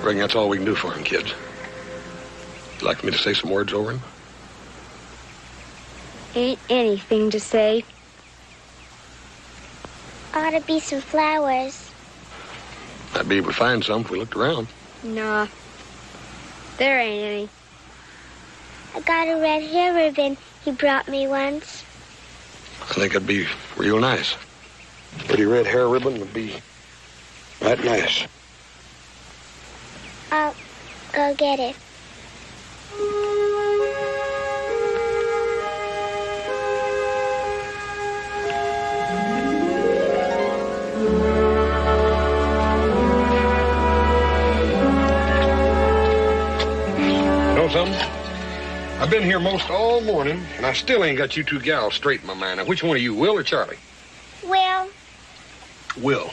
reckon that's all we can do for him, kids. You'd like me to say some words over him? Ain't anything to say. Ought to be some flowers. I'd be able to find some if we looked around. Nah, there ain't any. I got a red hair ribbon he brought me once. I think it'd be real nice. Pretty red hair ribbon would be right nice. I'll go get it. Know something? I've been here most all morning, and I still ain't got you two gals straight in my mind. Now, which one are you, Will or Charlie? Will. Will.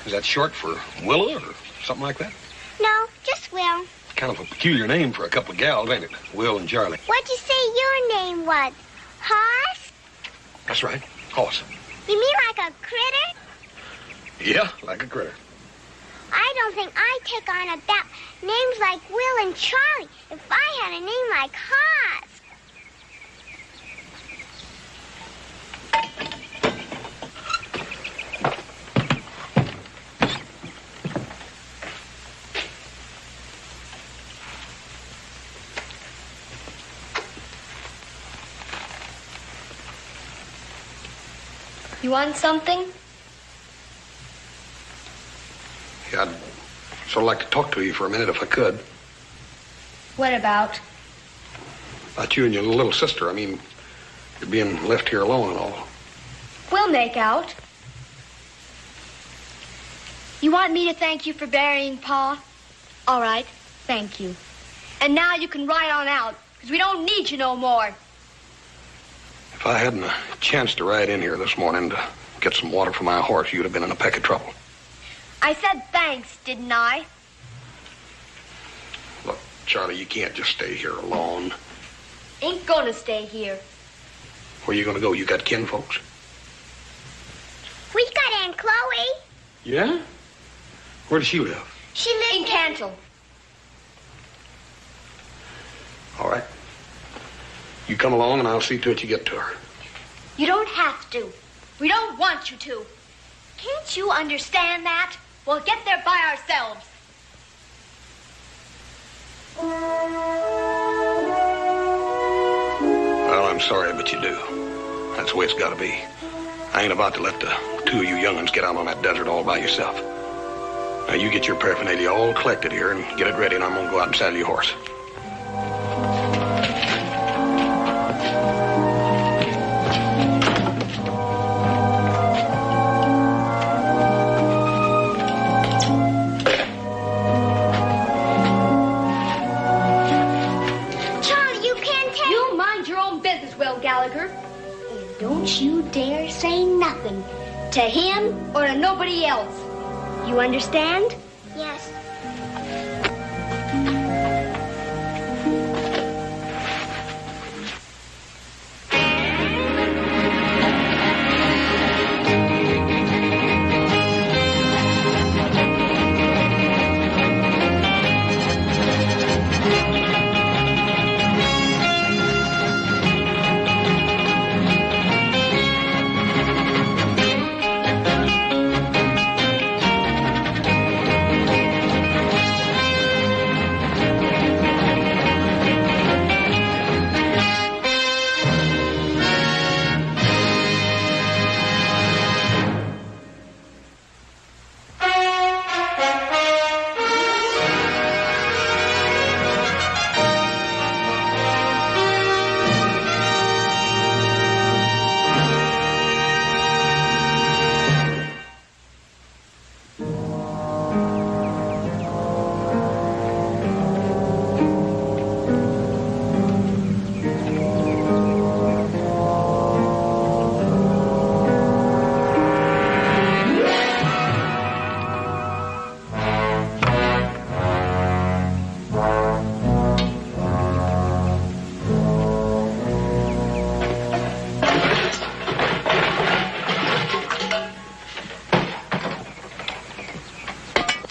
Is that short for Willa or something like that? No, just Will. Kind of a peculiar name for a couple of gals, ain't it? Will and Charlie. What'd you say your name was? Hoss? That's right. Hoss. You mean like a critter? Yeah, like a critter. I don't think I'd take on about names like Will and Charlie if I had a name like Hoss. You want something? Yeah, I'd sort of like to talk to you for a minute if I could. What about? About you and your little sister. I mean, you're being left here alone and all. We'll make out. You want me to thank you for burying Pa? All right, thank you. And now you can ride on out, because we don't need you no more. If I hadn't a chance to ride in here this morning to get some water for my horse, you'd have been in a peck of trouble. I said thanks, didn't I? Look, Charlie, you can't just stay here alone. Ain't gonna stay here. Where you gonna go? You got kin folks? We got Aunt Chloe. Yeah? Where does she live? She lives in Cantle. All right. You come along and I'll see to it you get to her. You don't have to. We don't want you to. Can't you understand that? We'll get there by ourselves. Well, I'm sorry, but you do. That's the way it's got to be. I ain't about to let the two of you young'uns get out on that desert all by yourself. Now, you get your paraphernalia all collected here and get it ready, and I'm going to go out and saddle your horse. And don't you dare say nothing to him or to nobody else. You understand? Yes.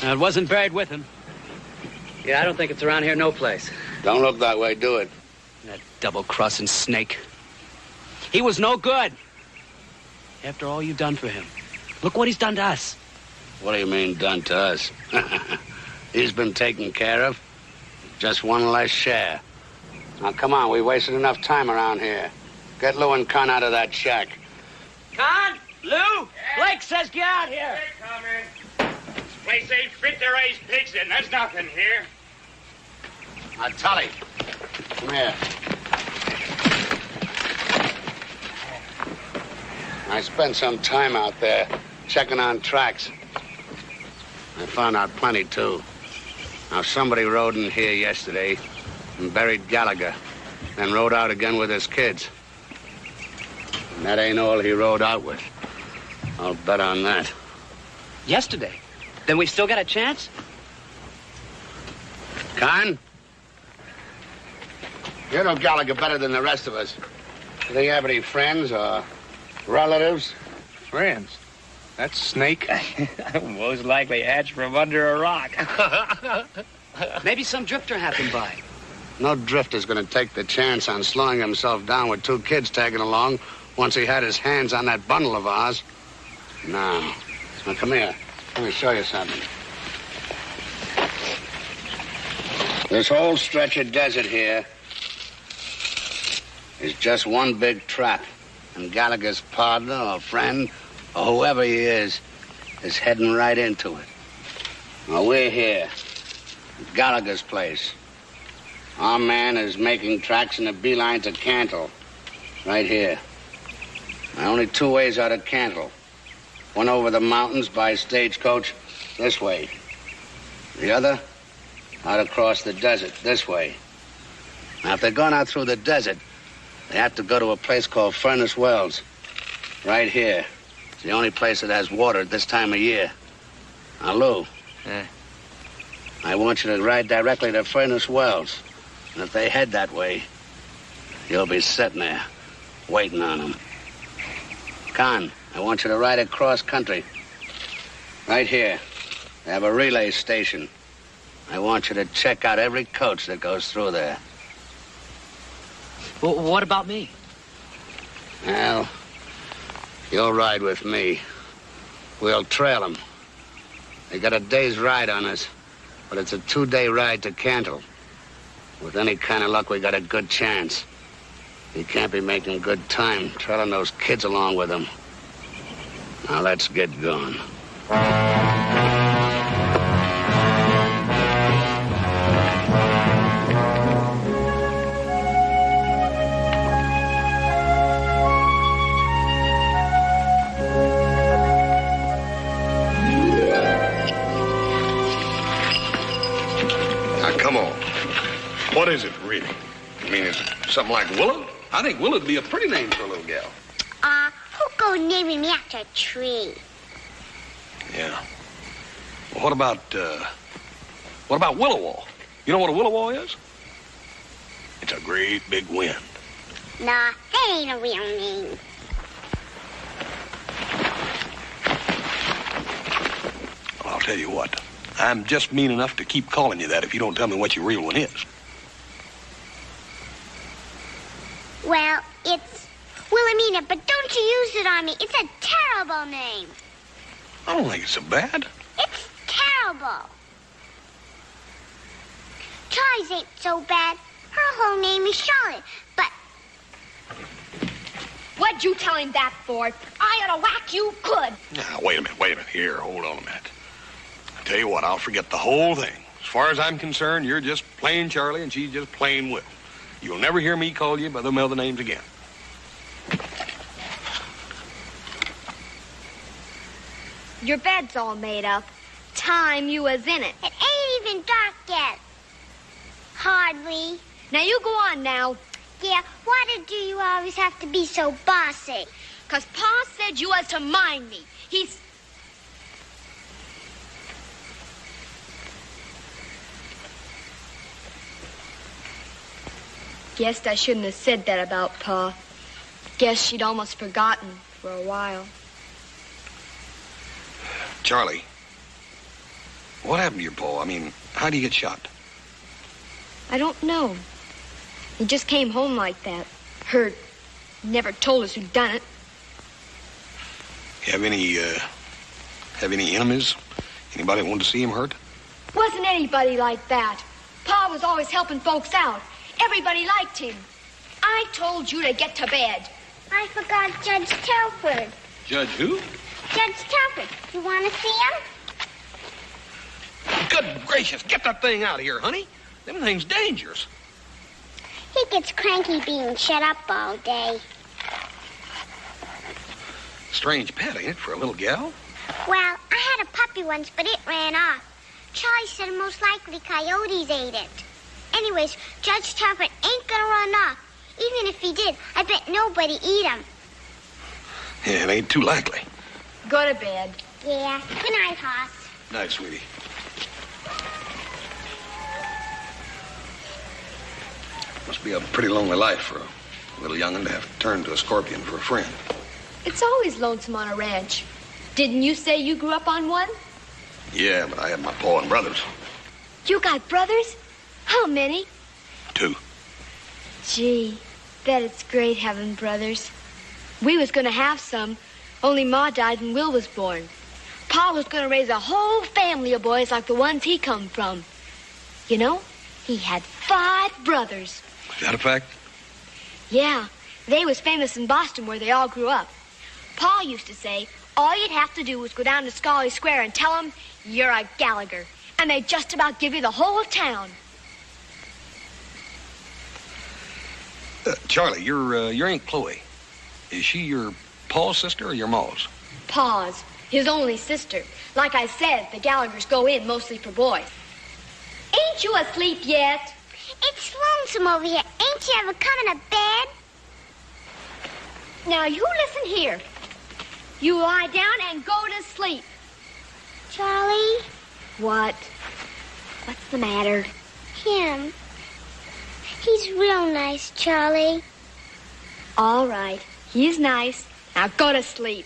It wasn't buried with him. Yeah, I don't think it's around here no place. Don't look that way, do it. That double-crossing snake. He was no good. After all you've done for him. Look what he's done to us. What do you mean, done to us? He's been taken care of. Just one less share. Now, come on, we wasted enough time around here. Get Lou and Con out of that shack. Con? Lou? Blake says get out here. Hey, Comrade. This place ain't fit to raise pigs in. There's nothing here. Now, Tully, come here. I spent some time out there checking on tracks. I found out plenty, too. Now, somebody rode in here yesterday and buried Gallagher, then rode out again with his kids. And that ain't all he rode out with. I'll bet on that. Yesterday? Then we still got a chance? Con? You know Gallagher better than the rest of us. Do they have any friends or relatives? Friends? That snake? Most likely hatched from under a rock. Maybe some drifter happened by. No drifter's gonna take the chance on slowing himself down with 2 kids tagging along once he had his hands on that bundle of ours. No. Now, come here. Let me show you something. This whole stretch of desert here is just one big trap. And Gallagher's partner or friend or whoever he is heading right into it. Now, we're here at Gallagher's place. Our man is making tracks in a beeline to Cantle. Right here. Now, only 2 ways out of Cantle. One over the mountains by stagecoach this way. The other out across the desert this way. Now, if they're going out through the desert, they have to go to a place called Furnace Wells. Right here. It's the only place that has water at this time of year. Now, Lou. I want you to ride directly to Furnace Wells. And if they head that way, you'll be sitting there, waiting on them. Con, I want you to ride across country. Right here. They have a relay station. I want you to check out every coach that goes through there. Well, what about me? Well, you'll ride with me. We'll trail them. They got a day's ride on us, but it's a 2-day ride to Cantle. With any kind of luck, we got a good chance. You can't be making good time trailing those kids along with them. Now, let's get going. Come on. What is it, really? I mean, is it something like Willow? I think Willow'd be a pretty name for a little gal. Who go naming me after a tree? Yeah. Well, what about Willowall? You know what a Willowall is? It's a great big wind. Nah, that ain't a real name. Well, I'll tell you what. I'm just mean enough to keep calling you that if you don't tell me what your real one is. Well, it's Wilhelmina, but don't you use it on me. It's a terrible name. I don't think it's so bad. It's terrible. Charlie's ain't so bad. Her whole name is Charlotte, but... What'd you tell him that for? I ought to whack you good. Now, wait a minute. Here, hold on a minute. I tell you what, I'll forget the whole thing. As far as I'm concerned, you're just plain Charlie and she's just plain Will. You'll never hear me call you by them other names again. Your bed's all made up. Time you was in it. It ain't even dark yet. Hardly. Now you go on now. Yeah, why do you always have to be so bossy? 'Cause Pa said you was to mind me. He's... Guessed I shouldn't have said that about Pa. Guess she'd almost forgotten for a while. Charlie, what happened to your Pa? I mean, how did he get shot? I don't know. He just came home like that. Hurt. Never told us who'd done it. Have any enemies? Anybody want to see him hurt? Wasn't anybody like that. Pa was always helping folks out. Everybody liked him. I told you to get to bed. I forgot Judge Telford. Judge who? Judge Telford. You want to see him? Good gracious, get that thing out of here, honey. Them things dangerous. He gets cranky being shut up all day. Strange pet, ain't it, for a little gal? Well, I had a puppy once, but it ran off. Charlie said most likely coyotes ate it. Anyways, Judge Telford ain't gonna run off. Even if he did, I bet nobody eat him. Yeah, it ain't too likely. Go to bed. Yeah. Good night, Hoss. Night, sweetie. Must be a pretty lonely life for a little young'un to have to turn to a scorpion for a friend. It's always lonesome on a ranch. Didn't you say you grew up on one? Yeah, but I had my pa and brothers. You got brothers? How many? 2. Gee, bet it's great having brothers. We was gonna have some, only Ma died when Will was born. Pa was gonna raise a whole family of boys like the ones he come from. You know, he had 5 brothers. Is that a fact? Yeah, they was famous in Boston where they all grew up. Pa used to say all you'd have to do was go down to Scully Square and tell them you're a Gallagher, and they'd just about give you the whole town. Charlie, your Aunt Chloe, is she your pa's sister or your ma's? Pa's, his only sister. Like I said, the Gallaghers go in mostly for boys. Ain't you asleep yet? It's lonesome over here. Ain't you ever coming to bed? Now, you listen here. You lie down and go to sleep. Charlie? What? What's the matter? Him. He's real nice, Charlie. All right. He's nice. Now go to sleep.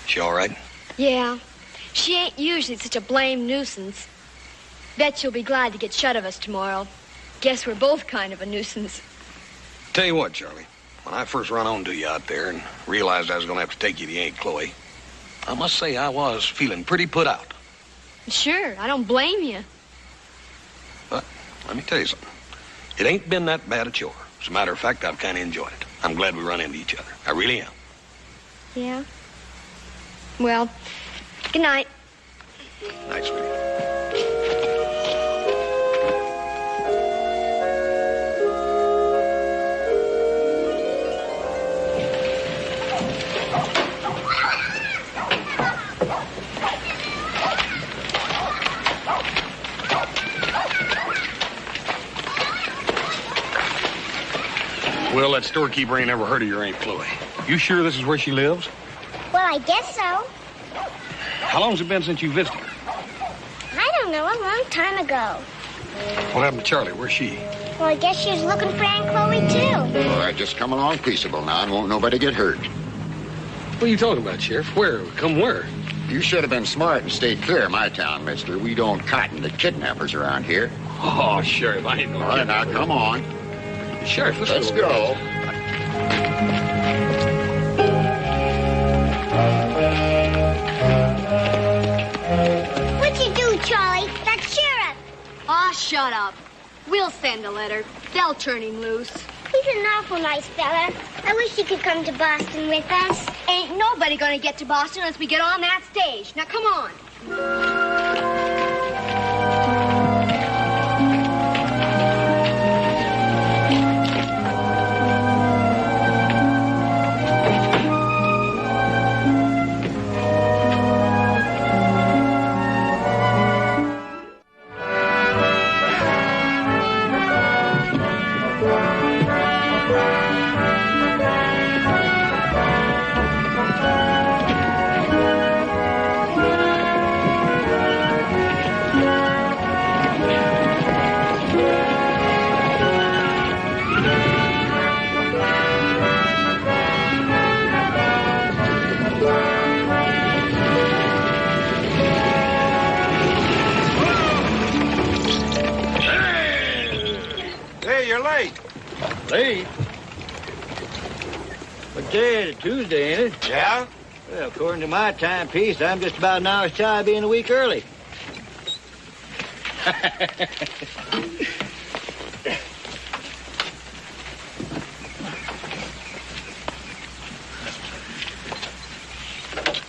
She all right? Yeah. She ain't usually such a blame nuisance. Bet she'll be glad to get shut of us tomorrow. Guess we're both kind of a nuisance. Tell you what, Charlie. When I first run on to you out there and realized I was going to have to take you to Aunt Chloe, I must say I was feeling pretty put out. Sure, I don't blame you. But let me tell you something. It ain't been that bad a chore. As a matter of fact, I've kind of enjoyed it. I'm glad we run into each other. I really am. Yeah? Well, good night. Night, sweetie. Well, that storekeeper ain't ever heard of your Aunt Chloe. You sure this is where she lives? Well, I guess so. How long's it been since you visited her? I don't know, a long time ago. What happened to Charlie? Where's she? Well, I guess she was looking for Aunt Chloe, too. All right, just come along peaceable now and won't nobody get hurt. What are you talking about, Sheriff? Where? Come where? You should have been smart and stayed clear of my town, mister. We don't cotton to kidnappers around here. Oh, Sheriff, I ain't no All right, now, come on. Sheriff, Let's go. What'd you do, Charlie? That sheriff. Aw, shut up. We'll send a letter. They'll turn him loose. He's an awful nice fella. I wish he could come to Boston with us. Ain't nobody gonna get to Boston unless we get on that stage. Now, come on. Late? What day is it? Tuesday, ain't it? Yeah? Well, according to my timepiece, I'm just about an hour's shy of being a week early.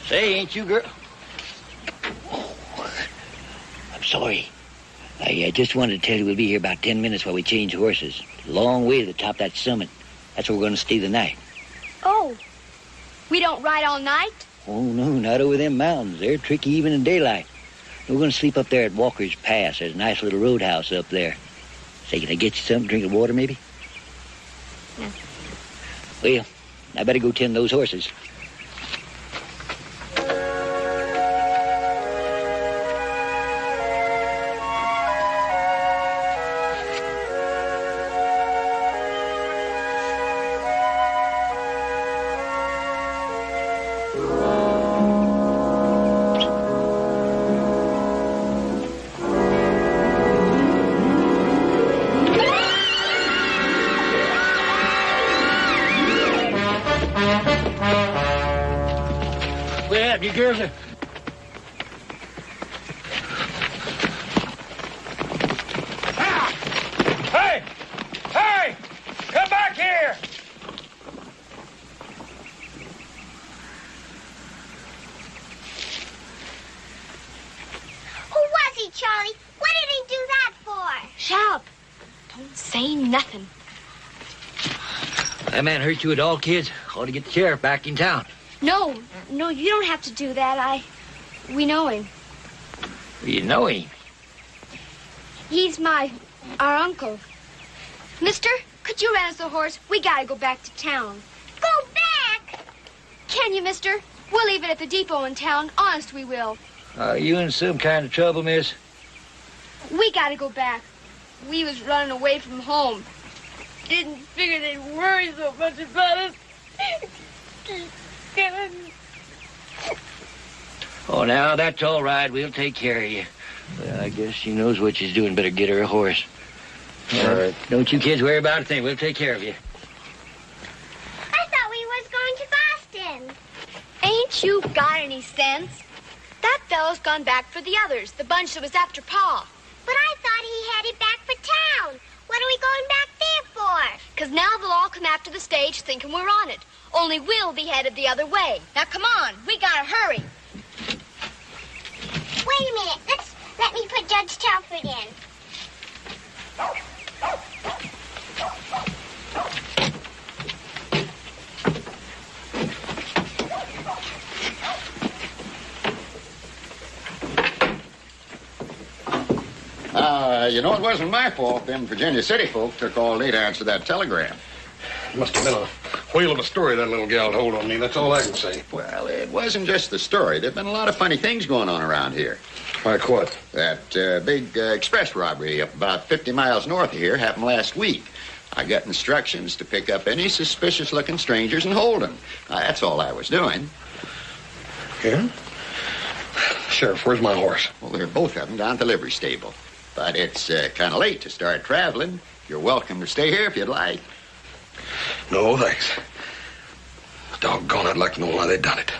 Say, ain't you girl... Oh, I'm sorry. I just wanted to tell you we'll be here about 10 minutes while we change horses. A long way to the top of that summit. That's where we're going to stay the night. Oh, we don't ride all night? Oh, no, not over them mountains. They're tricky even in daylight. We're going to sleep up there at Walker's Pass. There's a nice little roadhouse up there. Say, can I get you something, drink of water, maybe? No. Well, I better go tend those horses. Well, you girls are... Hey! Hey! Come back here! Who was he, Charlie? What did he do that for? Shut up. Don't say nothing. That man hurt you at all, kids? Ought to get the sheriff back in town. No, you don't have to do that. We know him. You know him? He's our uncle. Mister, could you rent us a horse? We gotta go back to town. Go back? Can you, mister? We'll leave it at the depot in town. Honest, we will. Are you in some kind of trouble, miss? We gotta go back. We was running away from home. Didn't figure they'd worry so much about us. Oh, now, that's all right. We'll take care of you. Well, I guess she knows what she's doing. Better get her a horse. All right. Don't you kids worry about a thing. We'll take care of you. I thought we was going to Boston. Ain't you got any sense? That fellow's gone back for the others, the bunch that was after Pa. But I thought he headed back for town. What are we going back there for? 'Cause now they'll all come after the stage thinking we're on it. Only we'll be headed the other way. Now, come on. We gotta hurry. Wait a minute. Let me put Judge Telford in. You know, it wasn't my fault them Virginia City folk took all day to answer that telegram. Must have been a whale of a story that little gal told on me. That's all I can say. Well, it wasn't just the story. There've been a lot of funny things going on around here. Like what? That big express robbery up about 50 miles north of here happened last week. I got instructions to pick up any suspicious-looking strangers and hold them. That's all I was doing. Yeah? Sheriff, where's my horse? Well, they're both of them down at the livery stable. But it's kind of late to start traveling. You're welcome to stay here if you'd like. No, thanks. Doggone, I'd like to know why they done it.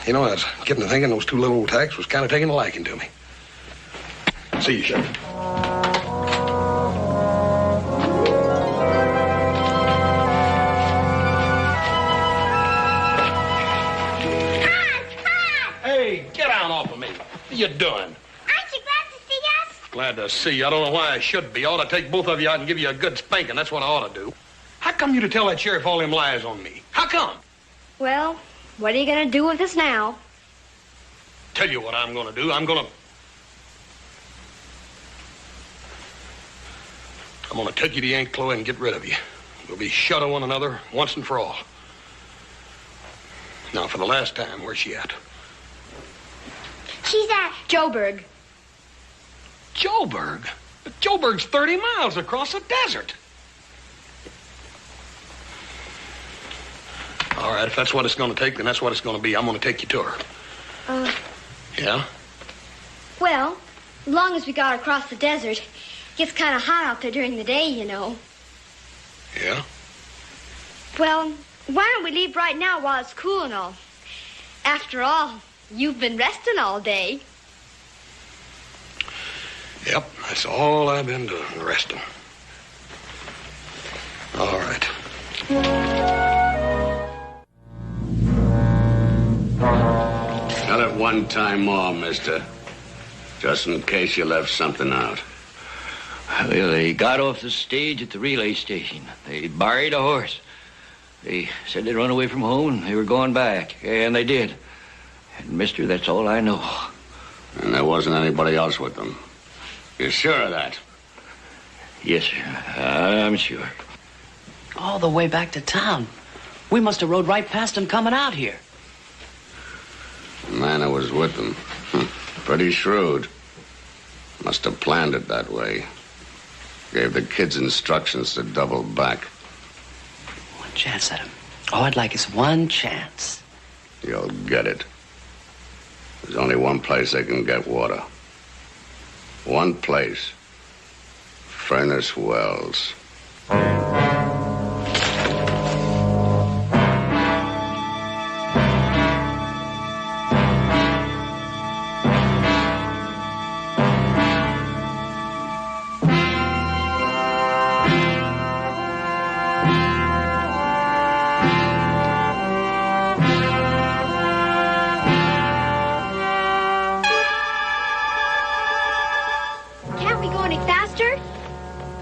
You know, I was getting to thinking those two little old tacks was kind of taking a liking to me. See you, Sheriff. Hey, get down off of me. What are you doing? Aren't you glad to see us? Glad to see you. I don't know why I should be. I ought to take both of you out and give you a good spanking. That's what I ought to do. How come you to tell that sheriff all them lies on me? How come? Well, what are you gonna do with us now? Tell you what I'm gonna do. I'm gonna take you to Aunt Chloe and get rid of you. We'll be shut of one another once and for all. Now, for the last time, where's she at? She's at Joburg. Joburg? Joburg's 30 miles across the desert. All right, if that's what it's going to take, then that's what it's going to be. I'm going to take you to her. Yeah? Well, as long as we got across the desert, it gets kind of hot out there during the day, you know. Well, why don't we leave right now while it's cool and all? After all, you've been resting all day. Yep, that's all I've been doing, resting. All right. Tell it one time more, mister. Just in case you left something out. Well, they got off the stage at the relay station. They borrowed a horse. They said they'd run away from home and they were going back. And they did. And, mister, that's all I know. And there wasn't anybody else with them. You're sure of that? Yes, sir. I'm sure. All the way back to town. We must have rode right past him coming out here. The man who was with them. Pretty shrewd. Must have planned it that way. Gave the kids instructions to double back. One chance at him. All I'd like is one chance. You'll get it. There's only one place they can get water. One place. Furnace Wells.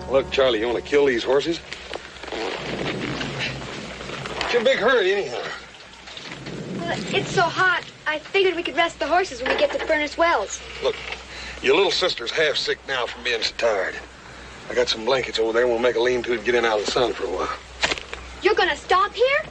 Look, Charlie, you want to kill these horses? What's your big hurry, anyhow? Well, it's so hot, I figured we could rest the horses when we get to Furnace Wells. Look, your little sister's half sick now from being so tired. I got some blankets over there, and we'll make a lean-to and get in out of the sun for a while. You're gonna stop here?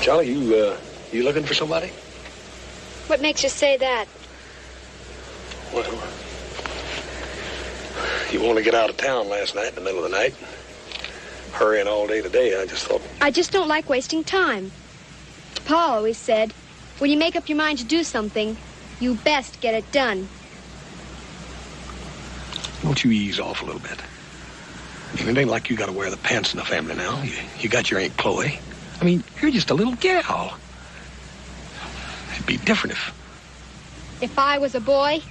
Charlie, you looking for somebody? What makes you say that? Well, you want to get out of town last night in the middle of the night. Hurrying all day today, I just thought... I just don't like wasting time. Pa always said, when you make up your mind to do something, you best get it done. Won't you ease off a little bit? I mean, it ain't like you got to wear the pants in the family now. You got your Aunt Chloe. I mean, you're just a little gal. It'd be different If I was a boy?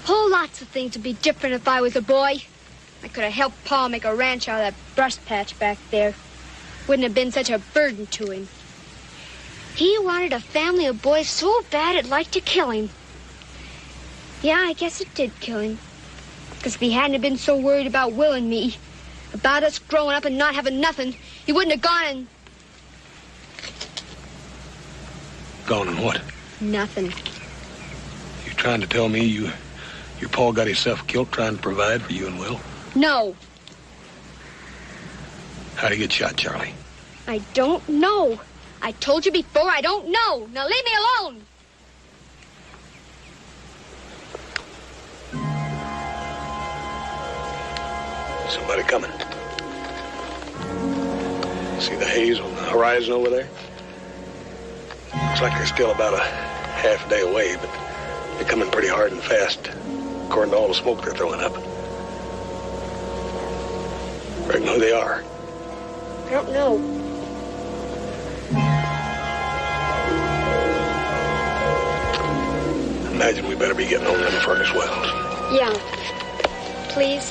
Whole lots of things would be different if I was a boy. I could have helped Pa make a ranch out of that brush patch back there. Wouldn't have been such a burden to him. He wanted a family of boys so bad it'd like to kill him. Yeah, I guess it did kill him. Because if he hadn't been so worried about Will and me, about us growing up and not having nothing, he wouldn't have gone and... Gone and what? Nothing. You trying to tell me your pa got himself killed trying to provide for you and Will? No. How'd he get shot, Charlie? I don't know. I told you before, I don't know. Now leave me alone. Somebody coming. See the haze on the horizon over there? Looks like they're still about a half day away, but they're coming pretty hard and fast, according to all the smoke they're throwing up. Reckon who they are? I don't know. imagine we better be getting on them furnace wells. Yeah. Please.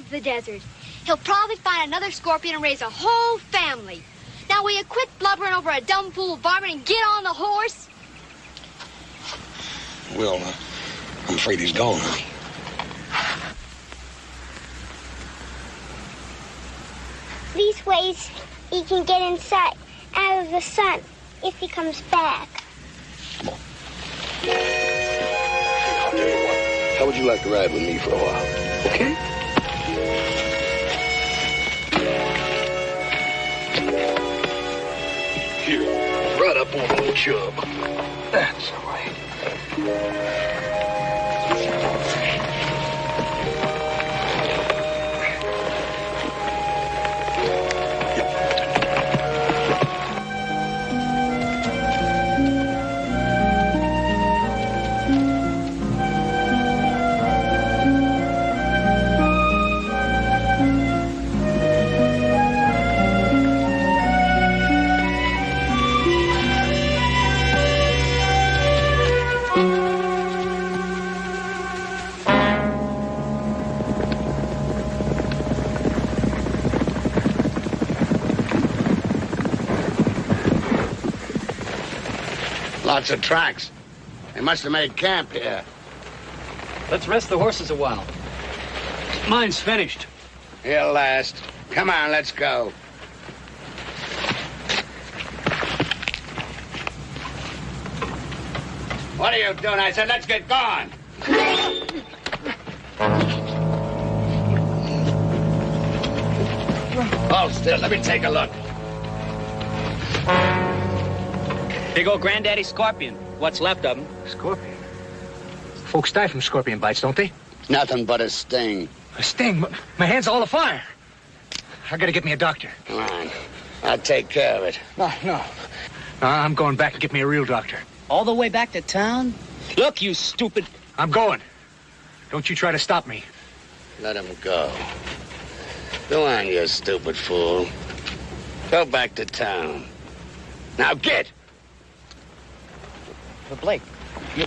The desert. He'll probably find another scorpion and raise a whole family. Now will you quit blubbering over a dumb fool varmint and get on the horse? Well, I'm afraid he's gone, honey. These ways he can get inside, out of the sun, if he comes back. Come on. I'll tell you what. How would you like to ride with me for a while? Okay? Here, right up on old Chub. That's all right. Lots of tracks. They must have made camp here. Let's rest the horses a while. Mine's finished. He'll last. Come on, let's go. What are you doing? I said, let's get going. Hold still. Let me take a look. Big old granddaddy scorpion. What's left of him. Scorpion? Folks die from scorpion bites, don't they? Nothing but a sting. A sting? My hand's all afire. I gotta get me a doctor. Come on. I'll take care of it. No. I'm going back and get me a real doctor. All the way back to town? Look, you stupid... I'm going. Don't you try to stop me. Let him go. Go on, you stupid fool. Go back to town. Now get! But Blake, you...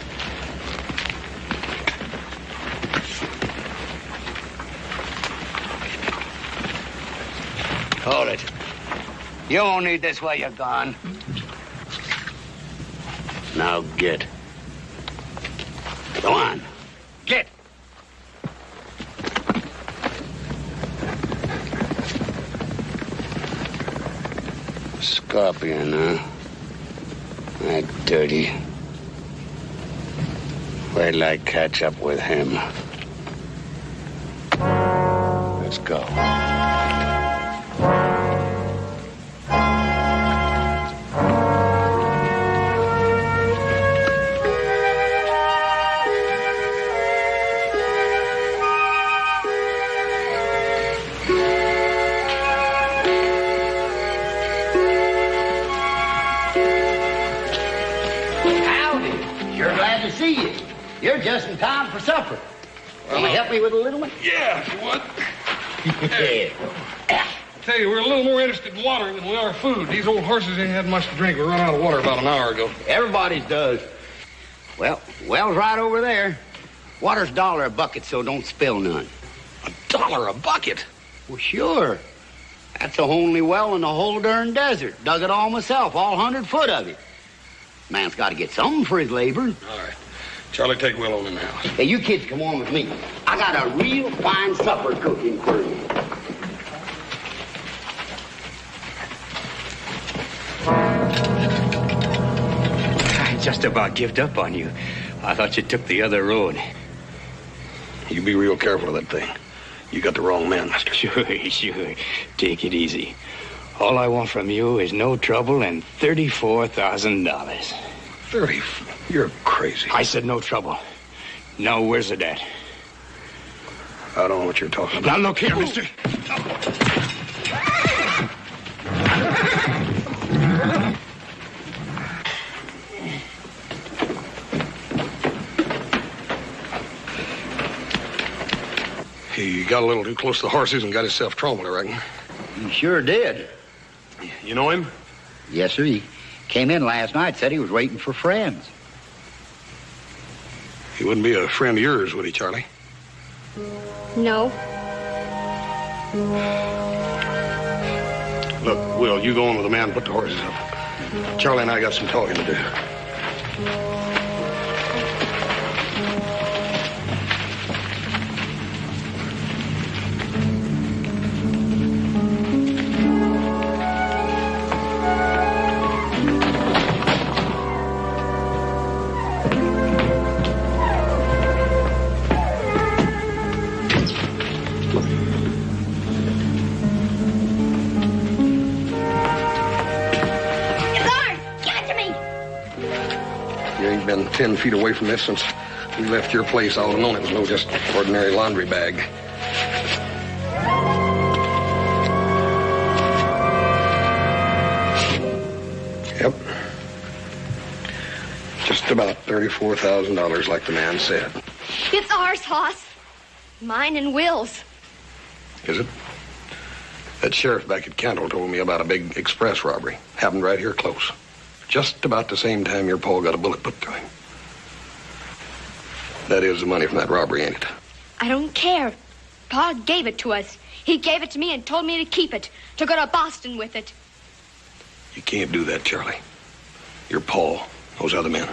Hold it. You won't need this while you're gone. Now get. Go on. Get. Scorpion, huh? That dirty. Wait till I catch up with him. Let's go. You're just in time for supper. Can you help me with a little one? Yeah, if you would. Yeah. Tell you, we're a little more interested in water than we are food. These old horses ain't had much to drink. We run out of water about an hour ago. Everybody's does. Well, well's right over there. Water's $1 a bucket, so don't spill none. $1 a bucket? Well, sure. That's the only well in the whole darn desert. Dug it all myself, all 100 foot of it. Man's got to get something for his labor. All right. Charlie, take Will on in the house. Hey, you kids come on with me. I got a real fine supper cooking for you. I just about gave up on you. I thought you took the other road. You be real careful of that thing. You got the wrong man, mister. Sure. Take it easy. All I want from you is no trouble and $34,000. 30? You're crazy. I said no trouble. Now, where's it at? I don't know what you're talking about. Now, look here, mister. He got a little too close to the horses and got himself trampled, I reckon. He sure did. You know him? Yes, sir. He came in last night, said he was waiting for friends. He wouldn't be a friend of yours, would he, Charlie? No. Look, Will, you go on with the man and put the horses up. Charlie and I got some talking to do. You ain't been 10 feet away from this since we left your place. I would have known it was no just ordinary laundry bag. Yep. Just about $34,000, like the man said. It's ours, Hoss. Mine and Will's. Is it? That sheriff back at Cantle told me about a big express robbery. Happened right here close. Just about the same time your pa got a bullet put through him. That is the money from that robbery, ain't it? I don't care. Pa gave it to us. He gave it to me and told me to keep it, to go to Boston with it. You can't do that, Charlie. Your pa, those other men,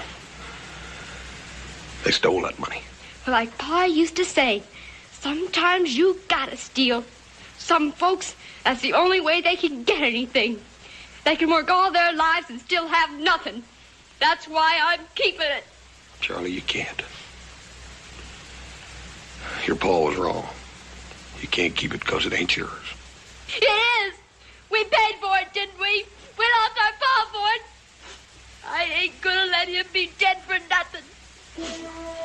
they stole that money. Well, like Pa used to say, sometimes you gotta steal. Some folks, that's the only way they can get anything. They can work all their lives and still have nothing. That's why I'm keeping it. Charlie, you can't. Your pa was wrong. You can't keep it because it ain't yours. It is. We paid for it, didn't we? We lost our Pa for it. I ain't gonna let him be dead for nothing.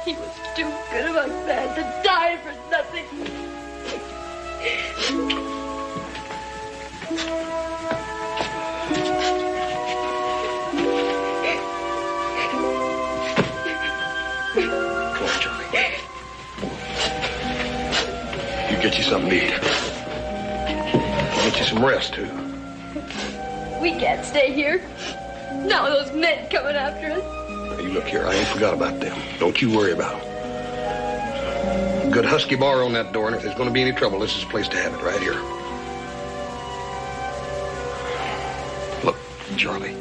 He was too good of a man to die for nothing. Come on, Charlie. You get you something to eat. Get you some rest, too. We can't stay here. Now those men coming after us. Now, you look here, I ain't forgot about them. Don't you worry about them. Good husky bar on that door, and if there's going to be any trouble, this is the place to have it, right here. Look, Charlie,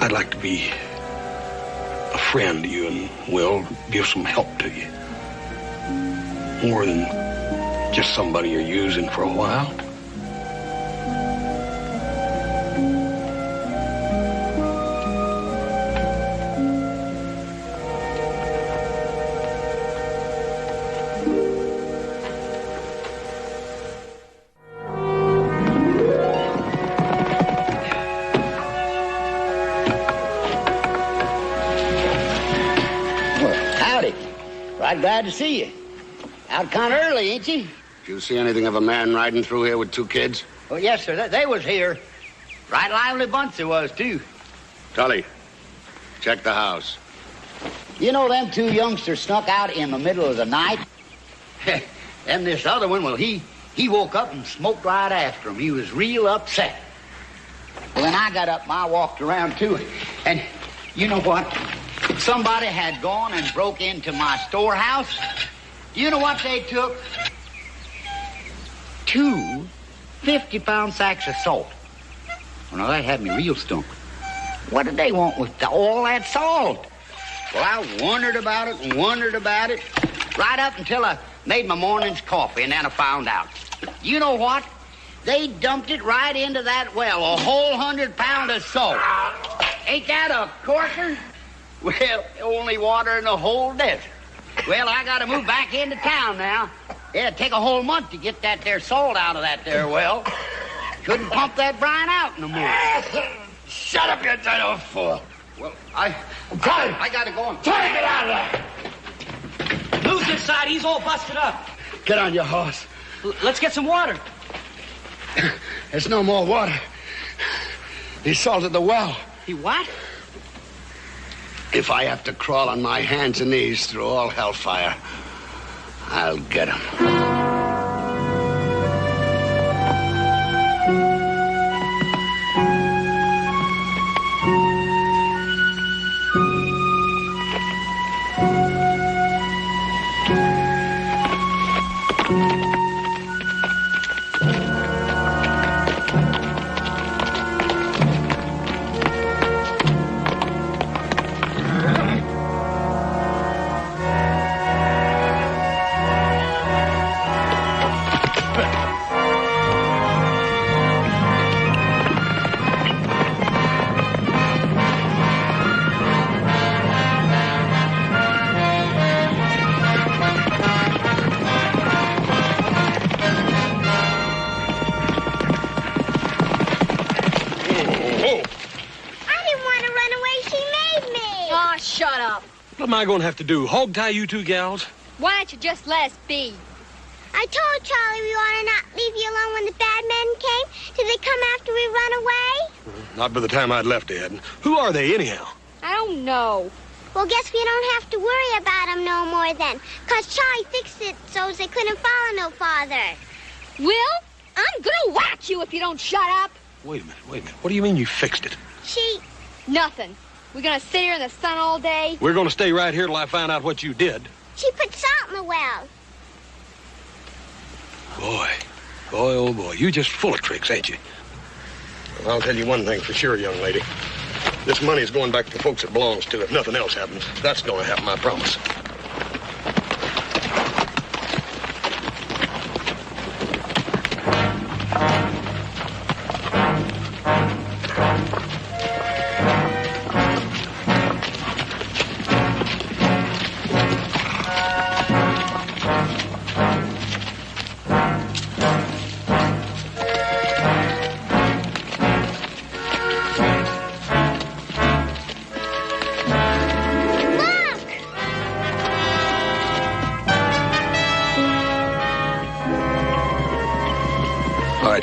I'd like to be a friend to you and Will, give some help to you. More than just somebody you're using for a while. Glad to see you. Out kind of early, ain't you? Did you see anything of a man riding through here with two kids? Oh, yes, sir. They was here. Right lively bunch they was, too. Tully, check the house. You know, them two youngsters snuck out in the middle of the night. And this other one, well, he woke up and smoked right after him. He was real upset. Well, then I got up and I walked around, too. And you know what? Somebody had gone and broke into my storehouse. You know what they took? 2 50-pound sacks of salt. Well, now, that had me real stumped. What did they want with all that salt? Well, I wondered about it, right up until I made my morning's coffee, and then I found out. You know what? They dumped it right into that well, a whole 100 pound of salt. Ain't that a corker? Well, only water in the whole desert. Well, I gotta move back into town now. It'd take a whole month to get that there salt out of that there well. Couldn't pump that brine out no more. Shut up, you dirty fool. Well, I'm telling. I gotta go on. Try to get out of there. Lou's inside. He's all busted up. Get on your horse. Let's get some water. There's no more water. He salted the well. He what? If I have to crawl on my hands and knees through all hellfire, I'll get him. What am I going to have to do? Hog tie you two gals? Why don't you just let us be? I told Charlie we ought to not leave you alone when the bad men came. Did they come after we run away? Not by the time I'd left, Ed. Who are they, anyhow? I don't know. Well, guess we don't have to worry about them no more then. 'Cause Charlie fixed it so they couldn't follow no farther. Will, I'm gonna whack you if you don't shut up. Wait a minute. What do you mean you fixed it? Nothing. We're gonna sit here in the sun all day? We're going to stay right here till I find out what you did. She put salt in the well. Boy, oh boy, you're just full of tricks, ain't you? Well, I'll tell you one thing for sure, young lady. This money's going back to the folks it belongs to if nothing else happens. That's going to happen, I promise.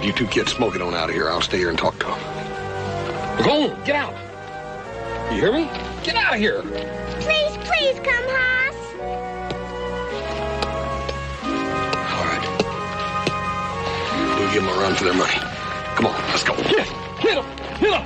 You two kids smoke it on out of here. I'll stay here and talk to them. Go on, get out. You hear me? Get out of here. Please, please come, Hoss. All right. We'll give them a run for their money. Come on, let's go. Hit them. Hit them.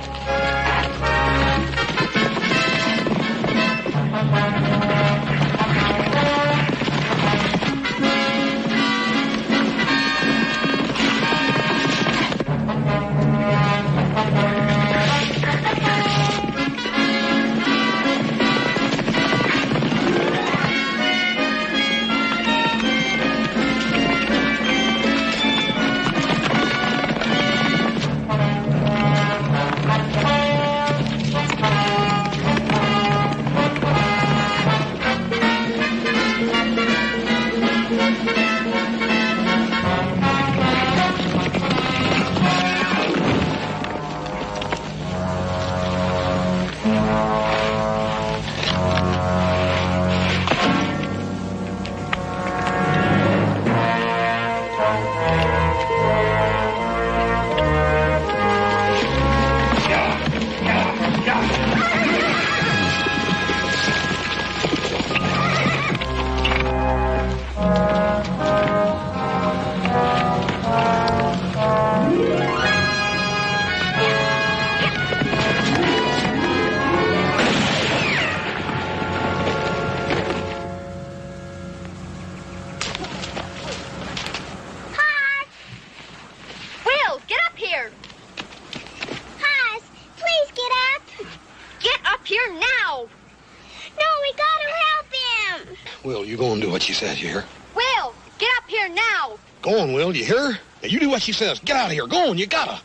Will, you go and do what she says, you hear? Will, get up here now. Go on, Will, you hear? Now, you do what she says. Get out of here. Go on, you gotta.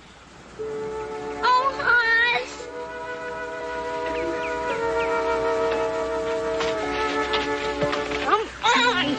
Oh, Hoss. Come on!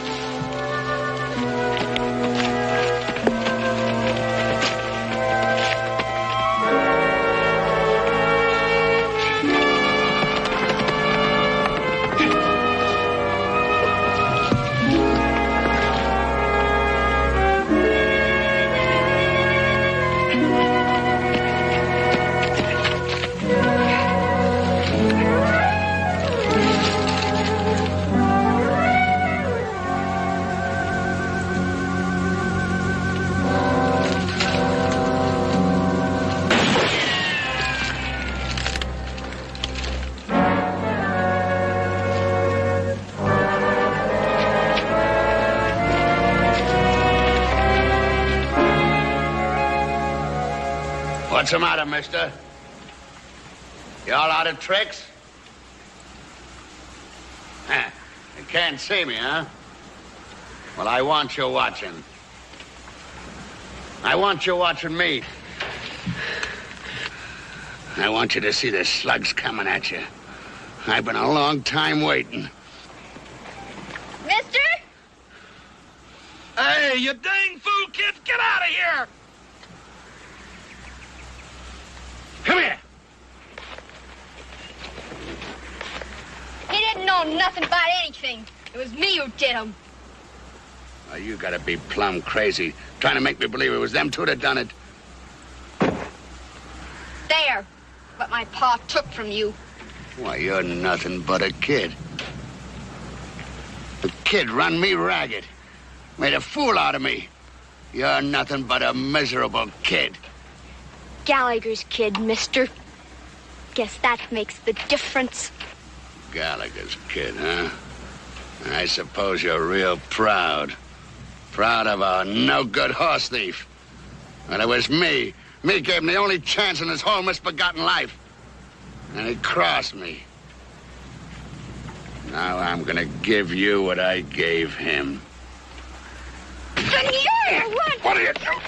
What's the matter, mister? You all out of tricks? Huh. You can't see me, huh? Well, I want you watching. I want you watching me. I want you to see the slugs coming at you. I've been a long time waiting. Mister? Hey, you dang fool kids, get out of here! Come here! He didn't know nothing about anything. It was me who did him. Oh, you gotta be plumb crazy, trying to make me believe it was them two that done it. There. What my pa took from you. Why, you're nothing but a kid. The kid run me ragged. Made a fool out of me. You're nothing but a miserable kid. Gallagher's kid, mister. Guess that makes the difference. Gallagher's kid, huh? I suppose you're real proud. Proud of a no-good horse thief. Well, it was me. Me gave him the only chance in his whole misbegotten life. And he crossed me. Now I'm gonna give you what I gave him. Senor, what? What are you doing?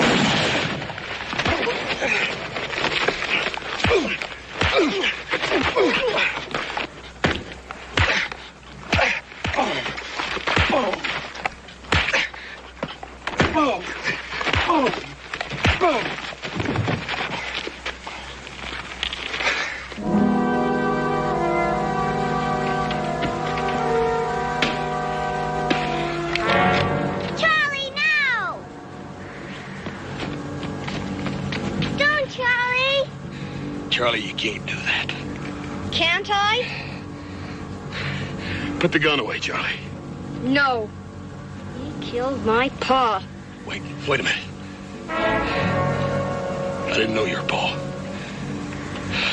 Charlie, no! Don't, Charlie! Charlie, you can't do that. Can't I? Put the gun away, Charlie. No. He killed my pa. Wait a minute. I didn't know your pa.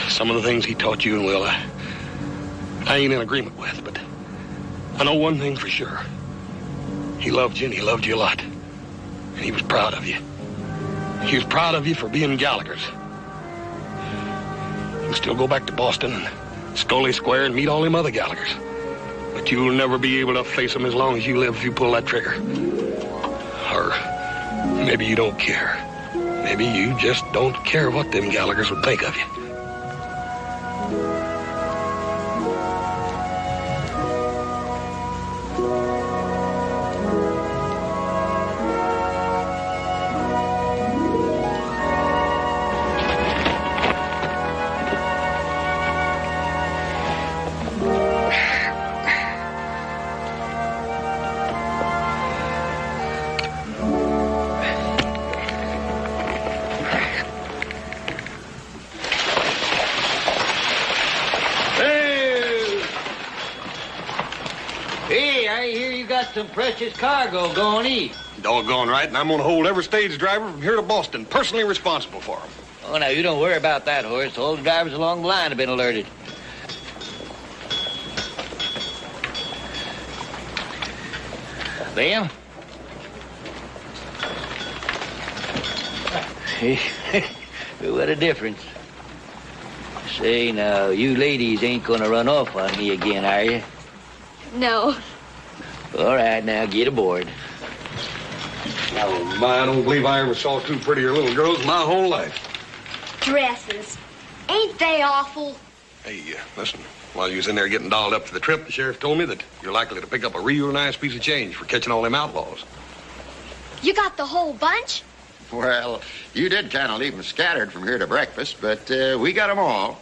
Some of the things he taught you and Will, I ain't in agreement with, but I know one thing for sure. He loved you, and he loved you a lot. And he was proud of you. He was proud of you for being Gallagher's. You can still go back to Boston and Scully Square and meet all them other Gallaghers. But you'll never be able to face them as long as you live if you pull that trigger. Or maybe you don't care. Maybe you just don't care what them Gallaghers would think of you. Hey, I hear you got some precious cargo going east. Doggone right, and I'm gonna hold every stage driver from here to Boston personally responsible for them. Oh, now, you don't worry about that, Horace. All the drivers along the line have been alerted. Them? What a difference. Say, now, you ladies ain't gonna run off on me again, are you? No. All right, now, get aboard. Oh, my, I don't believe I ever saw two prettier little girls in my whole life. Dresses. Ain't they awful? Hey, listen, while you was in there getting dolled up for the trip, the sheriff told me that you're likely to pick up a real nice piece of change for catching all them outlaws. You got the whole bunch? Well, you did kind of leave them scattered from here to breakfast, but we got them all.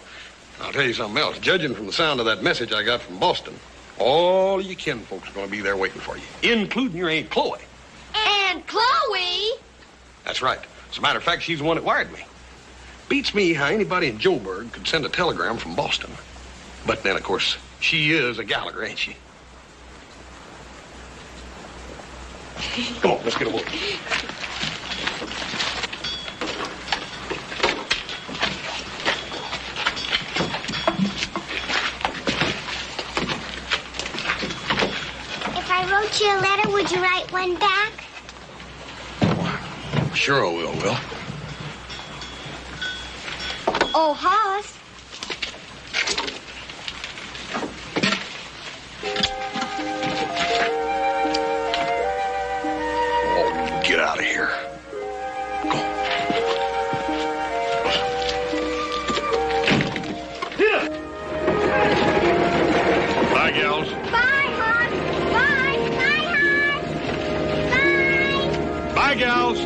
I'll tell you something else. Judging from the sound of that message I got from Boston, all your kinfolks are going to be there waiting for you, including your Aunt Chloe. Aunt Chloe? That's right. As a matter of fact, she's the one that wired me. Beats me how anybody in Joburg could send a telegram from Boston. But then, of course, she is a Gallagher, ain't she? Come on, let's get aboard. If I wrote you a letter, would you write one back? Sure I will. Oh, Hoss. Oh, get out of here. Go on. Here. Bye, gals. Bye, Hoss. Bye. Bye, Hoss. Bye. Bye, gals.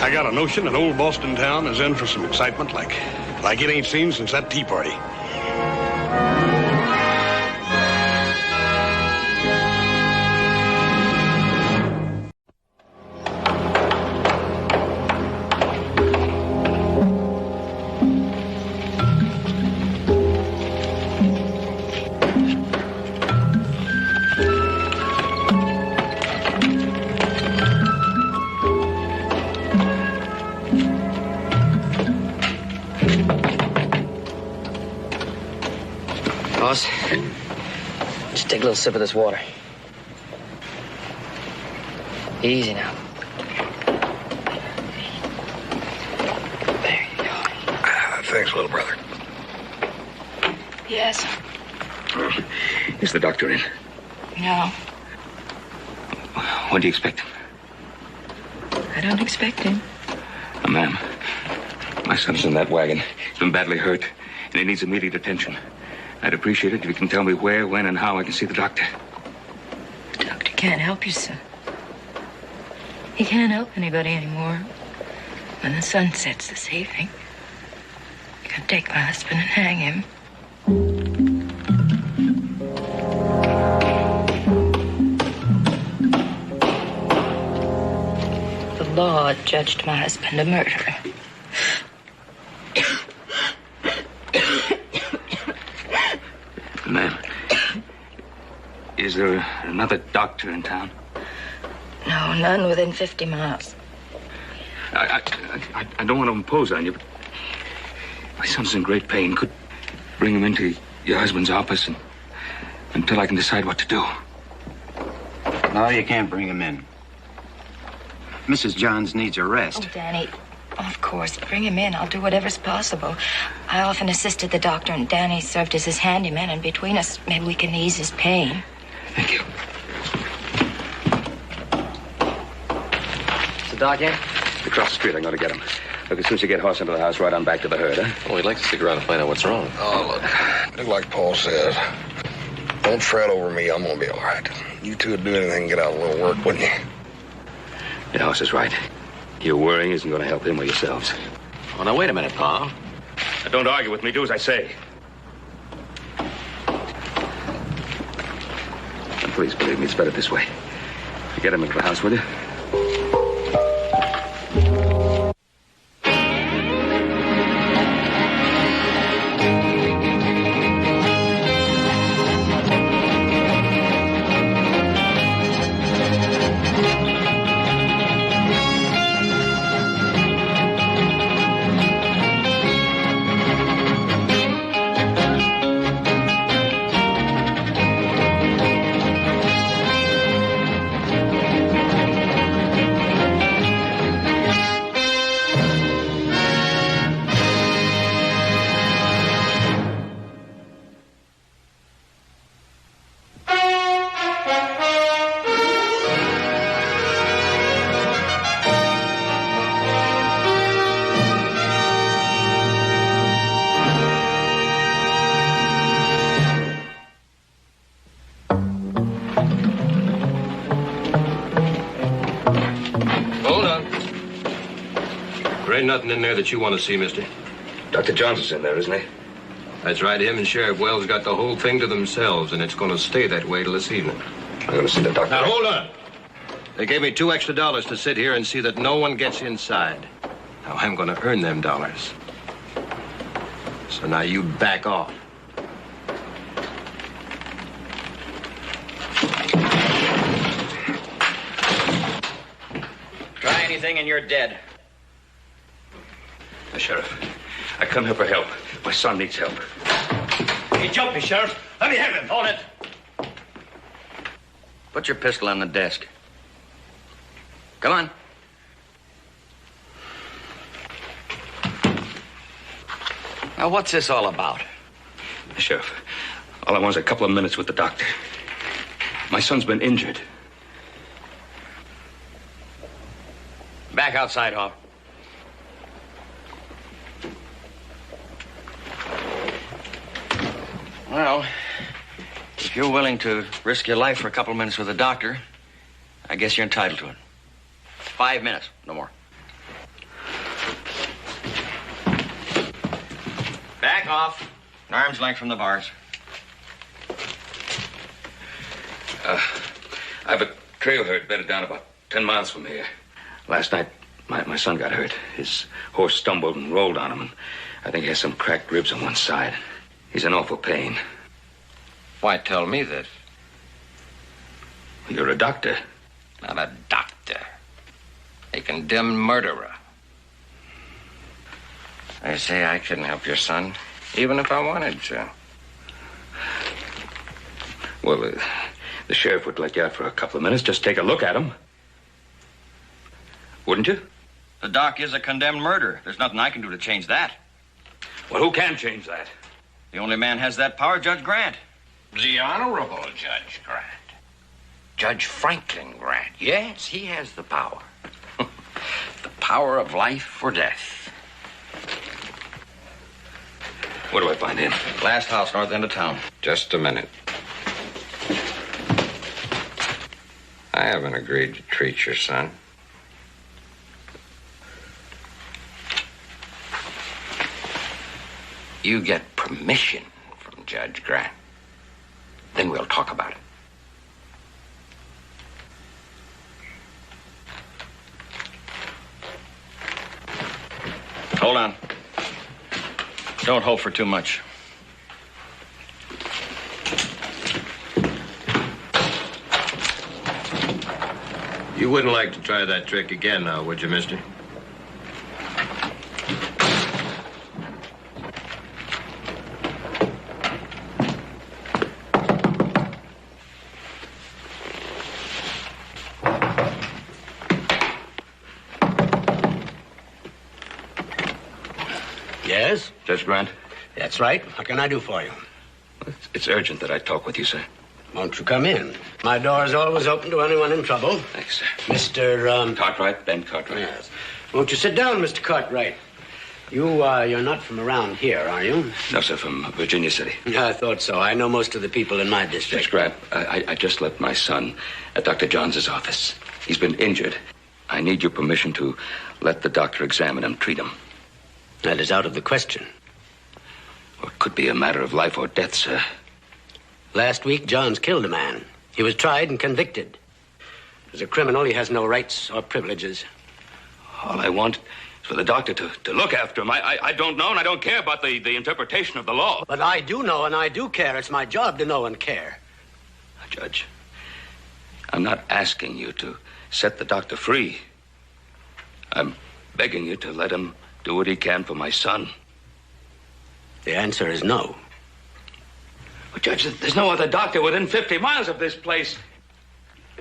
I got a notion that old Boston town is in for some excitement like it ain't seen since that tea party. Boss, just take a little sip of this water. Easy now. There you go. Thanks, little brother. Yes. Is the doctor in? No, When do you expect him? I don't expect him. Ma'am, my son's in that wagon. He's been badly hurt, and he needs immediate attention. I'd appreciate it if you can tell me where, when, and how I can see the doctor. The doctor can't help you, son. He can't help anybody anymore. When the sun sets this evening, you can take my husband and hang him. The law judged my husband a murderer. Ma'am, is there another doctor in town? No, none within 50 miles. I don't want to impose on you, but my son's in great pain. Could bring him into your husband's office until I can decide what to do. No, you can't bring him in. Mrs. Johns needs a rest. Oh, Danny, of course. Bring him in. I'll do whatever's possible. I often assisted the doctor, and Danny served as his handyman, and between us, maybe we can ease his pain. Thank you. Is the doc in? Across the street, I'm going to get him. Look, as soon as you get Hoss into the house, right on back to the herd, huh? Well, we'd like to stick around and find out what's wrong. Oh, look. Do like Paul says. Don't fret over me. I'm going to be all right. You two would do anything to get out a little work, wouldn't you? Yeah, Hoss is right. Your worrying isn't going to help him or yourselves. Oh, now, wait a minute, Pa. Now, don't argue with me. Do as I say. And please believe me, it's better this way. You get him into the house, will you? There ain't nothing in there that you want to see, mister. Dr. Johnson's in there, isn't he? That's right. Him and Sheriff Wells got the whole thing to themselves, and it's going to stay that way till this evening. I'm going to see the doctor. Now, hold on. They gave me $2 extra to sit here and see that no one gets inside. Now, I'm going to earn them dollars. So now you back off. Try anything and you're dead. Sheriff, I come here for help. My son needs help. He jumped me, Sheriff. Let me have him. Hold it. Put your pistol on the desk. Come on. Now, what's this all about? Sheriff, all I want is a couple of minutes with the doctor. My son's been injured. Back outside, Hall. Well, if you're willing to risk your life for a couple of minutes with the doctor, I guess you're entitled to it. 5 minutes, no more. Back off. An arm's length from the bars. I have a trail herd bedded down about 10 miles from here. Last night, my son got hurt. His horse stumbled and rolled on him, and I think he has some cracked ribs on one side. He's in awful pain. Why tell me this? You're a doctor. Not a doctor. A condemned murderer. They say I couldn't help your son, even if I wanted to. Well, the sheriff would let you out for a couple of minutes. Just take a look at him. Wouldn't you? The doc is a condemned murderer. There's nothing I can do to change that. Well, who can change that? The only man has that power, Judge Grant. The Honorable Judge Grant. Judge Franklin Grant. Yes, he has the power. The power of life or death. Where do I find him? Last house, north end of town. Just a minute. I haven't agreed to treat your son. You get permission from Judge Grant. Then we'll talk about it. Hold on. Don't hope for too much. You wouldn't like to try that trick again now, would you, mister? Yes? Judge Grant? That's right. What can I do for you? It's urgent that I talk with you, sir. Won't you come in? My door's always open to anyone in trouble. Thanks, sir. Mr. Cartwright, Ben Cartwright. Yes. Won't you sit down, Mr. Cartwright? You're not from around here, are you? No, sir, from Virginia City. I thought so. I know most of the people in my district. Judge Grant, I just left my son at Dr. Johns' office. He's been injured. I need your permission to let the doctor examine him, treat him. That is out of the question. Well, it could be a matter of life or death, sir. Last week, Johns killed a man. He was tried and convicted. As a criminal, he has no rights or privileges. All I want is for the doctor to look after him. I don't know and I don't care about the interpretation of the law. But I do know and I do care. It's my job to know and care. Judge, I'm not asking you to set the doctor free. I'm begging you to let him do what he can for my son. The answer is no. But, Judge, there's no other doctor within 50 miles of this place.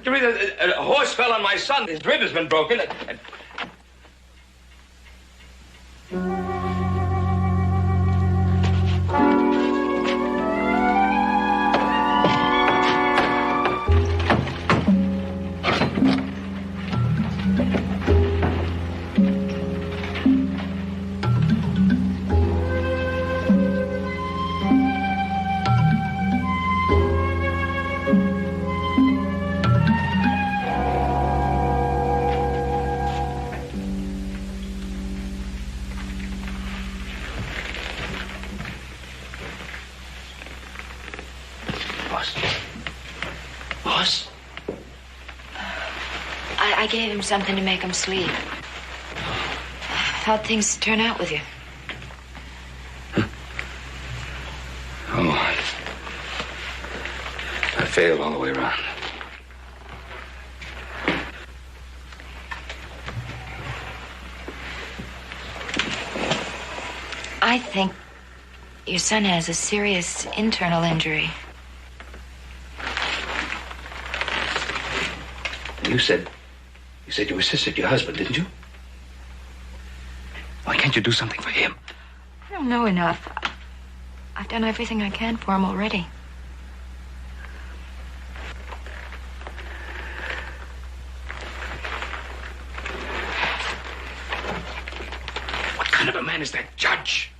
A horse fell on my son. His rib has been broken. I gave him something to make him sleep. How'd things turn out with you? Oh, I failed all the way around. I think your son has a serious internal injury. You said you assisted your husband, didn't you? Why can't you do something for him? I don't know enough. I've done everything I can for him already. What kind of a man is that judge?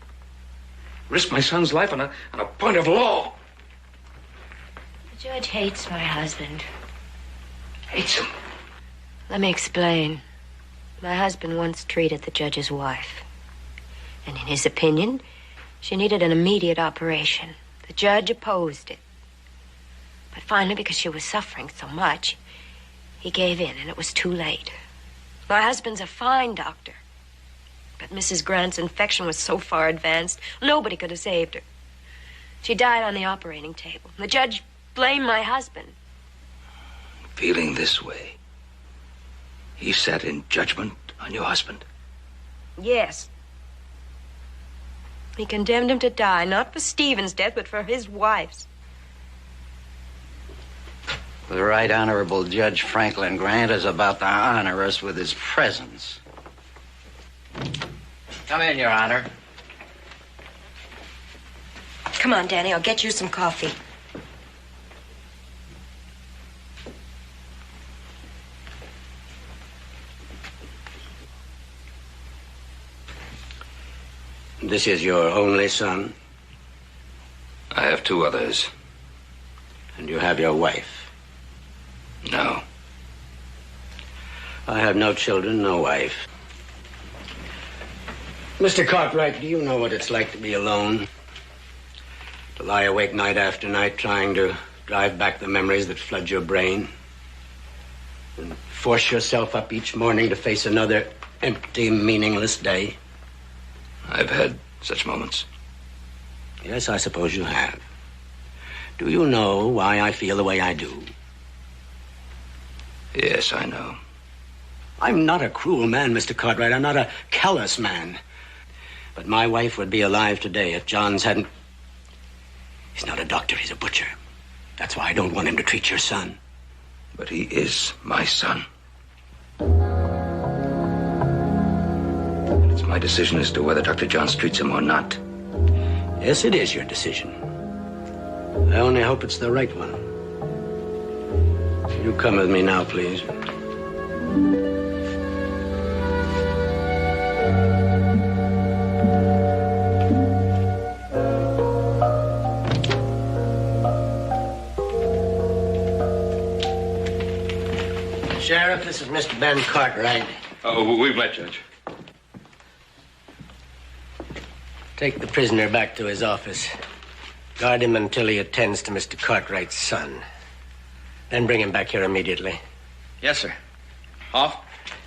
Risk my son's life on a point of law. The judge hates my husband. Hates him? Let me explain. My husband once treated the judge's wife. And in his opinion, she needed an immediate operation. The judge opposed it. But finally, because she was suffering so much, he gave in, and it was too late. My husband's a fine doctor. But Mrs. Grant's infection was so far advanced, nobody could have saved her. She died on the operating table. The judge blamed my husband. Feeling this way, he sat in judgment on your husband. Yes. He condemned him to die, not for Stephen's death, but for his wife's. The Right Honorable Judge Franklin Grant is about to honor us with his presence. Come in, Your Honor. Come on, Danny, I'll get you some coffee. This is your only son? I have two others. And you have your wife? No. I have no children, no wife. Mr. Cartwright, do you know what it's like to be alone? To lie awake night after night trying to drive back the memories that flood your brain? And force yourself up each morning to face another empty, meaningless day? I've had such moments. Yes, I suppose you have. Do you know why I feel the way I do? Yes, I know. I'm not a cruel man, Mr. Cartwright. I'm not a callous man. But my wife would be alive today if Johns hadn't... He's not a doctor, he's a butcher. That's why I don't want him to treat your son. But he is my son. It's my decision as to whether Dr. Johns treats him or not. Yes, it is your decision. I only hope it's the right one. You come with me now, please. Sheriff, this is Mr. Ben Cartwright. Oh, we've met, Judge. Take the prisoner back to his office. Guard him until he attends to Mr. Cartwright's son. Then bring him back here immediately. Yes, sir. Off?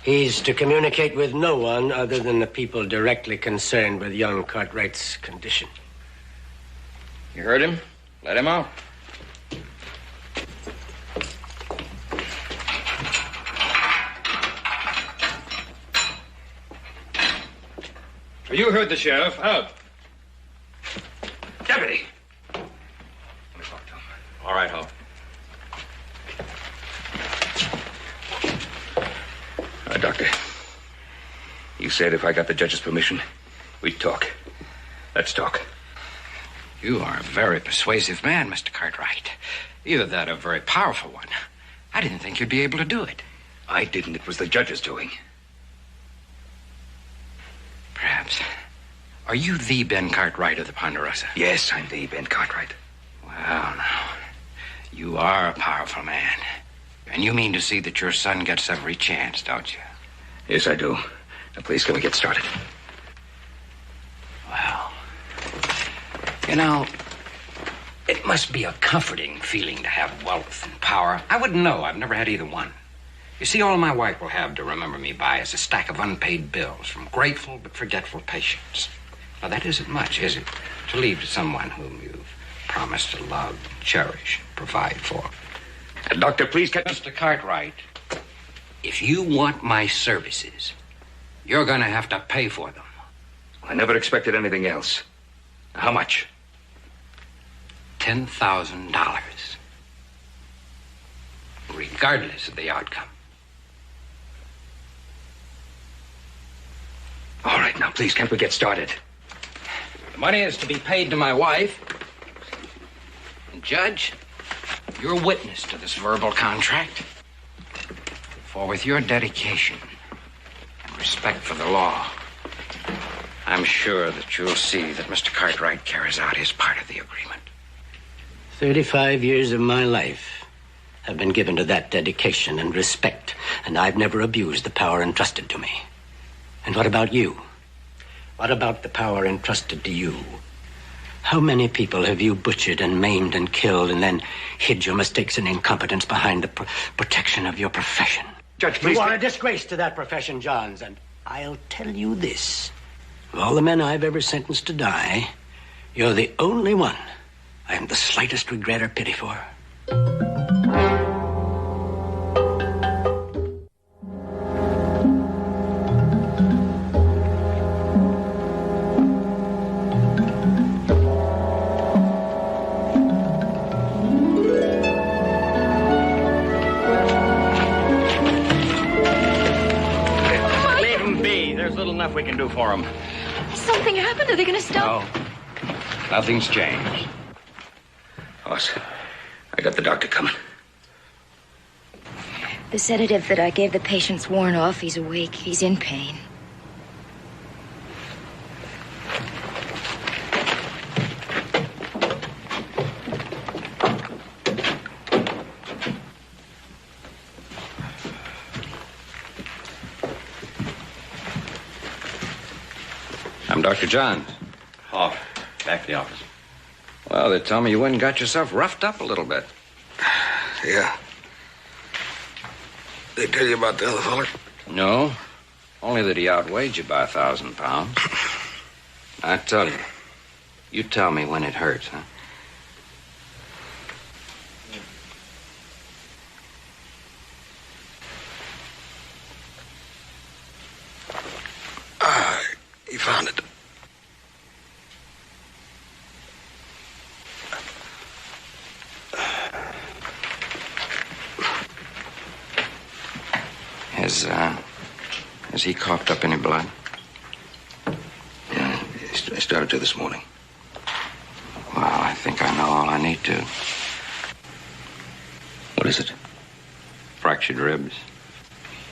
He's to communicate with no one other than the people directly concerned with young Cartwright's condition. You heard him? Let him out. You heard the sheriff. Out. Deputy! All right, Hall. Doctor, you said if I got the judge's permission, we'd talk. Let's talk. You are a very persuasive man, Mr. Cartwright. Either that or a very powerful one. I didn't think you'd be able to do it. I didn't. It was the judge's doing. Perhaps. Are you the Ben Cartwright of the Ponderosa? Yes, I'm the Ben Cartwright. Well, now, you are a powerful man. And you mean to see that your son gets every chance, don't you? Yes, I do. Now, please, can we get started? Well, you know, it must be a comforting feeling to have wealth and power. I wouldn't know. I've never had either one. You see, all my wife will have to remember me by is a stack of unpaid bills from grateful but forgetful patients. Now, that isn't much, is it? To leave to someone whom you've promised to love, cherish, provide for. Doctor, please get... Mr. Cartwright, if you want my services, you're going to have to pay for them. I never expected anything else. How much? $10,000. Regardless of the outcome. All right, now, please, can't we get started? The money is to be paid to my wife. And Judge, you're witness to this verbal contract. For with your dedication and respect for the law, I'm sure that you'll see that Mr. Cartwright carries out his part of the agreement. 35 years of my life have been given to that dedication and respect, and I've never abused the power entrusted to me. And what about you? What about the power entrusted to you? How many people have you butchered and maimed and killed and then hid your mistakes and incompetence behind the protection of your profession? Judge, please... You are a disgrace to that profession, Johns, and I'll tell you this. Of all the men I've ever sentenced to die, you're the only one I haven't the slightest regret or pity for. Leave him be. There's little enough we can do for him. Something happened. Are they going to stop? No. Nothing's changed. Boss, I got the doctor coming. The sedative that I gave the patient's worn off. He's awake. He's in pain. I'm Dr. Johns. Oh, back to the office. Well, they tell me you went and got yourself roughed up a little bit. Yeah. They tell you about the other feller? No, only that he outweighed you by 1,000 pounds. I tell you, you tell me when it hurts, huh? You found it. Has he coughed up any blood? Yeah, I started to this morning. Well, I think I know all I need to. What is it? Fractured ribs.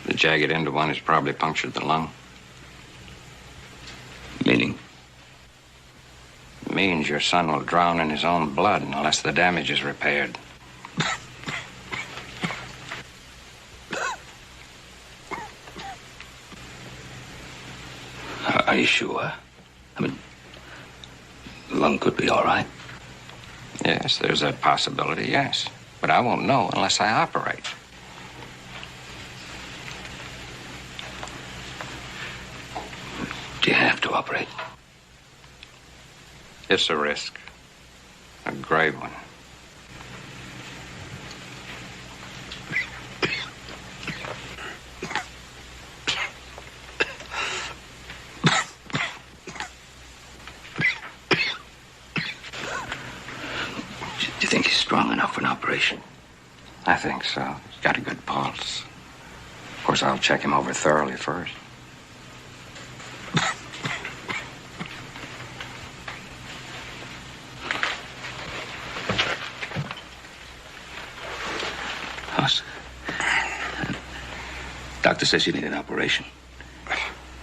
The jagged end of one has probably punctured the lung. Meaning? It means your son will drown in his own blood unless the damage is repaired. Are you sure? I mean, the lung could be all right. Yes, there's that possibility, yes. But I won't know unless I operate. Do you have to operate? It's a risk. A grave one. Do you think he's strong enough for an operation? I think so. He's got a good pulse. Of course, I'll check him over thoroughly first. Hoss, doctor says you need an operation.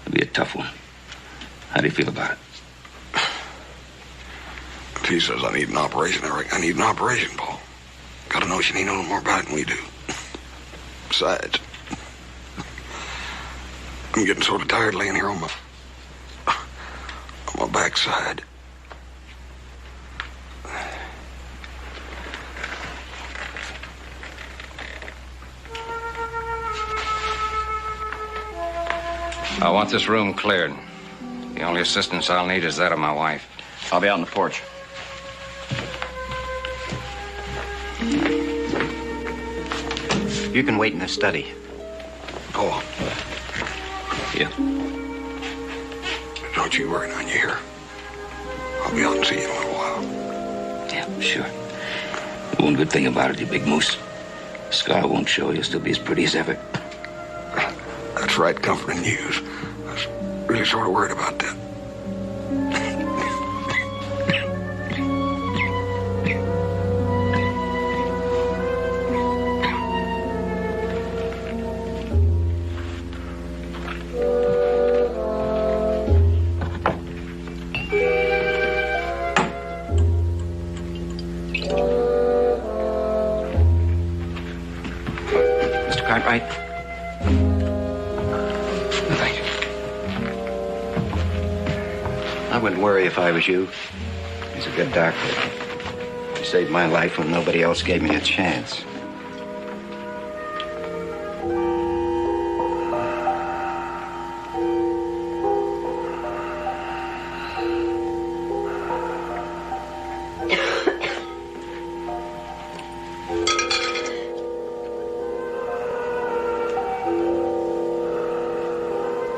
It'll be a tough one. How do you feel about it? If he says I need an operation, I reckon I need an operation, Paul. Got a notion he knows more about it than we do. Besides, I'm getting sort of tired laying here on my backside. I want this room cleared. The only assistance I'll need is that of my wife. I'll be out on the porch. You can wait in the study. Go on. Yeah. Don't you worry none, you hear? I'll be out and see you in a little while. Yeah, sure. The one good thing about it, you big moose. The scar won't show. You'll still be as pretty as ever. That's right, comforting news. I was really sort of worried about that. Mr. Cartwright? Thank you. I wouldn't worry if I was you. He's a good doctor. He saved my life when nobody else gave me a chance.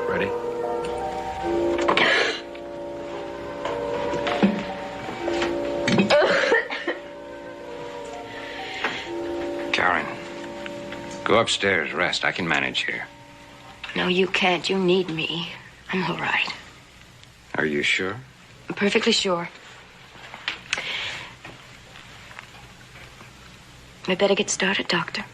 Ready? Karen, go upstairs, rest. I can manage here. No, you can't. You need me. I'm all right. Are you sure? I'm perfectly sure. We better get started, Doctor.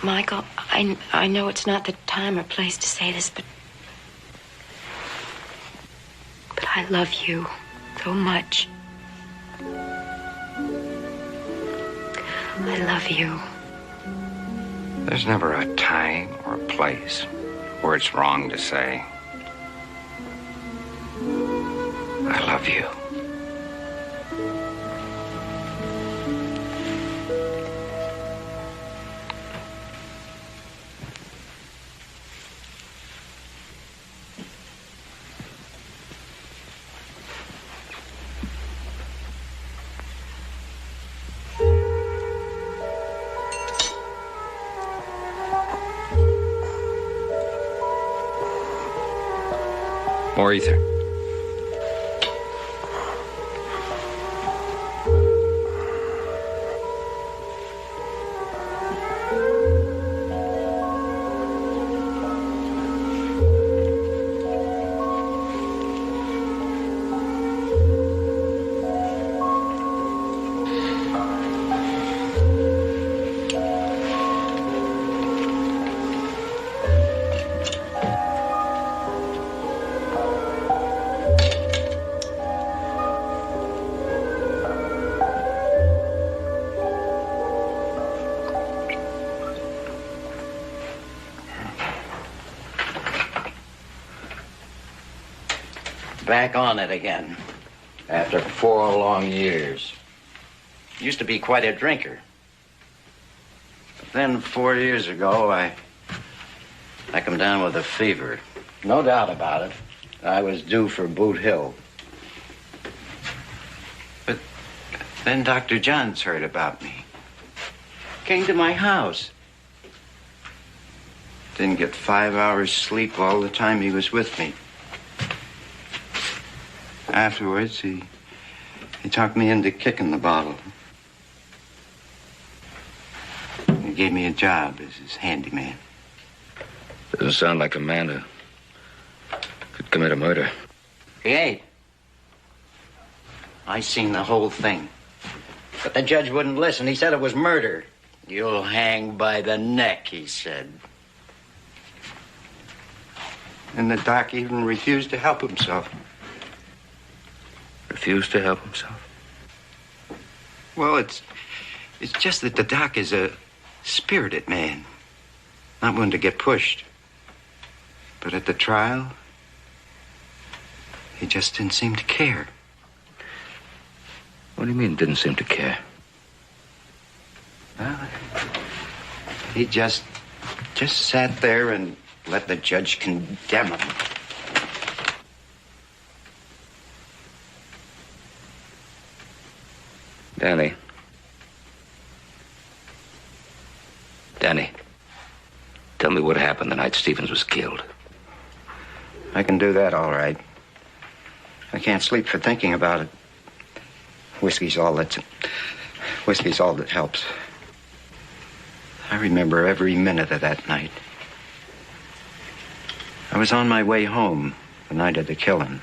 Michael, I know it's not the time or place to say this, but I love you so much. I love you. There's never a time or a place where it's wrong to say, I love you. More ether. Back on it again. After 4 long years. Used to be quite a drinker. But then 4 years ago, I come down with a fever. No doubt about it. I was due for Boot Hill. But then Dr. Johns heard about me. Came to my house. Didn't get 5 hours sleep all the time he was with me. Afterwards, he talked me into kicking the bottle. He gave me a job as his handyman. Doesn't sound like a man who could commit a murder. He ain't. I seen the whole thing. But the judge wouldn't listen. He said it was murder. You'll hang by the neck, he said. And the doc even refused to help himself. Refused to help himself? Well, it's just that the doc is a spirited man. Not one to get pushed. But at the trial, he just didn't seem to care. What do you mean, didn't seem to care? He just sat there and let the judge condemn him. Danny. Danny, tell me what happened the night Stevens was killed. I can do that all right. I can't sleep for thinking about it. Whiskey's all that helps. I remember every minute of that night. I was on my way home the night of the killing.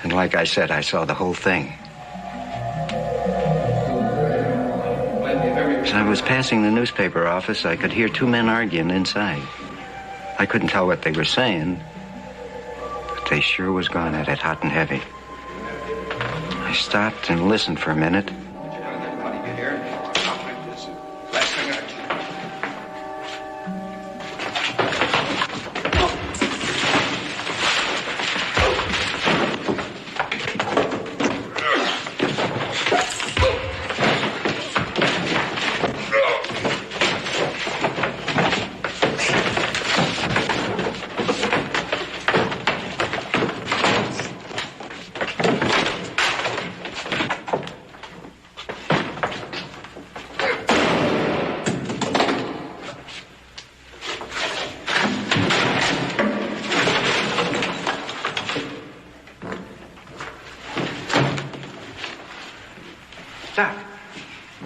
And like I said, I saw the whole thing. As I was passing the newspaper office, I could hear two men arguing inside. I couldn't tell what they were saying, but they sure was going at it hot and heavy. I stopped and listened for a minute.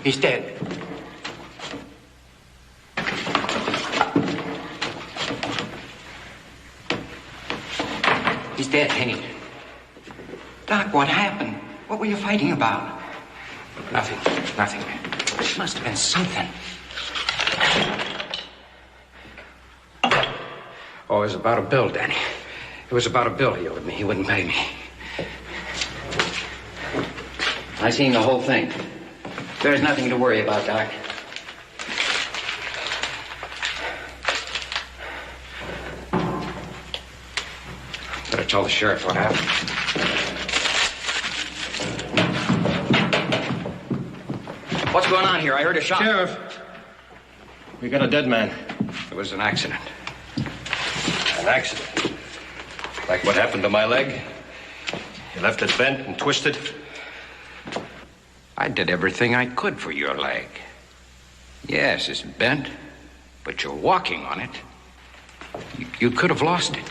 He's dead. He's dead, Henny. Doc, what happened? What were you fighting about? Nothing. It must have been something. Oh, it was about a bill, Danny. It was about a bill he owed me. He wouldn't pay me. I seen the whole thing. There's nothing to worry about, Doc. Better tell the sheriff what happened. What's going on here? I heard a shot. Sheriff, we got a dead man. It was an accident. An accident? Like what happened to my leg? You left it bent and twisted? I did everything I could for your leg. Yes, it's bent, but you're walking on it. You could have lost it.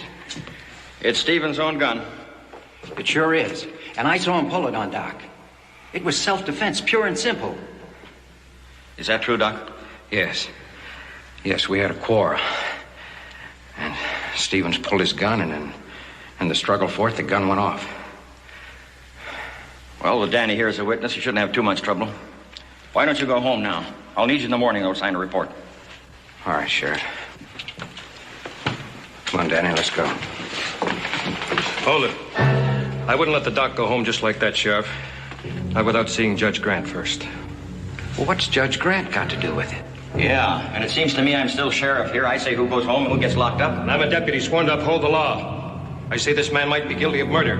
It's Stevens' own gun. It sure is. And I saw him pull it on Doc. It was self-defense, pure and simple. Is that true, Doc? Yes. Yes, we had a quarrel. And Stevens pulled his gun, and in the struggle for it, the gun went off. Well, with Danny here as a witness, you shouldn't have too much trouble. Why don't you go home now? I'll need you in the morning to sign a report. All right, Sheriff. Come on, Danny, let's go. Hold it. I wouldn't let the doc go home just like that, Sheriff. Not without seeing Judge Grant first. Well, what's Judge Grant got to do with it? Yeah, and it seems to me I'm still sheriff here. I say who goes home and who gets locked up. And I'm a deputy sworn to uphold the law. I say this man might be guilty of murder.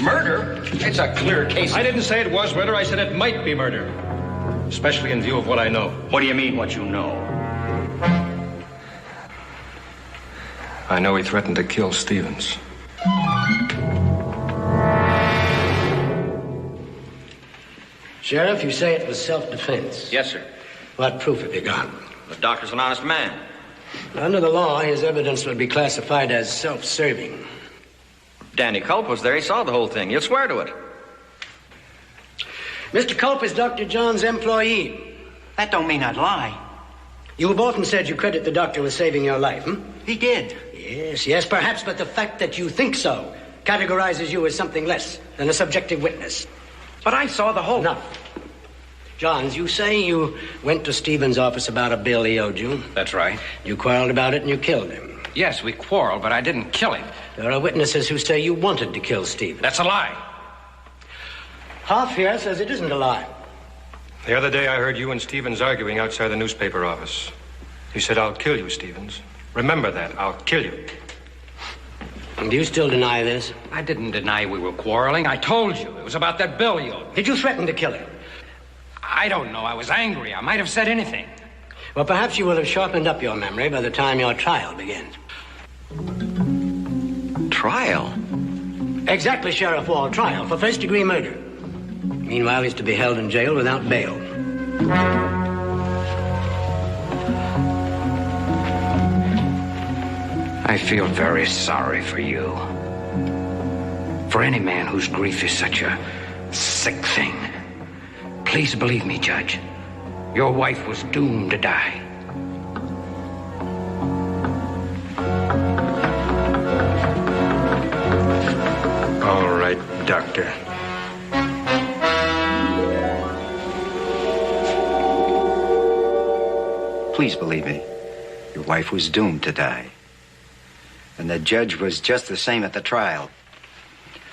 Murder? It's a clear case. I didn't say it was murder. I said it might be murder. Especially in view of what I know. What do you mean, what you know? I know he threatened to kill Stevens. Sheriff, you say it was self-defense. Yes, sir. What proof have you got? The doctor's an honest man. Under the law, his evidence would be classified as self-serving. Danny Culp was there. He saw the whole thing. He'll swear to it. Mr. Culp is Dr. John's employee. That don't mean I'd lie. You've often said you credit the doctor with saving your life, He did. Yes, perhaps, but the fact that you think so categorizes you as something less than a subjective witness. But I saw the whole... Enough. Johns, you say you went to Stevens' office about a bill he owed you. That's right. You quarreled about it and you killed him. Yes, we quarreled, but I didn't kill him. There are witnesses who say you wanted to kill Stevens. That's a lie. Hoff here says it isn't a lie. The other day I heard you and Stevens arguing outside the newspaper office. He said, "I'll kill you, Stevens. Remember that. I'll kill you." And do you still deny this? I didn't deny we were quarreling. I told you. It was about that bill you owed. Did you threaten to kill him? I don't know. I was angry. I might have said anything. Well, perhaps you will have sharpened up your memory by the time your trial begins. Trial? Exactly, Sheriff Wall. Trial for first-degree murder. Meanwhile, he's to be held in jail without bail. I feel very sorry for you. For any man whose grief is such a sick thing. Please believe me, Judge. Your wife was doomed to die. All right, Doctor. Please believe me. Your wife was doomed to die. And the judge was just the same at the trial.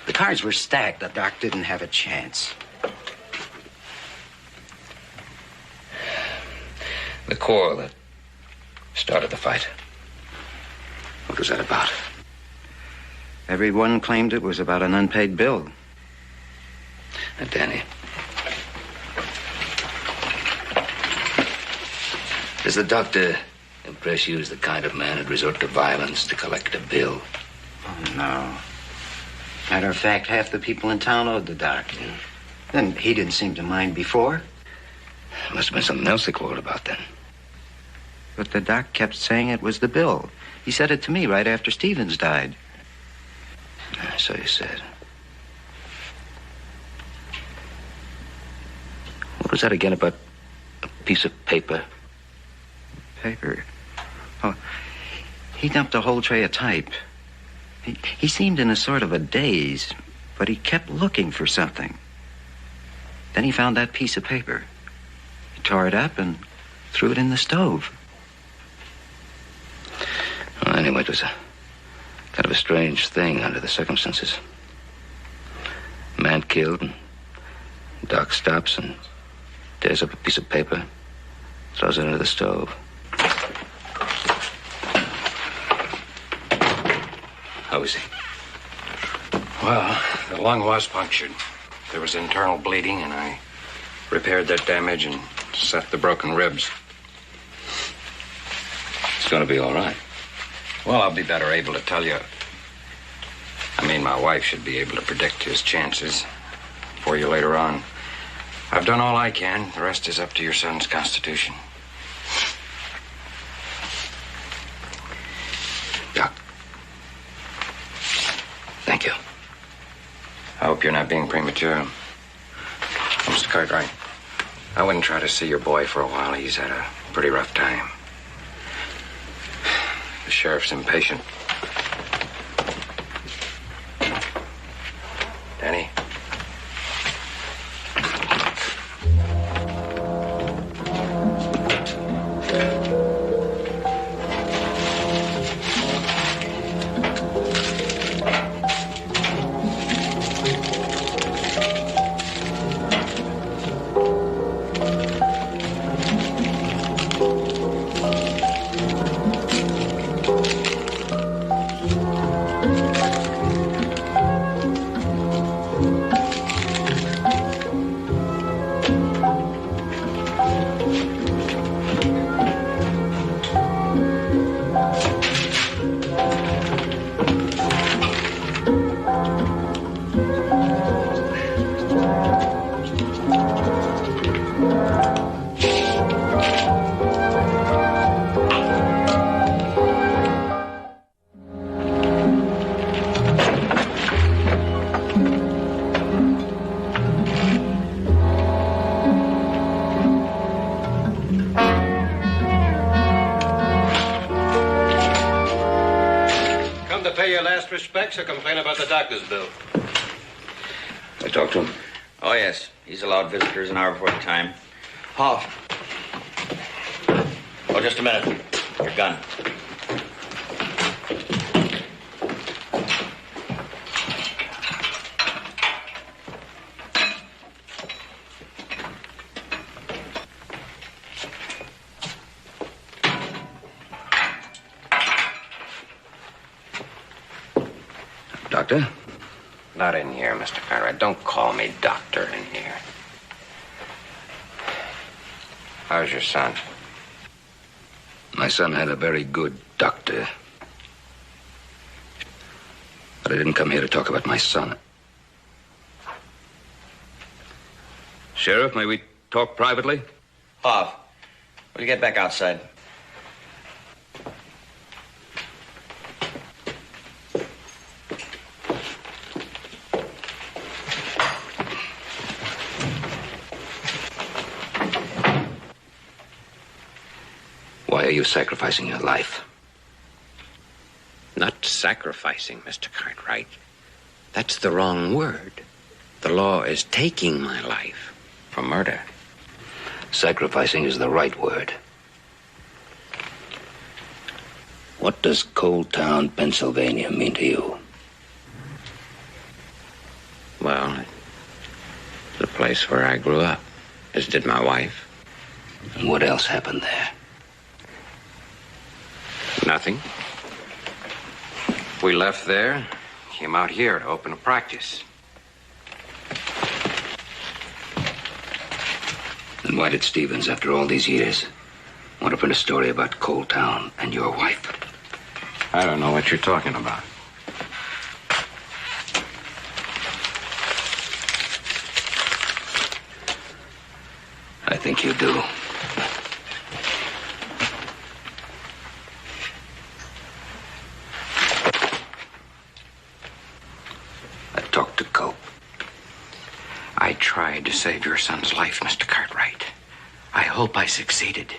The cards were stacked. The doc didn't have a chance. The quarrel that started the fight. What was that about? Everyone claimed it was about an unpaid bill. Danny. Does the doctor impress you as the kind of man who'd resort to violence to collect a bill? Oh, no. Matter of fact, half the people in town owed the doc. And he didn't seem to mind before. Must have been something else they quarreled about then. But the doc kept saying it was the bill. He said it to me right after Stevens died. So you said. What was that again about a piece of paper? Paper? Oh, he dumped a whole tray of type. He seemed in a sort of a daze, but he kept looking for something. Then he found that piece of paper. He tore it up and threw it in the stove. Well, anyway, it was a kind of a strange thing under the circumstances. Man killed, and Doc stops and tears up a piece of paper, throws it into the stove. How is he? Well, the lung was punctured. There was internal bleeding, and I repaired that damage and set the broken ribs. It's going to be all right. Well, I'll be better able to tell you. I mean, my wife should be able to predict his chances for you later on. I've done all I can. The rest is up to your son's constitution. Doc. Thank you. I hope you're not being premature. Mr. Cartwright, I wouldn't try to see your boy for a while. He's had a pretty rough time. The sheriff's impatient. Danny? Respects or complain about the doctor's bill? I talked to him. Oh, yes. He's allowed visitors an hour before the time. Halt. Oh, just a minute. Your gun. Doctor? Not in here, Mr. Conrad. Don't call me doctor in here. How's your son? My son had a very good doctor. But I didn't come here to talk about my son. Sheriff, may we talk privately? Pop, will you get back outside? Why are you sacrificing your life? Not sacrificing, Mr. Cartwright. That's the wrong word. The law is taking my life for murder. Sacrificing is the right word. What does Cold Town, Pennsylvania mean to you? Well, it's the place where I grew up, as did my wife. And what else happened there? Nothing. We left there, came out here to open a practice. Then why did Stevens, after all these years, want to print a story about Cold Town and your wife? I don't know what you're talking about. I think you do. I talked to Cope. I tried to save your son's life, Mr. Cartwright. I hope I succeeded.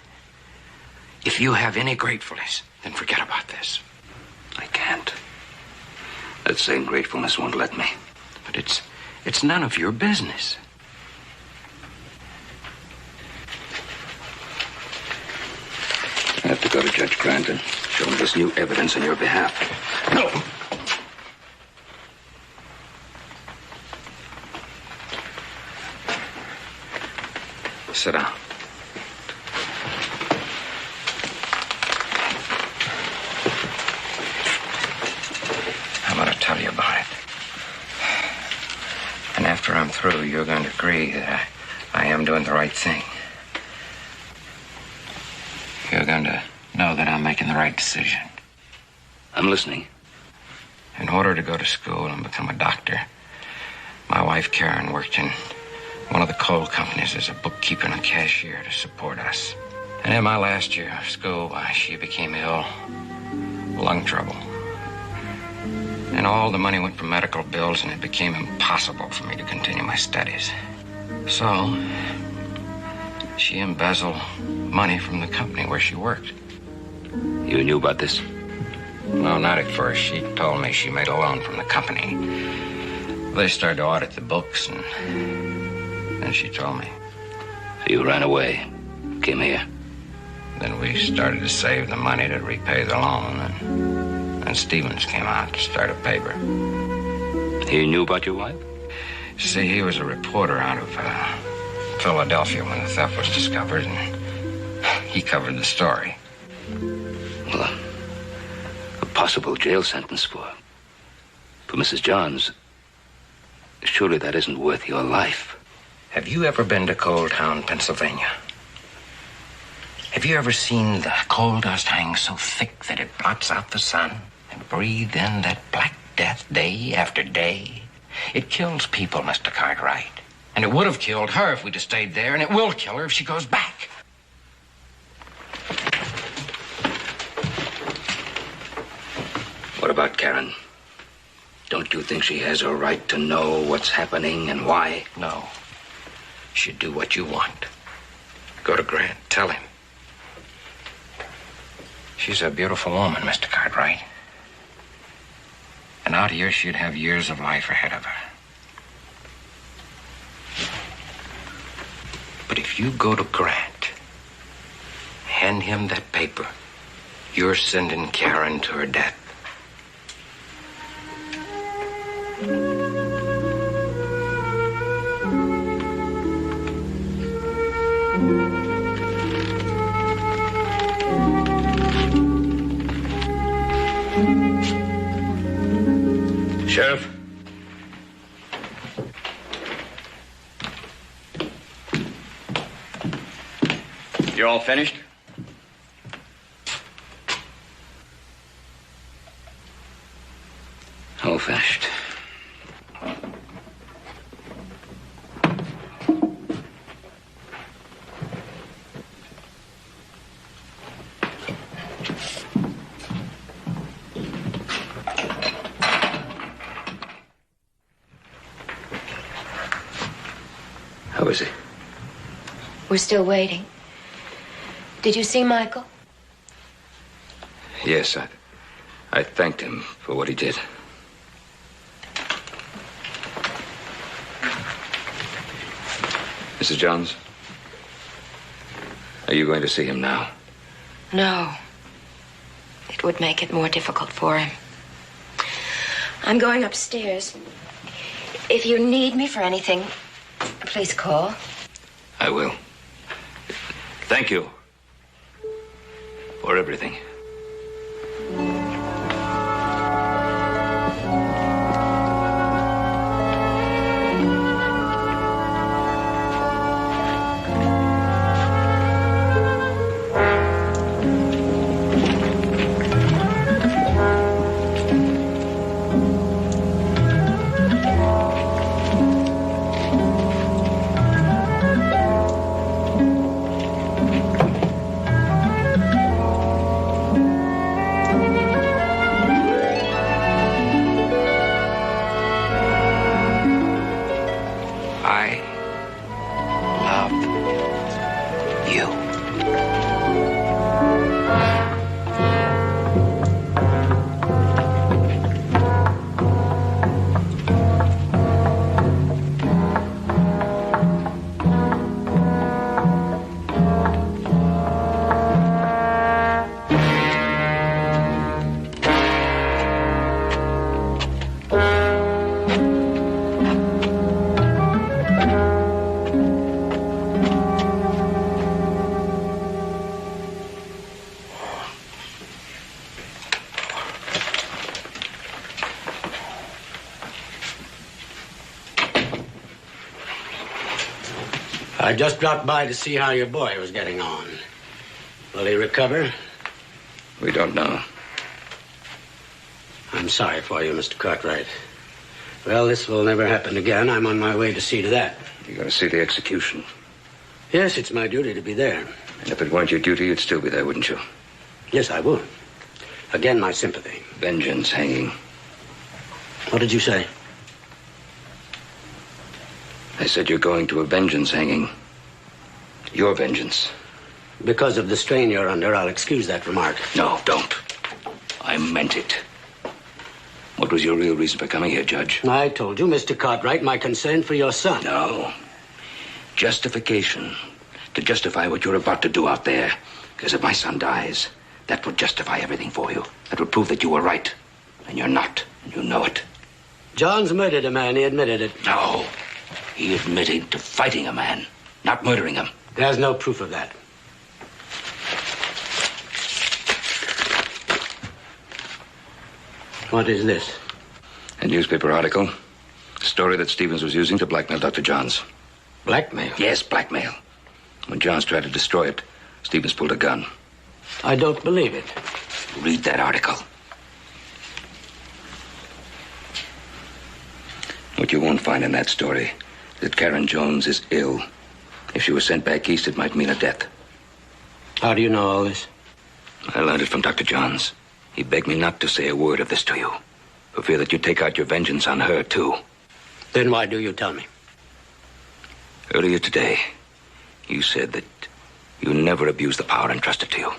If you have any gratefulness, then forget about this. I can't. That same gratefulness won't let me. But it's none of your business. I have to go to Judge Grant and show him this new evidence on your behalf. No! Sit down. I'm going to tell you about it. And after I'm through, you're going to agree that I am doing the right thing. You're going to know that I'm making the right decision. I'm listening. In order to go to school and become a doctor, my wife Karen worked in one of the coal companies as a bookkeeper and a cashier to support us. And in my last year of school, she became ill. Lung trouble. And all the money went for medical bills, and it became impossible for me to continue my studies. So, she embezzled money from the company where she worked. You knew about this? No, not at first. She told me she made a loan from the company. They started to audit the books, and then she told me. So you ran away, came here. Then we started to save the money to repay the loan, and Stevens came out to start a paper. He knew about your wife? See, he was a reporter out of Philadelphia when the theft was discovered, and he covered the story. Well, a possible jail sentence for Mrs. Johns. Surely that isn't worth your life. Have you ever been to Coal Town, Pennsylvania? Have you ever seen the coal dust hang so thick that it blots out the sun and breathe in that black death day after day? It kills people, Mr. Cartwright. And it would have killed her if we'd have stayed there, and it will kill her if she goes back. What about Karen? Don't you think she has a right to know what's happening and why? No. She'd do what you want. Go to Grant. Tell him. She's a beautiful woman, Mr. Cartwright. And out here, she'd have years of life ahead of her. But if you go to Grant, hand him that paper, you're sending Karen to her death. Sheriff? You're all finished? finished. How is he? We're still waiting. Did you see Michael? Yes, I thanked him for what he did. Mrs. Johns, are you going to see him now? No. It would make it more difficult for him. I'm going upstairs. If you need me for anything, please call. I will. Thank you for everything. I just dropped by to see how your boy was getting on. Will he recover? We don't know. I'm sorry for you, Mr. Cartwright. Well, this will never happen again. I'm on my way to see to that. You're going to see the execution? Yes, it's my duty to be there. And if it weren't your duty, you'd still be there, wouldn't you? Yes, I would. Again, my sympathy. Vengeance hanging. What did you say? I said you're going to a vengeance hanging. Your vengeance. Because of the strain you're under, I'll excuse that remark. No, don't. I meant it. What was your real reason for coming here, Judge? I told you, Mr. Cartwright, my concern for your son. No. Justification. To justify what you're about to do out there. Because if my son dies, that would justify everything for you. That would prove that you were right. And you're not. And you know it. Johns murdered a man. He admitted it. No. He admitted to fighting a man, not murdering him. There's no proof of that. What is this? A newspaper article. A story that Stevens was using to blackmail Dr. Johns. Blackmail? Yes, blackmail. When Johns tried to destroy it, Stevens pulled a gun. I don't believe it. Read that article. What you won't find in that story is that Karen Jones is ill. If she was sent back east, it might mean a death. How do you know all this? I learned it from Dr. Johns. He begged me not to say a word of this to you, for fear that you'd take out your vengeance on her, too. Then why do you tell me? Earlier today, you said that you never abused the power entrusted to you.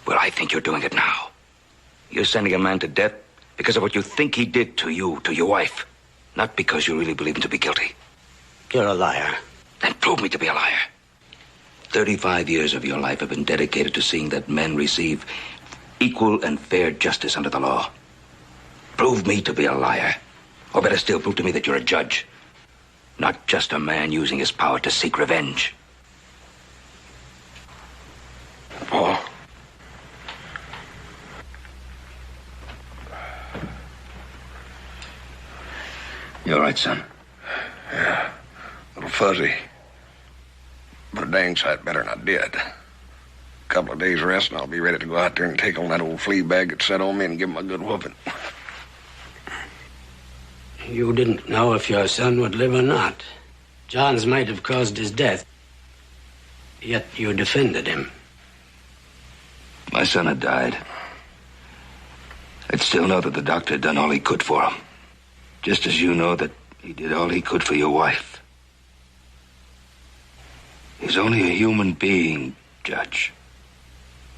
Well, I think you're doing it now. You're sending a man to death because of what you think he did to you, to your wife. Not because you really believe him to be guilty. You're a liar. Then prove me to be a liar. 35 years of your life have been dedicated to seeing that men receive equal and fair justice under the law. Prove me to be a liar. Or better still, prove to me that you're a judge. Not just a man using his power to seek revenge. Paul. You all right, son? Yeah. A little fuzzy. But a dang sight better than I did. A couple of days rest and I'll be ready to go out there and take on that old flea bag that set on me and give him a good whooping. You didn't know if your son would live or not. Johns might have caused his death, yet you defended him. My son had died. I'd still know that the doctor had done all he could for him. Just as you know that he did all he could for your wife. He's only a human being, Judge.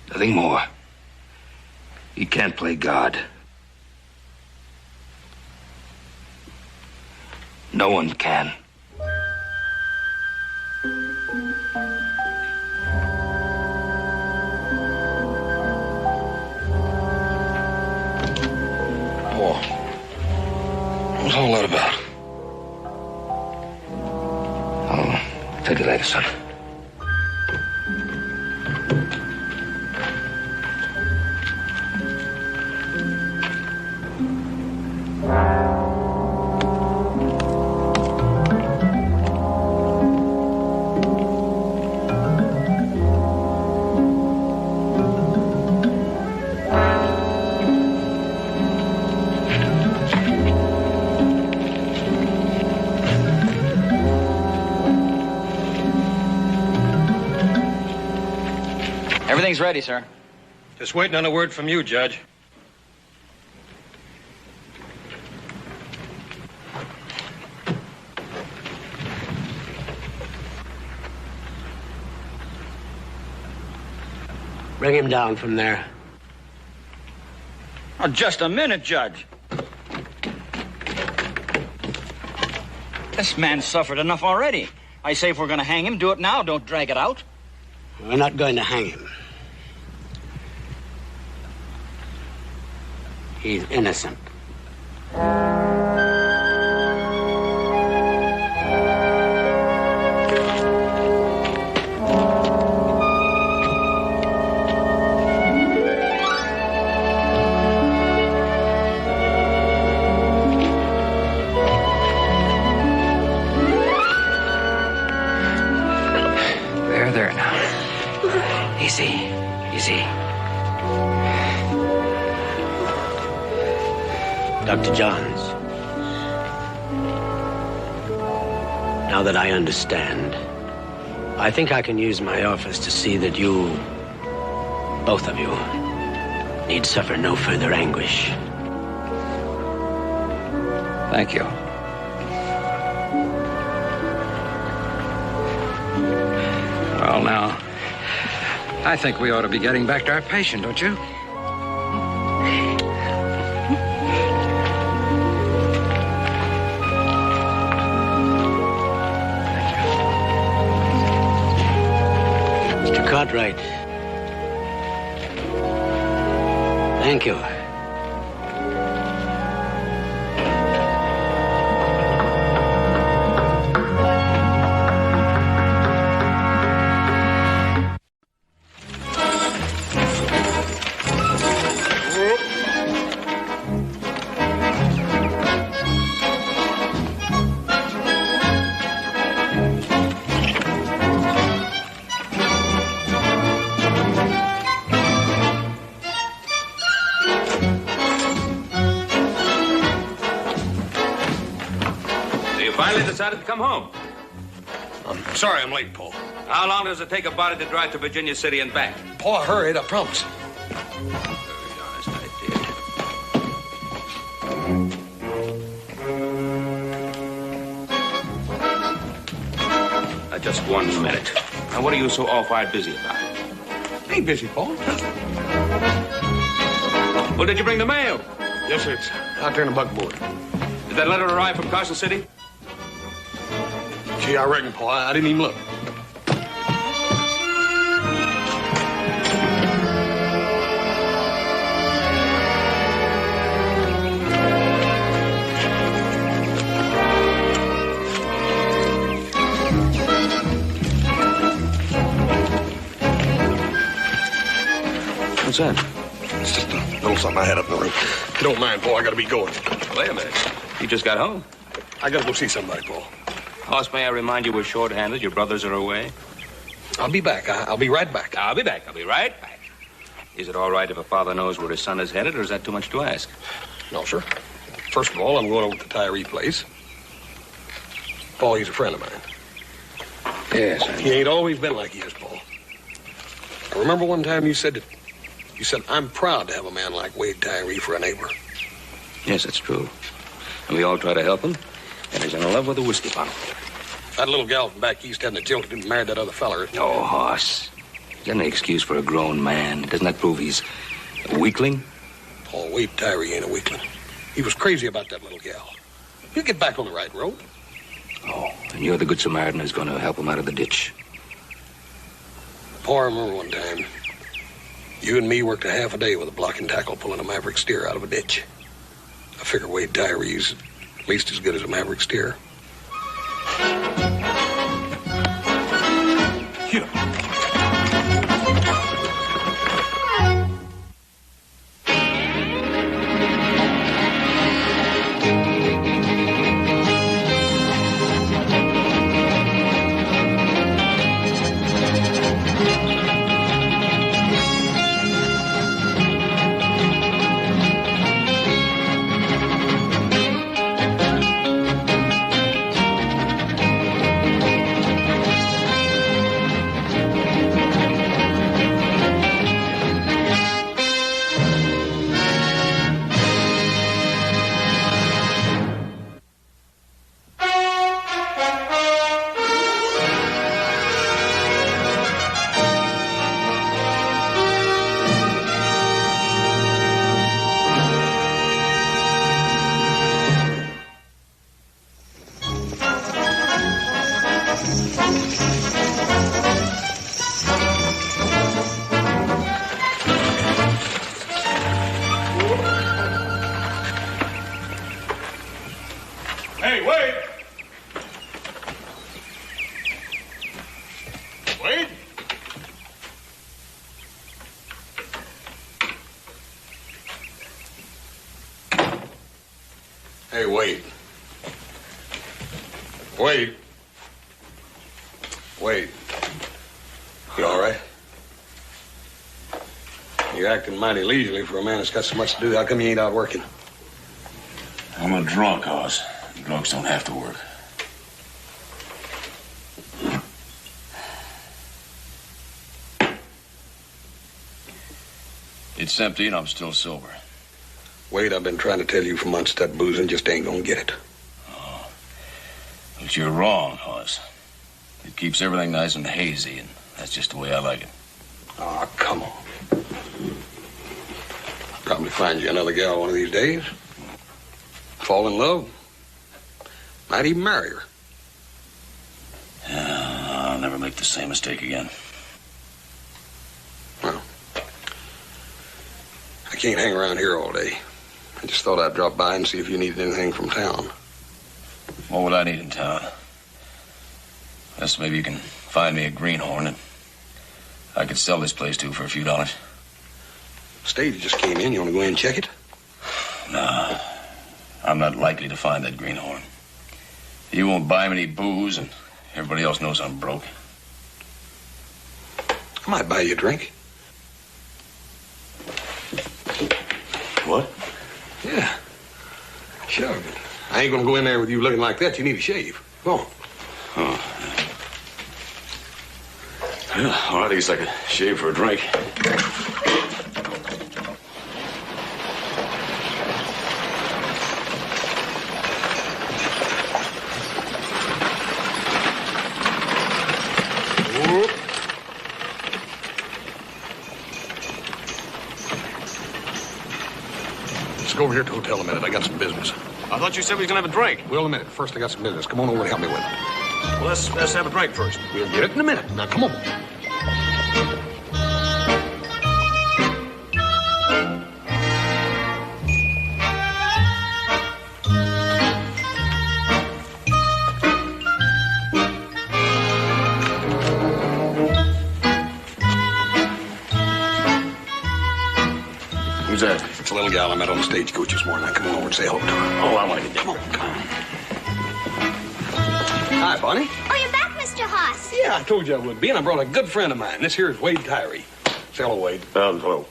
Nothing more. He can't play God. No one can. What's all that about? I'll tell you later, son. Everything's ready, sir. Just waiting on a word from you, Judge. Bring him down from there. Oh, just a minute, Judge. This man suffered enough already. I say if we're going to hang him, do it now. Don't drag it out. We're not going to hang him. He's innocent. There now. Easy. Dr. Johns, now that I understand, I think I can use my office to see that you, both of you, need suffer no further anguish. Thank you. Well, now, I think we ought to be getting back to our patient, don't you? Mr. Cartwright. Thank you. Decided to come home. I'm sorry I'm late, Paul. How long does it take a body to drive to Virginia City and back? Paul, I hurried, I promise. Just 1 minute. Now, what are you so all-fired busy about? Ain't busy, Paul. Well, did you bring the mail? Yes, sir. It's out there in the buckboard. Did that letter arrive from Carson City? Gee, I reckon, Paul. I didn't even look. What's that? It's just a little something I had up in the room. If you don't mind, Paul, I gotta be going. Wait a minute. You just got home. I gotta go see somebody, Paul. Hoss, may I remind you we're short-handed? Your brothers are away. I'll be back. I'll be right back. I'll be back. Is it all right if a father knows where his son is headed, or is that too much to ask? No, sir. First of all, I'm going over to the Tyree place. Paul, he's a friend of mine. Yes, He ain't always been like he is, Paul. I remember one time you said, I'm proud to have a man like Wade Tyree for a neighbor. Yes, that's true. And we all try to help him. And he's in love with a whiskey bottle. That little gal from back east hadn't jilted and married that other feller. Oh, Hoss. Is that any excuse for a grown man? Doesn't that prove he's a weakling? Paul, Wade Tyree ain't a weakling. He was crazy about that little gal. He'll get back on the right road. Oh, and you're the good Samaritan who's going to help him out of the ditch. Paul, I remember one time, you and me worked a half a day with a block and tackle pulling a maverick steer out of a ditch. I figure Wade Tyree's at least as good as a maverick steer. Here. Hey, Wade. Wade. Wade. You all right? You're acting mighty leisurely for a man that's got so much to do. How come you ain't out working? I'm a drunk, Hoss. Drunks don't have to work. It's empty and I'm still sober. Wade, I've been trying to tell you for months that boozing just ain't gonna get it. Oh. But you're wrong, Hoss. It keeps everything nice and hazy, and that's just the way I like it. Oh, come on. I'll probably find you another gal one of these days. Fall in love. Might even marry her. Yeah, I'll never make the same mistake again. Well, I can't hang around here all day. I just thought I'd drop by and see if you needed anything from town. What would I need in town? Guess maybe you can find me a greenhorn and I could sell this place to for a few dollars. Stage just came in. You want to go in and check it? Nah, I'm not likely to find that greenhorn. He won't buy me any booze, and everybody else knows I'm broke. I might buy you a drink. What? Yeah. Sure. I ain't gonna go in there with you looking like that. You need a shave. Go on. Oh. Yeah, well, I guess I could shave for a drink. Let's go over here to the hotel a minute. I got some business. I thought you said we was gonna have a drink. Well, a minute. First, I got some business. Come on over and help me with it. Well, let's have a drink first. We'll get it in a minute. Now, come on. Who's that? It's a little gal I met on the stagecoach this morning. Now, come on over and say hello to her. Oh, I want to get down. Come on. Hi, Bonnie. Oh, you're back, Mr. Hoss. Yeah, I told you I would be, and I brought a good friend of mine. This here is Wade Tyree. Say hello, Wade. Hello.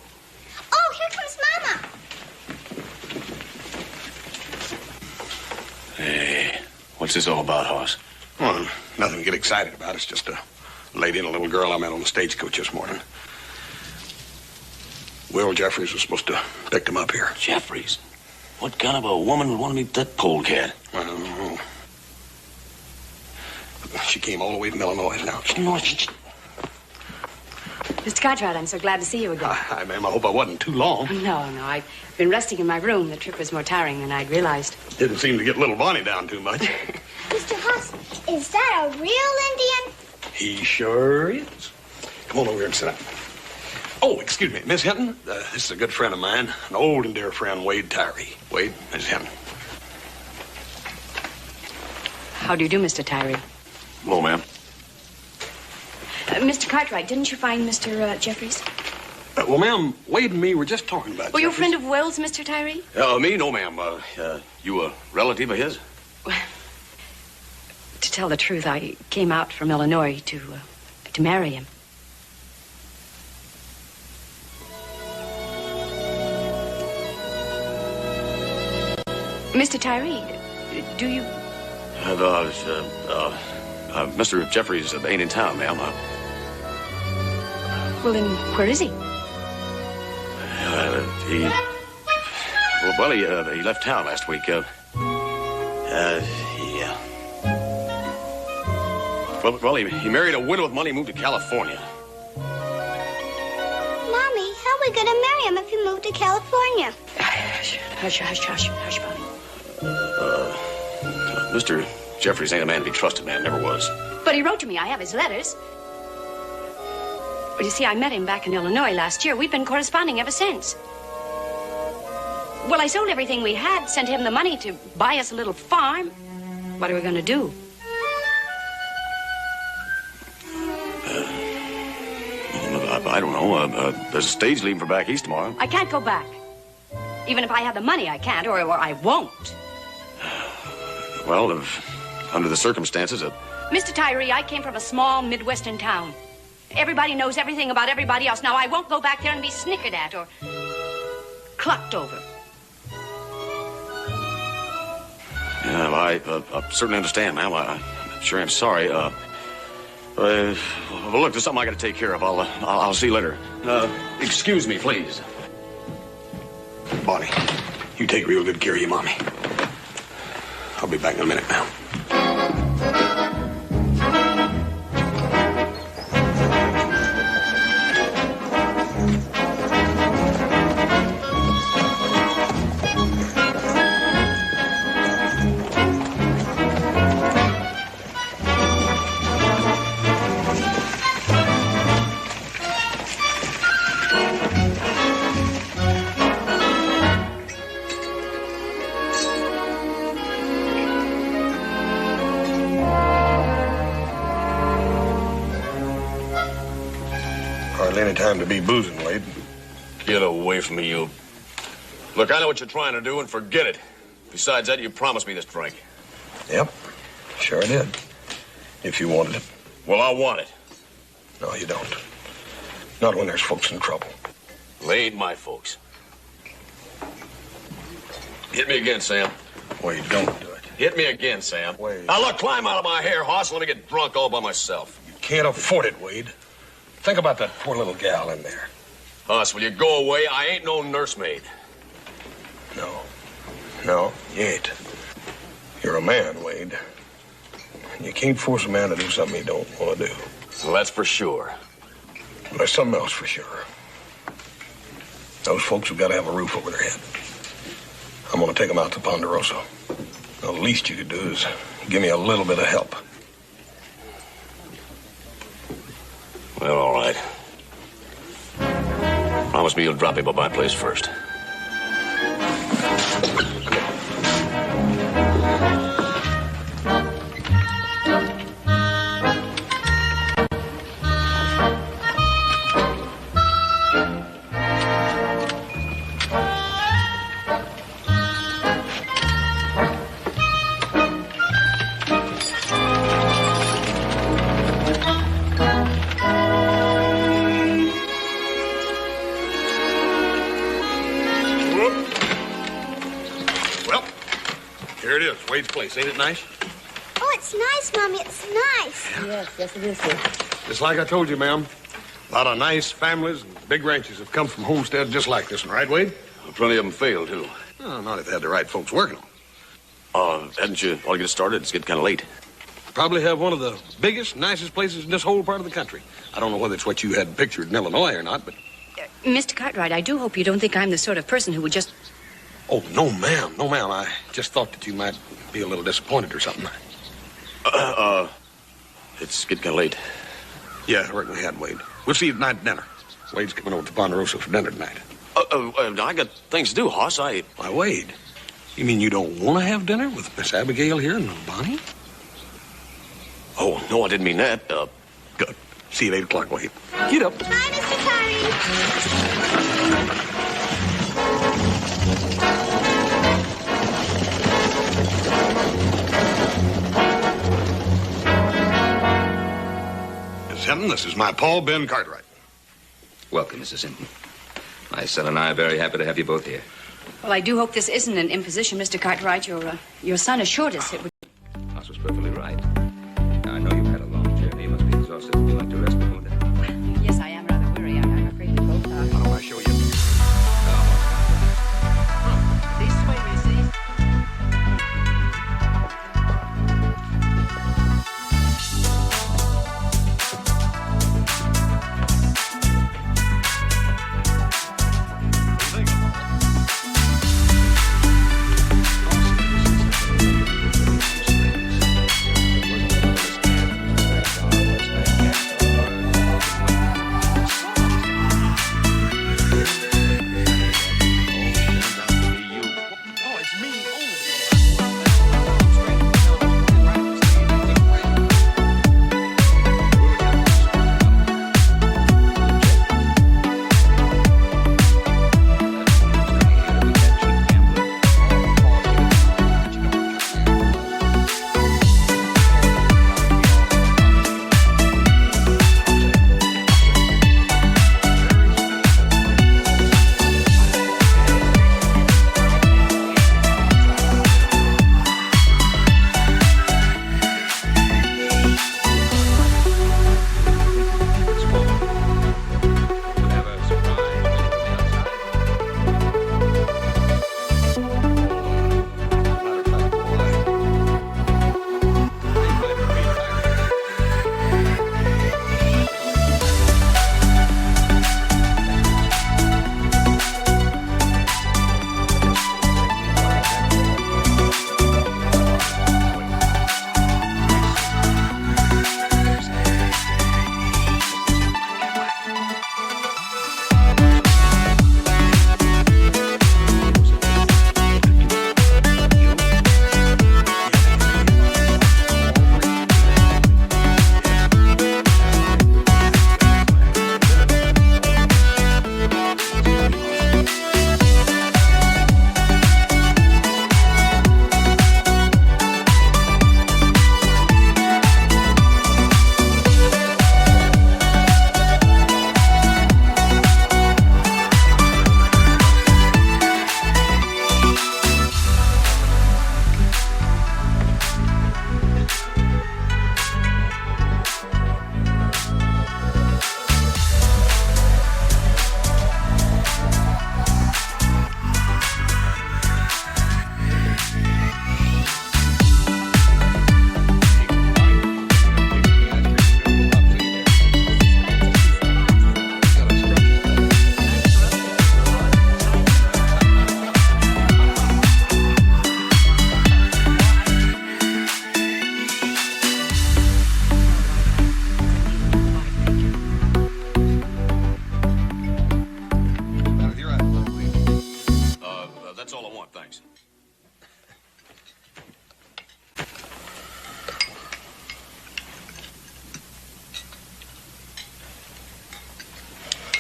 Oh, here comes Mama. What's this all about, Hoss? Well, nothing to get excited about. It's just a lady and a little girl I met on the stagecoach this morning. Will Jeffries was supposed to pick them up here. Jeffries? What kind of a woman would want to meet that polecat? I don't know. She came all the way from Illinois now. Mr. Cartwright, I'm so glad to see you again. Hi, ma'am. I hope I wasn't too long. No, I've been resting in my room. The trip was more tiring than I'd realized. Didn't seem to get little Bonnie down too much. Mr. Hoss, is that a real Indian? He sure is. Come on over here and sit down. Oh, excuse me, Miss Hinton. This is a good friend of mine, an old and dear friend, Wade Tyree. Wade, Miss Hinton. How do you do, Mr. Tyree? Hello, ma'am. Mr. Cartwright, didn't you find Mr. Jeffries? Well, ma'am, Wade and me were just talking about Were you a Jeffries. friend of Will's, Mr. Tyree? Me? No, ma'am. You a relative of his? To tell the truth, I came out from Illinois to marry him. Mr. Tyree, do you... Mr. Jeffries ain't in town, ma'am. Well, then, where is he? He left town last week. Yeah. Well, he married a widow with money and moved to California. Mommy, how are we going to marry him if he moved to California? Hush, Bonnie. Mr. Jeffries ain't a man to be trusted, man. Never was. But he wrote to me. I have his letters. Well, you see, I met him back in Illinois last year. We've been corresponding ever since. Well, I sold everything we had, sent him the money to buy us a little farm. What are we going to do? I don't know. There's a stage leaving for back east tomorrow. I can't go back. Even if I had the money, I can't, or I won't. Well, under the circumstances, Mr. Tyree, I came from a small Midwestern town. Everybody knows everything about everybody else. Now, I won't go back there and be snickered at or clucked over. Yeah, I certainly understand, ma'am. I sure am sorry. Well, look, there's something I got to take care of. I'll see you later. Excuse me, please. Bonnie, you take real good care of your mommy. I'll be back in a minute now. Any time to be boozing, Wade. Get away from me, you. Look, I know what you're trying to do, and forget it. Besides that, you promised me this drink. Yep, sure I did. If you wanted it. Well, I want it. No, you don't. Not when there's folks in trouble. They ain't my folks. Hit me again, Sam. Wade, don't do it. Hit me again, Sam. Wade. Now, look, climb out of my hair, Hoss, and let me get drunk all by myself. You can't afford it, Wade. Think about that poor little gal in there. Hoss, will you go away? I ain't no nursemaid. No, you ain't. You're a man, Wade. And you can't force a man to do something he don't want to do. Well, that's for sure. But there's something else for sure. Those folks have got to have a roof over their head. I'm going to take them out to Ponderosa. The least you could do is give me a little bit of help. Well, all right. Promise me you'll drop him by my place first. Here it is, Wade's place. Ain't it nice? It's nice, Mommy. It's nice. Yes, it is, dear. Just like I told you, ma'am. A lot of nice families and big ranches have come from homesteads just like this one, right, Wade? Well, plenty of them failed, too. Oh, not if they had the right folks working them. Hadn't you ought to get started? It's getting kind of late. Probably have one of the biggest, nicest places in this whole part of the country. I don't know whether it's what you had pictured in Illinois or not, but... Mr. Cartwright, I do hope you don't think I'm the sort of person who would just... Oh, no, ma'am. No, ma'am. I just thought that you might be a little disappointed or something. It's getting kind of late. Yeah, I reckon we had, Wade. We'll see you tonight at dinner. Wade's coming over to Ponderosa for dinner tonight. I got things to do, Hoss. Why, Wade? You mean you don't want to have dinner with Miss Abigail here and Bonnie? Oh, no, I didn't mean that. Good. See you at 8 o'clock, Wade. Get up. Bye, Mr. Curry. Miss Hinton, this is my Paul Ben Cartwright. Welcome, Mrs. Hinton. My son and I are very happy to have you both here. Well, I do hope this isn't an imposition, Mr. Cartwright. Your son assured us it would... Hoss was perfectly right. Now, I know you've had a long journey. You must be exhausted. Would you like to rest before dinner? Yes, I am rather weary. I'm afraid to go. Why don't I show you? This way, Missy.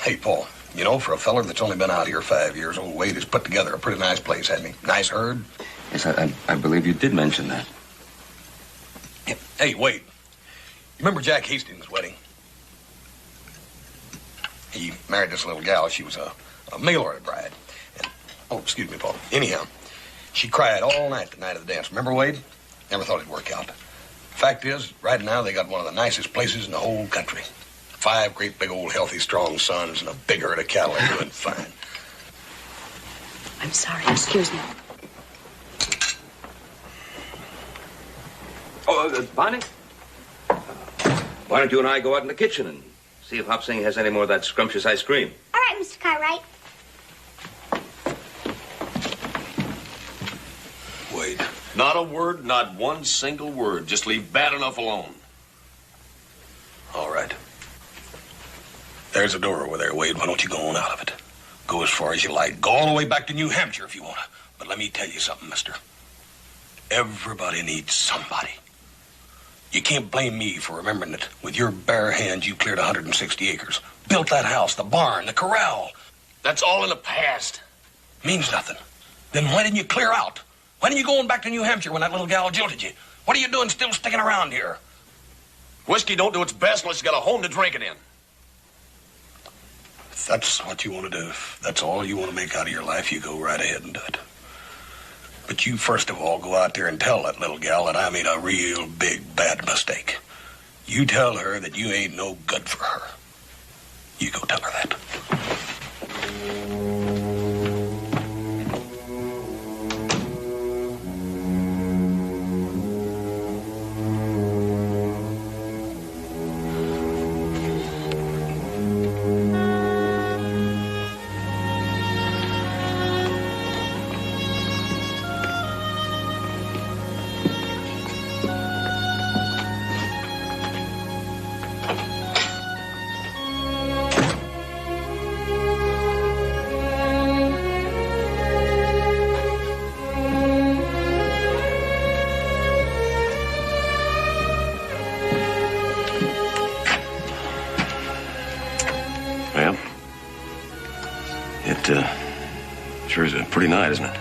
Hey, Paul, you know, for a feller that's only been out here 5 years, old Wade has put together a pretty nice place, hasn't he? Nice herd. Yes, I believe you did mention that. Hey, Wade, you remember Jack Hastings' wedding? He married this little gal. She was a mail-order bride. And, oh, excuse me, Paul. Anyhow, she cried all night the night of the dance. Remember, Wade? Never thought it'd work out. Fact is, right now they got one of the nicest places in the whole country. 5 great big old healthy strong sons and a big herd of cattle are doing fine. I'm sorry, excuse me. Oh, Bonnie? Why don't you and I go out in the kitchen and see if Hop Sing has any more of that scrumptious ice cream? All right, Mr. Cartwright. Wade, not a word, not one single word. Just leave bad enough alone. All right. There's a door over there, Wade. Why don't you go on out of it? Go as far as you like. Go all the way back to New Hampshire if you want to. But let me tell you something, mister. Everybody needs somebody. You can't blame me for remembering that with your bare hands you cleared 160 acres. Built that house, the barn, the corral. That's all in the past. Means nothing. Then why didn't you clear out? Why didn't you go on back to New Hampshire when that little gal jilted you? What are you doing still sticking around here? Whiskey don't do its best unless you got a home to drink it in. If that's what you want to do, if that's all you want to make out of your life, you go right ahead and do it. But you first of all go out there and tell that little gal that I made a real big bad mistake. You tell her that you ain't no good for her. You go tell her that. Sure is a pretty night, isn't it?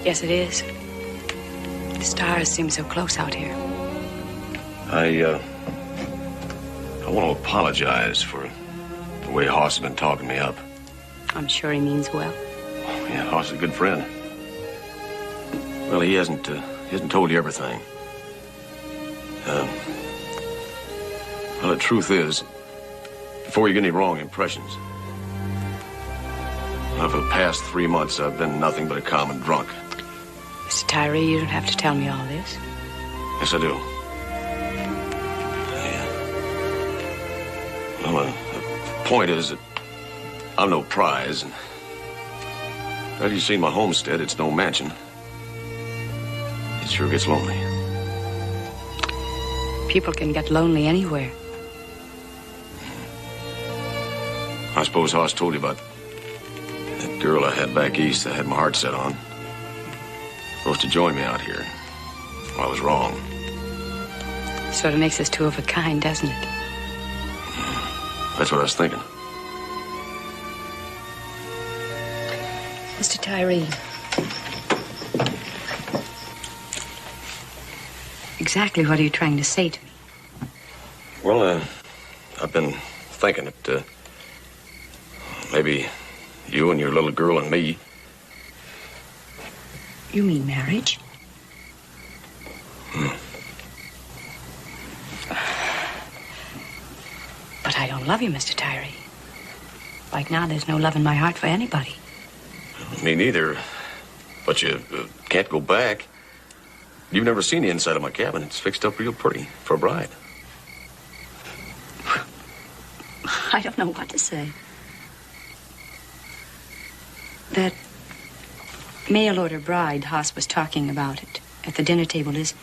Yes, it is. The stars seem so close out here. I want to apologize for the way Hoss has been talking me up. I'm sure he means well. Yeah, Hoss is a good friend. Well, he hasn't told you everything. Well, the truth is, before you get any wrong impressions, well, for the past 3 months, I've been nothing but a common drunk. Mr. Tyree, you don't have to tell me all this. Yes, I do. Yeah. Well, the point is that I'm no prize. And well, you've seen my homestead. It's no mansion. It sure gets lonely. People can get lonely anywhere. I suppose Hoss told you about that girl I had back east I had my heart set on. Supposed to join me out here. Well, I was wrong. Sort of makes us two of a kind, doesn't it? That's what I was thinking. Mr. Tyree. Exactly what are you trying to say to me? Well, I've been thinking that maybe you and your little girl and me. You mean marriage? But I don't love you, Mr. Tyree. Right now, there's no love in my heart for anybody. Me neither. But you can't go back. You've never seen the inside of my cabin. It's fixed up real pretty for a bride. I don't know what to say. That mail-order bride Hoss was talking about it at the dinner table is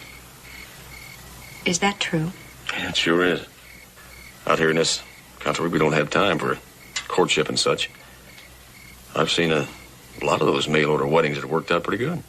that true? Yeah, it sure is. Out here in this country, we don't have time for courtship and such. I've seen a lot of those mail-order weddings that have worked out pretty good.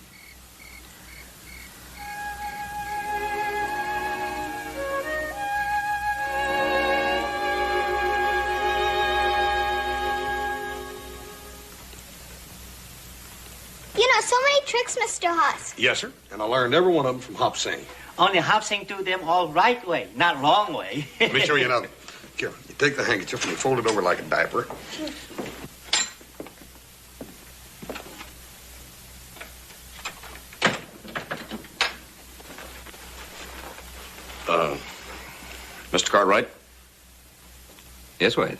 You know so many tricks, Mr. Hoss. Yes, sir. And I learned every one of them from Hop Sing. Only Hop Sing do them all right way, not wrong way. Let me show you another. Here, you take the handkerchief and you fold it over like a diaper. Cartwright? Yes, Wade.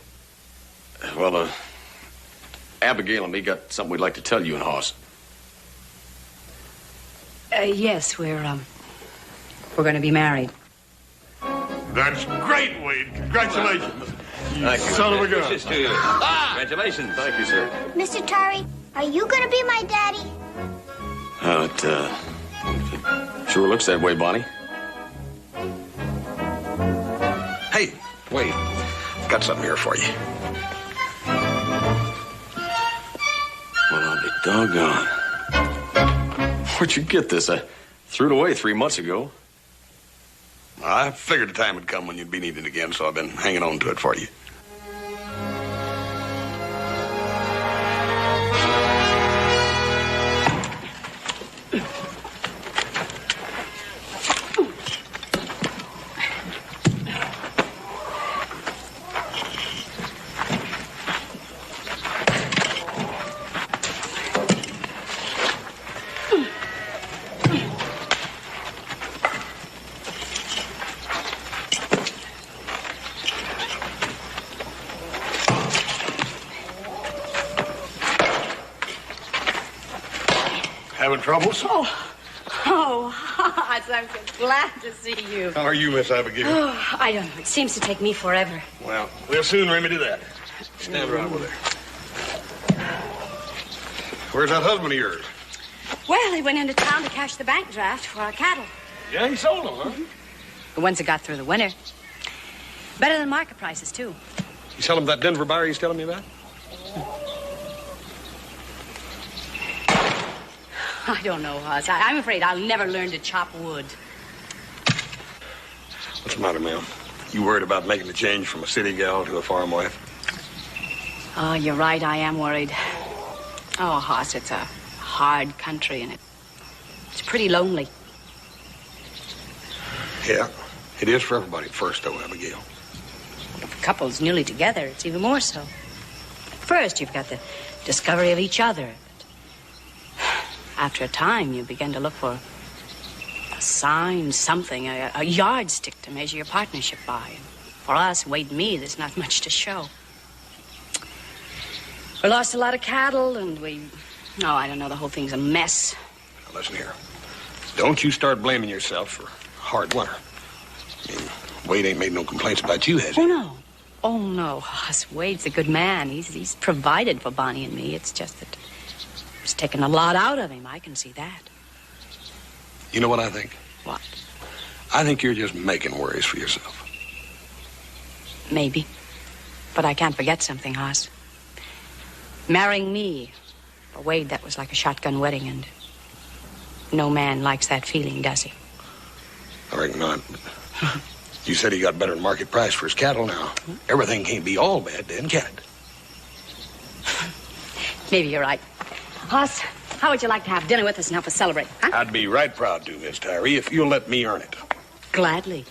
Well, Abigail and me got something we'd like to tell you and Hoss. Yes, we're going to be married. That's great, Wade. Congratulations. Thank you. Son of a gun. Wishes to you. Congratulations. Thank you, sir. Mr. Tari, are you gonna be my daddy? It sure looks that way, Bonnie. Hey, Wade. Got something here for you. Well, I'll be doggone. Where'd you get this? I threw it away 3 months ago. I figured the time would come when you'd be needed again, so I've been hanging on to it for you. Having troubles? Oh, Hoss, I'm so glad to see you. How are you, Miss Abigail? Oh, I don't know. It seems to take me forever. Well, we'll soon remedy that. Stand right over there. Where's that husband of yours? Well, he went into town to cash the bank draft for our cattle. Yeah, he sold them, huh? The ones that got through the winter. Better than market prices, too. You sell him that Denver buyer he's telling me about? I don't know, Hoss. I'm afraid I'll never learn to chop wood. What's the matter, ma'am? You worried about making the change from a city gal to a farm wife? Oh, you're right. I am worried. Oh, Hoss, it's a hard country, and it's pretty lonely. Yeah, it is for everybody at first, though, Abigail. If a couple's newly together, it's even more so. First, you've got the discovery of each other. After a time, you begin to look for a sign, something, a yardstick to measure your partnership by. For us, Wade and me, there's not much to show. We lost a lot of cattle, and I don't know, the whole thing's a mess. Now, listen here. Don't you start blaming yourself for hard winter. I mean, Wade ain't made no complaints about you, has he? Oh, no. Oh, no, Hoss. Wade's a good man. He's provided for Bonnie and me. It's just that it's taken a lot out of him. I can see that. You know what I think? What? I think you're just making worries for yourself. Maybe. But I can't forget something, Hoss. Marrying me. For Wade, that was like a shotgun wedding, and no man likes that feeling, does he? I reckon not. You said he got better than market price for his cattle now. Everything can't be all bad then, can it? Maybe you're right. Hoss, how would you like to have dinner with us and help us celebrate, huh? I'd be right proud to, Miss Tyree, if you'll let me earn it. Gladly.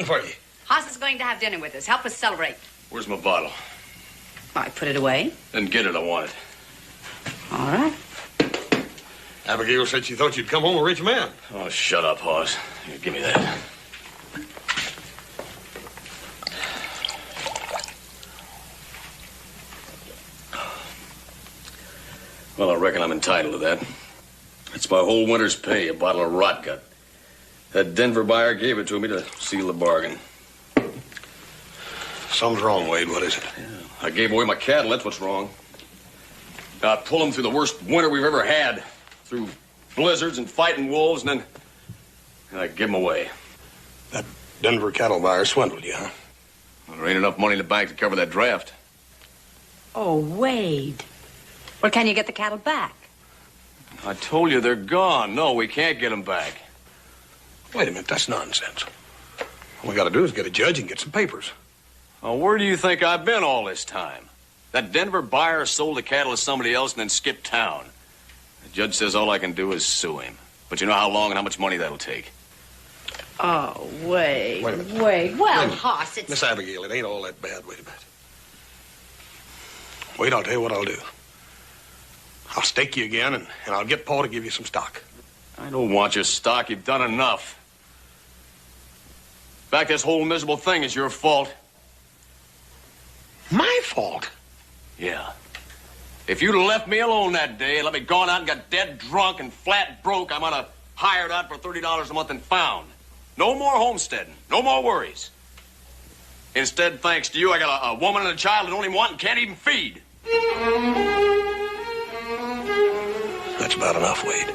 For you. Hoss is going to have dinner with us. Help us celebrate. Where's my bottle? I put it away. Then get it, I want it. All right. Abigail said she thought you'd come home a rich man. Oh, shut up, Hoss. Here, give me that. Well, I reckon I'm entitled to that. It's my whole winter's pay, a bottle of rot gut. That Denver buyer gave it to me to seal the bargain. Something's wrong, Wade. What is it? I gave away my cattle. That's what's wrong. I pulled them through the worst winter we've ever had. Through blizzards and fighting wolves, and then I give them away. That Denver cattle buyer swindled you, huh? Well, there ain't enough money in the bank to cover that draft. Oh, Wade. Well, can you get the cattle back? I told you they're gone. No, we can't get them back. Wait a minute, that's nonsense. All we gotta do is get a judge and get some papers. Well, where do you think I've been all this time? That Denver buyer sold the cattle to somebody else and then skipped town. The judge says all I can do is sue him. But you know how long and how much money that'll take. Oh, Wade. Wait a minute. Wade. Well, Hoss, it's... Miss Abigail, it ain't all that bad. Wait a minute. Wait, I'll tell you what I'll do. I'll stake you again, and I'll get Paul to give you some stock. I don't want your stock. You've done enough. In fact, this whole miserable thing is your fault. My fault? Yeah. If you'd have left me alone that day and let me gone out and got dead drunk and flat broke, I might have hired out for $30 a month and found. No more homesteading. No more worries. Instead, thanks to you, I got a woman and a child that don't even want and can't even feed. That's about enough, Wade.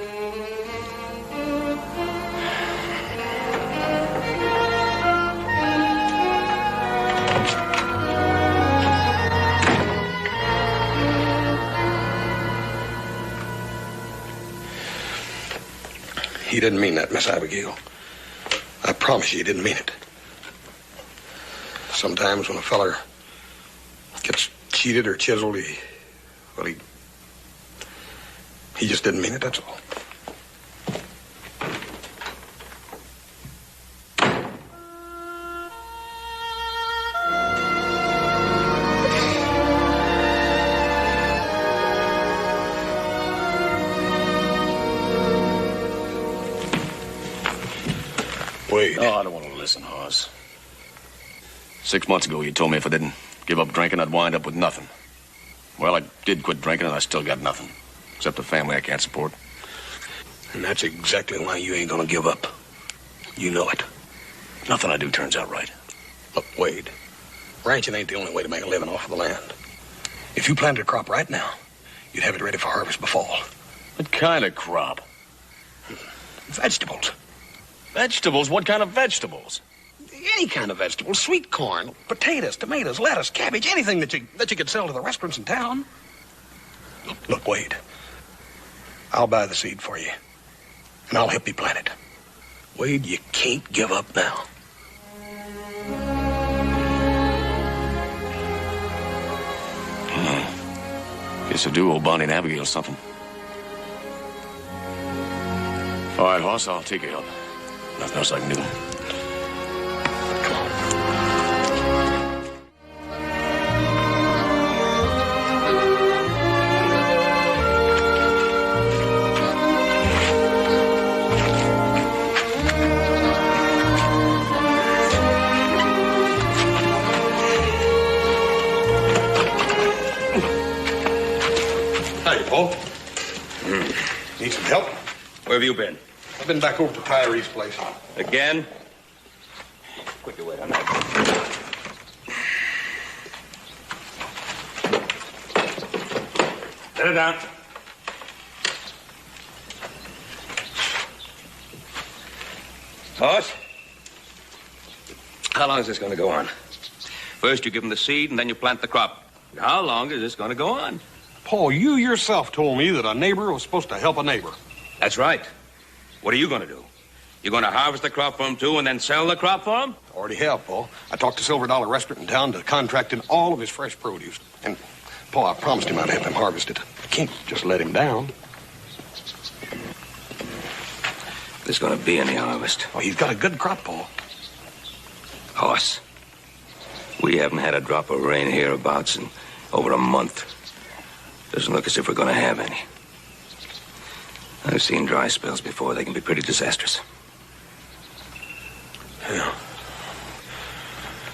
He didn't mean that, Miss Abigail. I promise you he didn't mean it. Sometimes when a feller gets cheated or chiseled, he just didn't mean it, that's all. Wade. Oh, I don't want to listen, Hoss. 6 months ago, you told me if I didn't give up drinking, I'd wind up with nothing. Well, I did quit drinking, and I still got nothing. Except a family I can't support. And that's exactly why you ain't gonna give up. You know it. Nothing I do turns out right. Look, Wade, ranching ain't the only way to make a living off of the land. If you planted a crop right now, you'd have it ready for harvest by fall. What kind of crop? Vegetables. Vegetables? What kind of vegetables? Any kind of vegetables. Sweet corn, potatoes, tomatoes, lettuce, cabbage, anything that you could sell to the restaurants in town. Look, Wade, I'll buy the seed for you, and I'll help you plant it. Wade, you can't give up now. Guess I do owe Bonnie and Abigail something. All right, Hoss, I'll take you up. Nothing else I can do. Hey, Paul. Need some help? Where have you been? I've been back over to Tyree's place. Again? Quickly, wait, I'm not. Set it down. Hoss? How long is this going to go on? First you give them the seed, and then you plant the crop. How long is this going to go on? Paul, you yourself told me that a neighbor was supposed to help a neighbor. That's right. What are you going to do? You going to harvest the crop for him, too, and then sell the crop for him? Already have, Paul. I talked to Silver Dollar Restaurant in town to contract in all of his fresh produce. And, Paul, I promised him I'd help him harvest it. I can't just let him down. There's going to be any harvest. Oh, he's got a good crop, Paul. Hoss, we haven't had a drop of rain hereabouts in over a month. Doesn't look as if we're going to have any. I've seen dry spells before. They can be pretty disastrous. Yeah.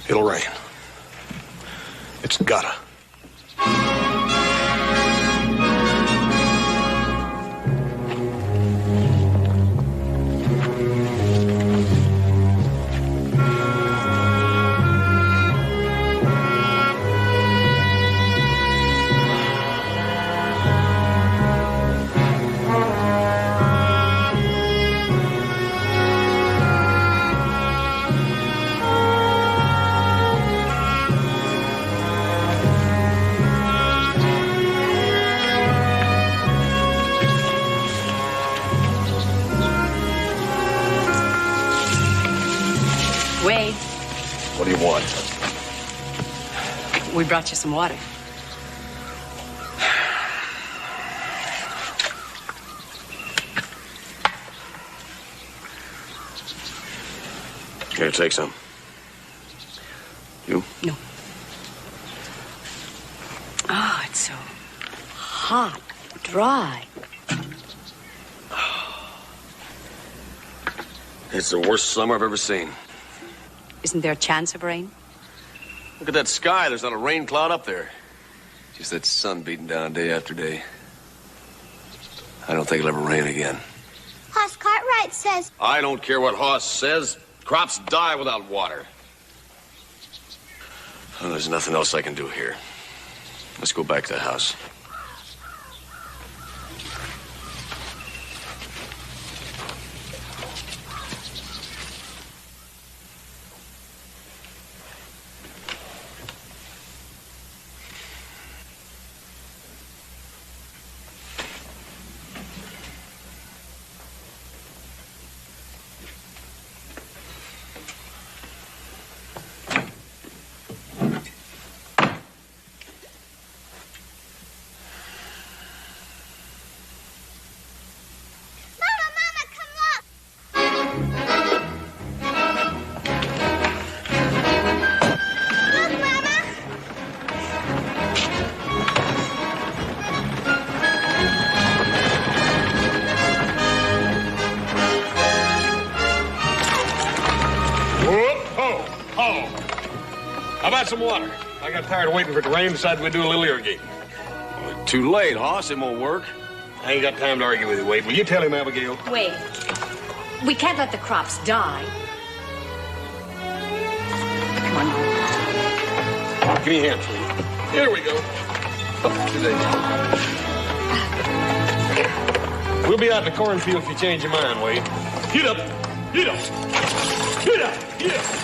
It'll rain. It's gotta. We brought you some water. Here, take some. You? No. Oh, it's so hot, dry. It's the worst summer I've ever seen. Isn't there a chance of rain? Look at that sky. There's not a rain cloud up there. Just that sun beating down day after day. I don't think it'll ever rain again. Hoss Cartwright says... I don't care what Hoss says. Crops die without water. Well, there's nothing else I can do here. Let's go back to the house. How about some water? I got tired of waiting for it to rain, decided we'd do a little irrigating. Well, too late, Hoss. It won't work. I ain't got time to argue with you, Wade. Will you tell him, Abigail? Wade, we can't let the crops die. Come on. Give me a hand, sweetie. Here we go. We'll be out in the cornfield if you change your mind, Wade. Get up. Get up. Get up. Get up.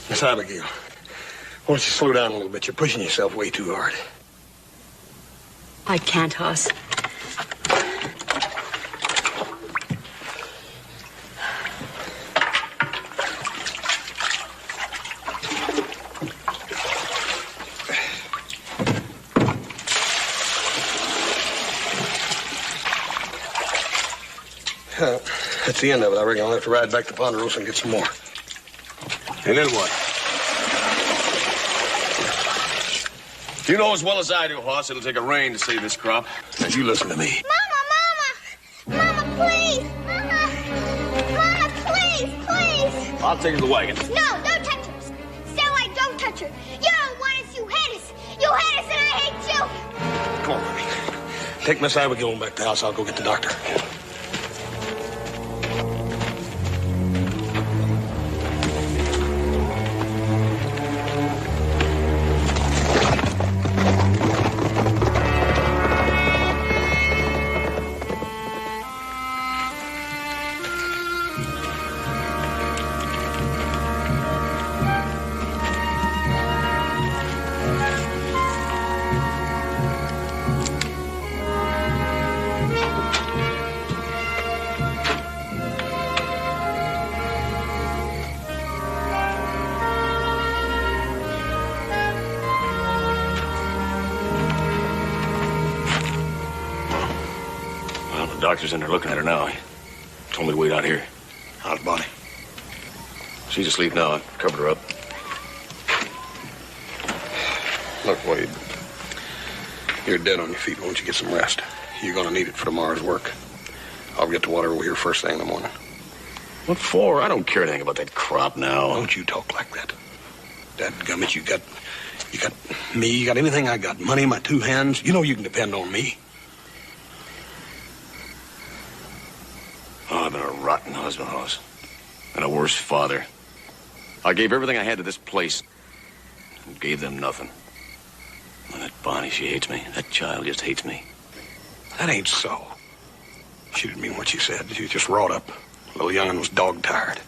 Miss Abigail, why don't you slow down a little bit? You're pushing yourself way too hard. I can't, Hoss. That's the end of it. I reckon I'll have to ride back to Ponderosa and get some more. And then what? You know as well as I do, Hoss, it'll take a rain to save this crop. Now, you listen to me. Mama, please. I'll take her to the wagon. No, don't touch her. Starlight, don't touch her. You don't want us, you hate us. You hate us and I hate you. Come on, honey. Take Miss Abigail back to the house. I'll go get the doctor. The doctor's in there looking at her now. He told me to wait out here. How's Bonnie? She's asleep now. I covered her up. Look, Wade. You're dead on your feet. Won't you get some rest? You're going to need it for tomorrow's work. I'll get the water over here first thing in the morning. What for? I don't care anything about that crop now. Don't you talk like that. Dadgummit, you got me. You got anything I got. Money in my two hands. You know you can depend on me. Oh, I've been a rotten husband, Hoss. And a worse father. I gave everything I had to this place. And gave them nothing. And that Bonnie, she hates me. That child just hates me. That ain't so. She didn't mean what she said. She was just wrought up. Little young'un was dog-tired.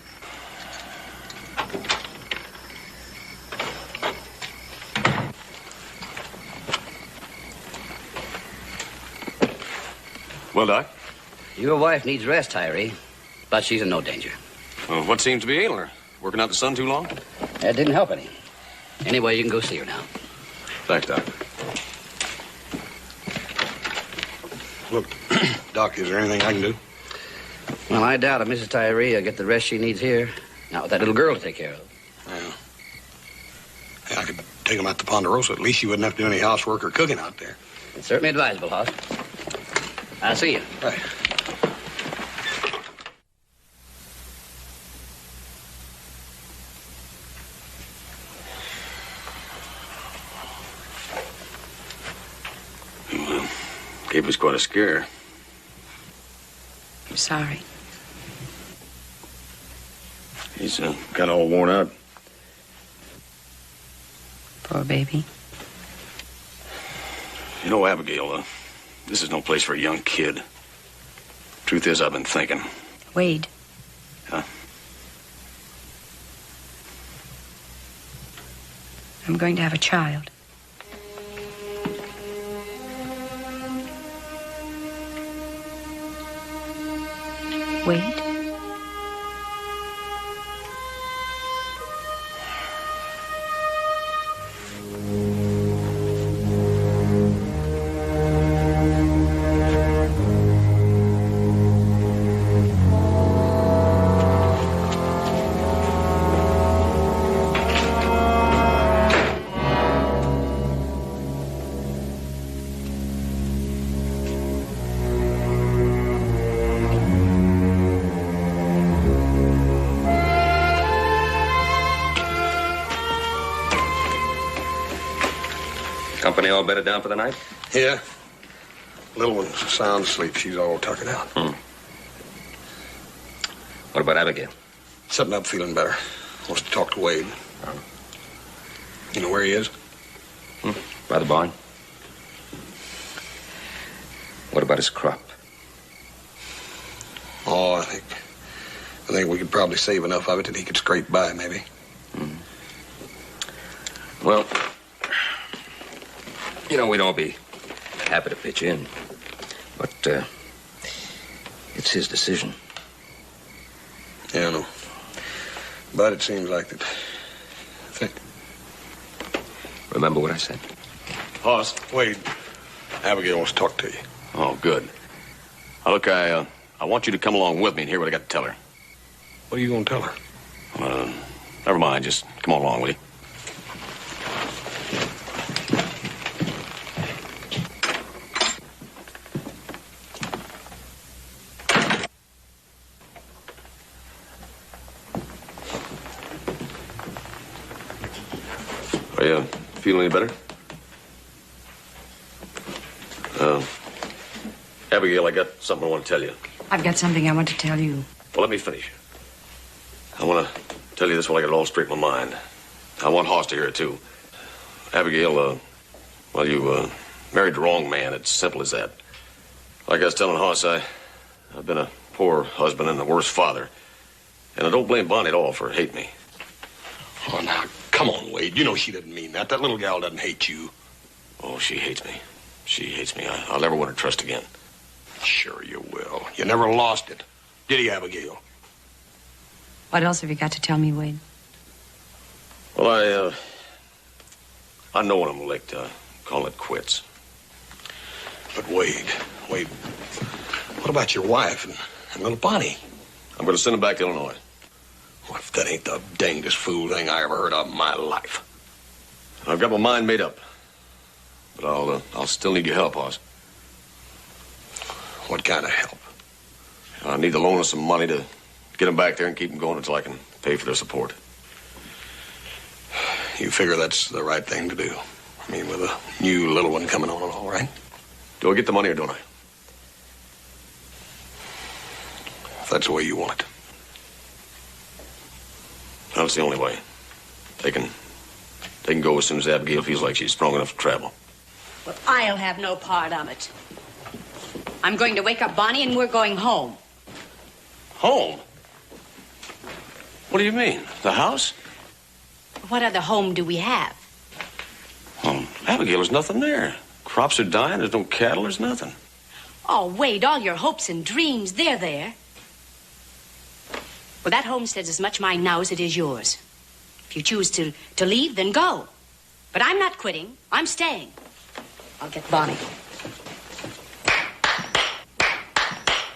Well, Doc? Your wife needs rest, Tyree, but she's in no danger. Well, what seems to be ailing her? Working out the sun too long? That didn't help any. Anyway, you can go see her now. Thanks, Doc. Look, Doc, is there anything I can do? Well, I doubt if Mrs. Tyree will get the rest she needs here. Not with that little girl to take care of. Yeah. Hey, I could take them out to Ponderosa. At least you wouldn't have to do any housework or cooking out there. It's certainly advisable, Hoss. I'll see you. Right. Well, gave us quite a scare. I'm sorry. He's got all worn out. Poor baby. You know, Abigail, this is no place for a young kid. Truth is, I've been thinking. Wade. Huh? I'm going to have a child. Wade? Company all bedded down for the night? Yeah. Little one's sound asleep. She's all tuckered out. What about Abigail? Sitting up feeling better. Wants to talk to Wade. You know where he is? By the barn. What about his crop? Oh, I think we could probably save enough of it that he could scrape by, maybe. Well, you know, we'd all be happy to pitch in. But, it's his decision. Yeah, I know. But it seems like that. Remember what I said? Hoss, Wade, Abigail wants to talk to you. Oh, good. Now, look, I want you to come along with me and hear what I got to tell her. What are you going to tell her? Never mind. Just come on along, will you? Are you feeling any better? Abigail, I got something I want to tell you. I've got something I want to tell you. Well, let me finish. I want to tell you this while I get it all straight in my mind. I want Hoss to hear it, too. Abigail, well, you married the wrong man. It's simple as that. Like I was telling Hoss, I've been a poor husband and the worst father. And I don't blame Bonnie at all for hating me. Oh, now, come on, Wade. You know she didn't mean that. That little gal doesn't hate you. Oh, she hates me. She hates me. I'll never win her trust again. Sure you will. You never lost it. Did he, Abigail? What else have you got to tell me, Wade? Well, I know when I'm licked. Call it quits. But Wade, what about your wife and little Bonnie? I'm going to send them back to Illinois. Well, if that ain't the dangest fool thing I ever heard of in my life. I've got my mind made up. But I'll still need your help, Hoss. What kind of help? I need to loan us some money to get them back there and keep them going until I can pay for their support. You figure that's the right thing to do? I mean, with a new little one coming on and all, right? Do I get the money or don't I? If that's the way you want it. Well, it's the only way. They can go as soon as Abigail feels like she's strong enough to travel. Well, I'll have no part of it. I'm going to wake up Bonnie and we're going home. Home? What do you mean? The house? What other home do we have? Abigail, there's nothing there. Crops are dying. There's no cattle. There's nothing. Oh, Wade, all your hopes and dreams, they're there. Well, that homestead's as much mine now as it is yours. If you choose to leave, then go. But I'm not quitting. I'm staying. I'll get Bonnie.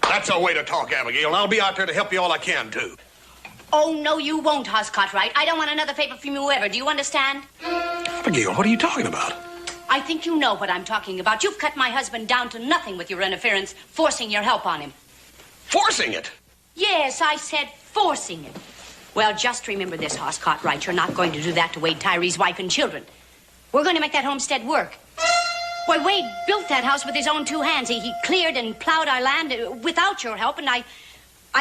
That's a way to talk, Abigail, and I'll be out there to help you all I can, too. Oh, no, you won't, Hoss Cartwright. I don't want another favor from you ever. Do you understand? Abigail, what are you talking about? I think you know what I'm talking about. You've cut my husband down to nothing with your interference, forcing your help on him. Forcing it? Yes, I said forcing it. Well, just remember this, Hoss Cartwright. You're not going to do that to Wade Tyree's wife and children. We're going to make that homestead work. Why, Wade built that house with his own two hands. He cleared and plowed our land without your help, and I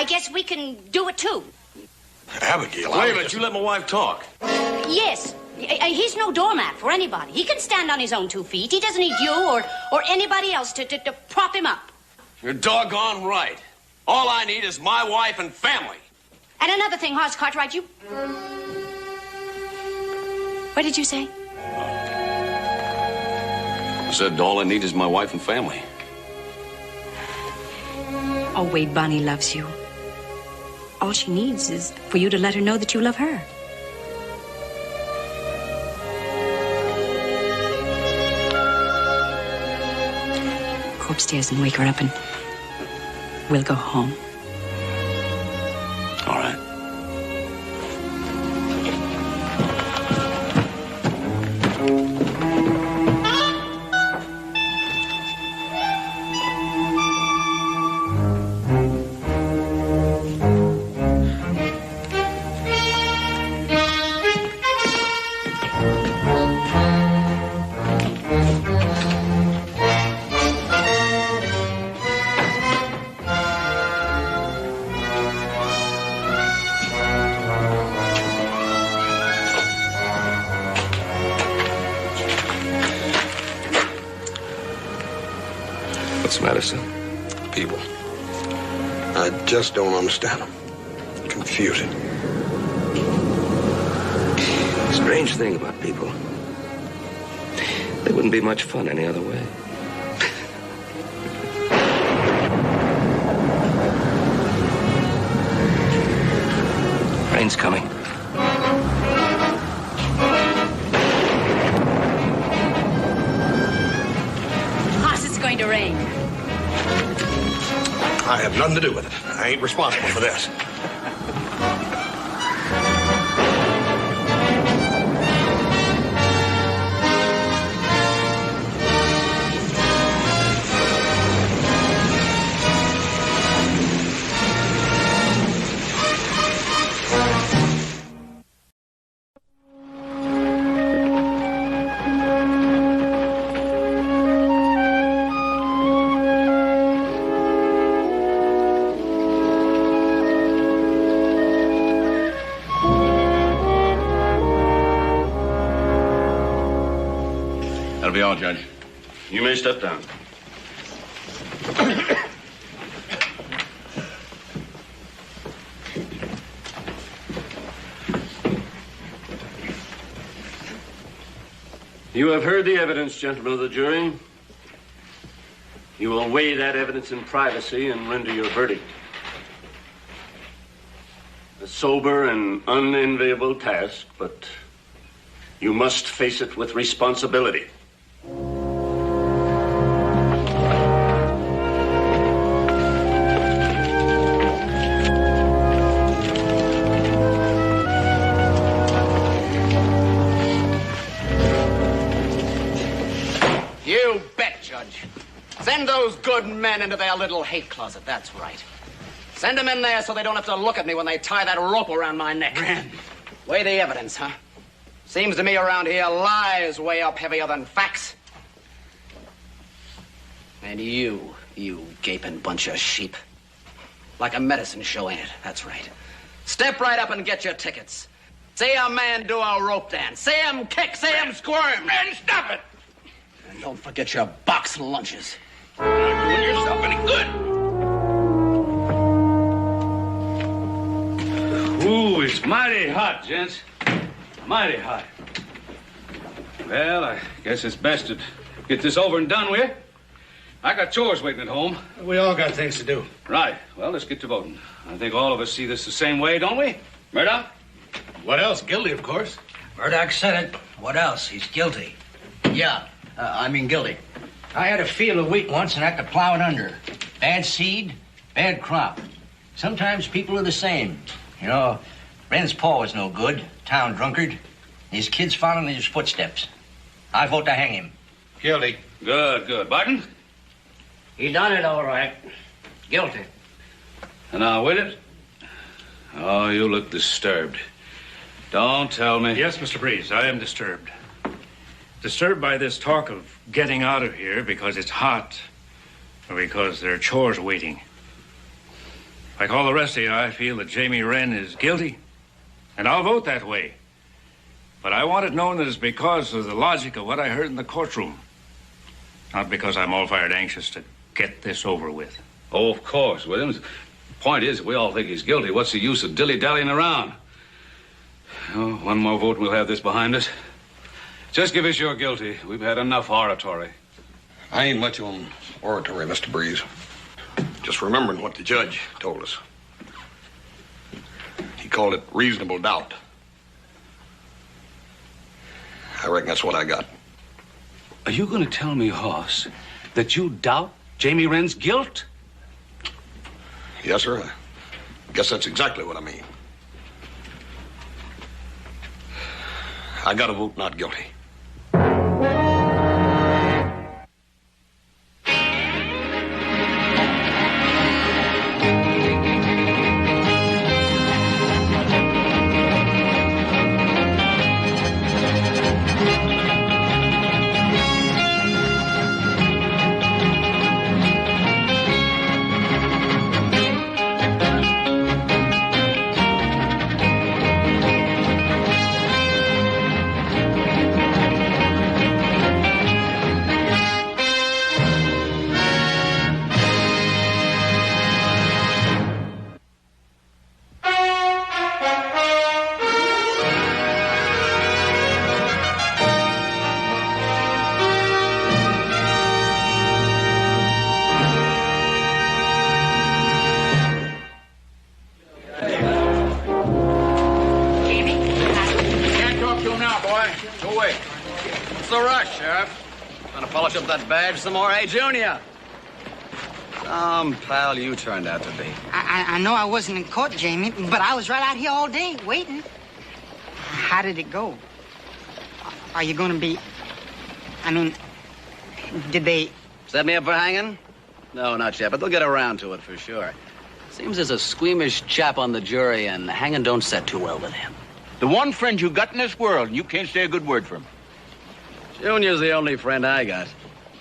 guess we can do it, too. Abigail, Wait a minute. You let my wife talk. Yes. He's no doormat for anybody. He can stand on his own 2 feet. He doesn't need you or anybody else to prop him up. You're doggone right. All I need is my wife and family. And another thing, Hoss Cartwright, you... What did you say? I said all I need is my wife and family. Oh, Wade, Bonnie loves you. All she needs is for you to let her know that you love her. Go upstairs and wake her up and we'll go home. All right. What's the matter, son? People. I just don't understand them. Confusing. Strange thing about people. They wouldn't be much fun any other way. Rain's coming. Hoss, it's going to rain. I have nothing to do with it. I ain't responsible for this. That'll be all, Judge. You may step down. You have heard the evidence, gentlemen of the jury. You will weigh that evidence in privacy and render your verdict. A sober and unenviable task, but you must face it with responsibility. You bet, Judge. Send those good men into their little hate closet, that's right. Send them in there so they don't have to look at me when they tie that rope around my neck. Weigh the evidence, huh? Seems to me around here lies weigh up heavier than facts. And you gaping bunch of sheep. Like a medicine show, ain't it? That's right. Step right up and get your tickets. See a man do a rope dance. See him kick, see him squirm. Man, stop it! And don't forget your box lunches. You're not doing yourself any good. Ooh, it's mighty hot, gents. Mighty hot. Well, I guess it's best to get this over and done with. I got chores waiting at home. We all got things to do. Right. Well, let's get to voting. I think all of us see this the same way, don't we? Murdoch? What else? Guilty, of course. Murdoch said it. What else? He's guilty. Yeah, I mean guilty. I had a field of wheat once and had to plow it under. Bad seed, bad crop. Sometimes people are the same. You know, Wren's paw was no good, town drunkard. His kids following in his footsteps. I vote to hang him. Guilty. Good, good. Barton? He done it all right. Guilty. And now, with it? Oh, you look disturbed. Don't tell me. Yes, Mr. Breeze, I am disturbed. Disturbed by this talk of getting out of here because it's hot or because there are chores waiting. Like all the rest of you, I feel that Jamie Wren is guilty, and I'll vote that way. But I want it known that it's because of the logic of what I heard in the courtroom, not because I'm all fired anxious to get this over with. Oh, of course, Williams. The point is, we all think he's guilty. What's the use of dilly-dallying around? Oh, one more vote, we'll have this behind us. Just give us your guilty. We've had enough oratory. I ain't much on oratory, Mr. Breeze. Just remembering what the judge told us. He called it reasonable doubt. I reckon that's what I got. Are you going to tell me, Hoss, that you doubt Jamie Wren's guilt? Yes, sir. I guess that's exactly what I mean. I gotta vote not guilty. Some more, eh, Junior? Pal you turned out to be. I know I wasn't in court, Jamie, but I was right out here all day waiting. How did it go? Are you going to be... I mean, did they... Set me up for hanging? No, not yet, but they'll get around to it for sure. Seems there's a squeamish chap on the jury, and hanging don't set too well with him. The one friend you got in this world, and you can't say a good word for him. Junior's the only friend I got.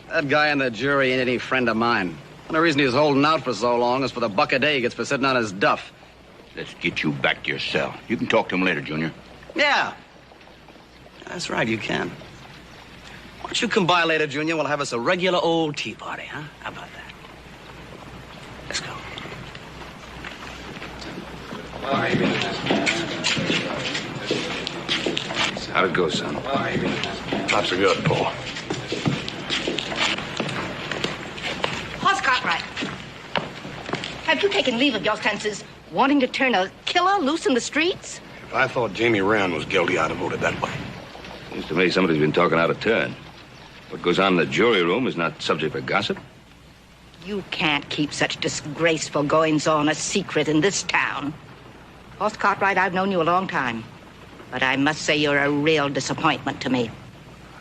That guy in the jury ain't any friend of mine. And the reason he's holding out for so long is for the buck a day he gets for sitting on his duff. Let's get you back to your cell. You can talk to him later, Junior. Yeah. That's right, you can. Why don't you come by later, Junior? We'll have us a regular old tea party, huh? How about that? Let's go. How'd it go, son? Not so good, Paul. Hoss Cartwright, have you taken leave of your senses, wanting to turn a killer loose in the streets? If I thought Jamie Wren was guilty, I'd have voted that way. Seems to me somebody's been talking out of turn. What goes on in the jury room is not subject for gossip. You can't keep such disgraceful goings-on a secret in this town. Hoss Cartwright, I've known you a long time, but I must say you're a real disappointment to me.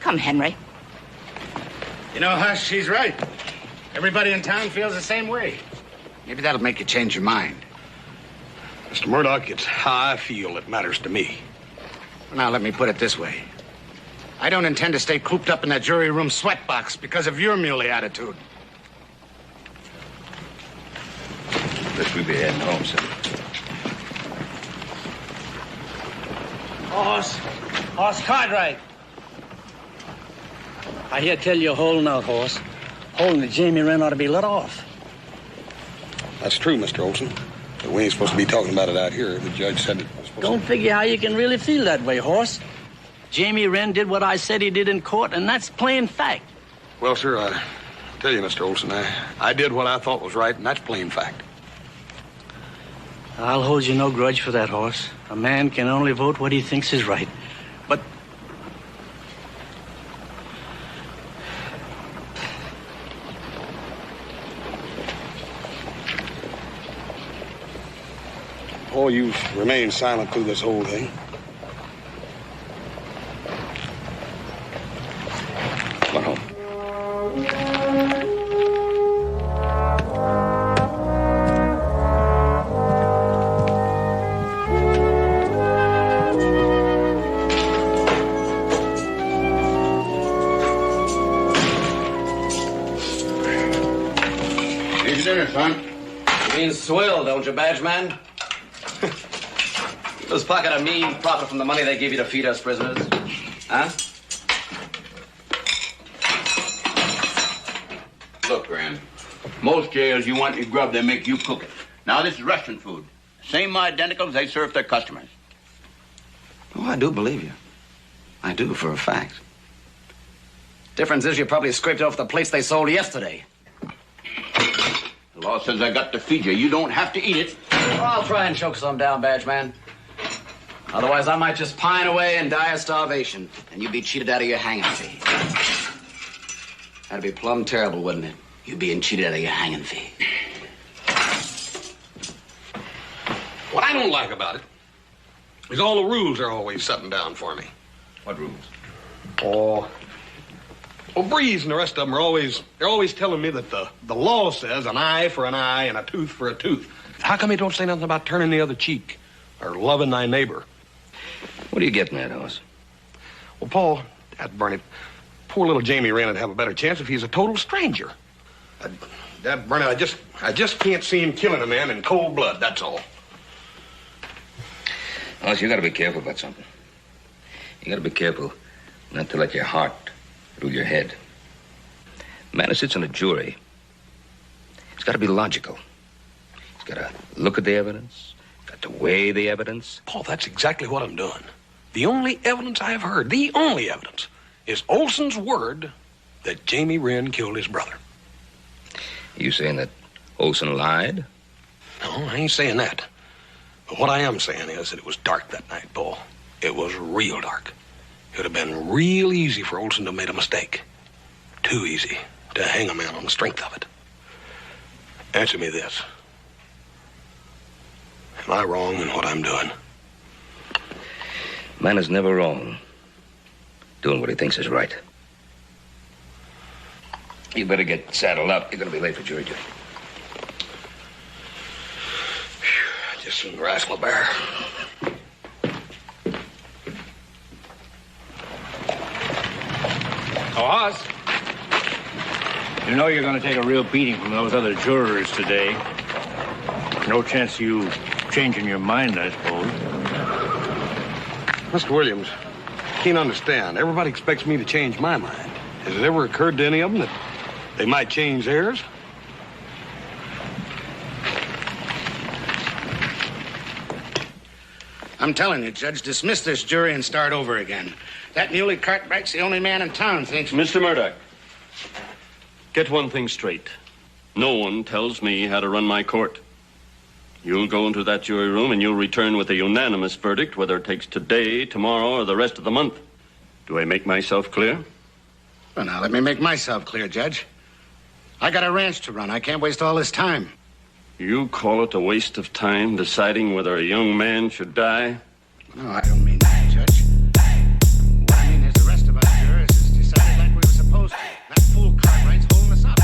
Come, Henry. You know, Hush, she's right. Everybody in town feels the same way. Maybe that'll make you change your mind. Mr. Murdoch, it's how I feel that matters to me. Well, now, let me put it this way. I don't intend to stay cooped up in that jury room sweatbox because of your muley attitude. Guess we'll be heading home, son. Hoss Cartwright. I hear tell you holding out, Hoss. Holding that Jamie Wren ought to be let off. That's true, Mr. Olson. But we ain't supposed to be talking about it out here. The judge said it was supposed Don't figure how you can really feel that way, Hoss. Jamie Wren did what I said he did in court, and that's plain fact. Well, sir, I tell you, Mr. Olson, I did what I thought was right, and that's plain fact. I'll hold you no grudge for that, Hoss. A man can only vote what he thinks is right. But Paul, you've remained silent through this whole thing. Come on home. Here's your dinner, son. You mean swill, don't you, badge man? Let's pocket a mean profit from the money they give you to feed us prisoners. Huh? Look, Graham, most jails, you want your grub, they make you cook it. Now, this is restaurant food. Same identical as they serve their customers. Oh, I do believe you. I do, for a fact. Difference is you probably scraped off the plates they sold yesterday. The law says I got to feed you. You don't have to eat it. Well, I'll try and choke some down, badge man. Otherwise, I might just pine away and die of starvation, and you'd be cheated out of your hanging fee. That'd be plumb terrible, wouldn't it? You being cheated out of your hanging fee. What I don't like about it is all the rules are always setting down for me. What rules? Oh, Breeze and the rest of them are always telling me that the law says an eye for an eye and a tooth for a tooth. How come you don't say nothing about turning the other cheek or loving thy neighbor? What are you getting at, Hoss? Well, Paul, that burn it. Poor little Jamie Wren would have a better chance if he's a total stranger. That burn it, I just can't see him killing a man in cold blood, that's all. Hoss, you gotta be careful about something. You gotta be careful not to let your heart rule your head. A man who sits on a jury, he's gotta be logical. He's gotta look at the evidence, got to weigh the evidence. Paul, that's exactly what I'm doing. The only evidence I have heard, the only evidence, is Olson's word that Jamie Wren killed his brother. You saying that Olson lied? No, I ain't saying that. But what I am saying is that it was dark that night, Paul. It was real dark. It would have been real easy for Olson to have made a mistake. Too easy to hang a man on the strength of it. Answer me this. Am I wrong in what I'm doing? Man is never wrong. Doing what he thinks is right. You better get saddled up. You're gonna be late for jury duty. Just some rascal bear. Oh, Hoss. You know you're going to take a real beating from those other jurors today. No chance of you changing your mind, I suppose. Mr. Williams, I can't understand. Everybody expects me to change my mind. Has it ever occurred to any of them that they might change theirs? I'm telling you, Judge, dismiss this jury and start over again. That muley Cartwright's the only man in town thinks... Mr. Murdoch, get one thing straight. No one tells me how to run my court. You'll go into that jury room and you'll return with a unanimous verdict, whether it takes today, tomorrow, or the rest of the month. Do I make myself clear? Well, now, let me make myself clear, Judge. I got a ranch to run. I can't waste all this time. You call it a waste of time deciding whether a young man should die? No, I don't mean that, Judge. What I mean is the rest of us jurors has decided like we were supposed to. That fool Cartwright's holding us up.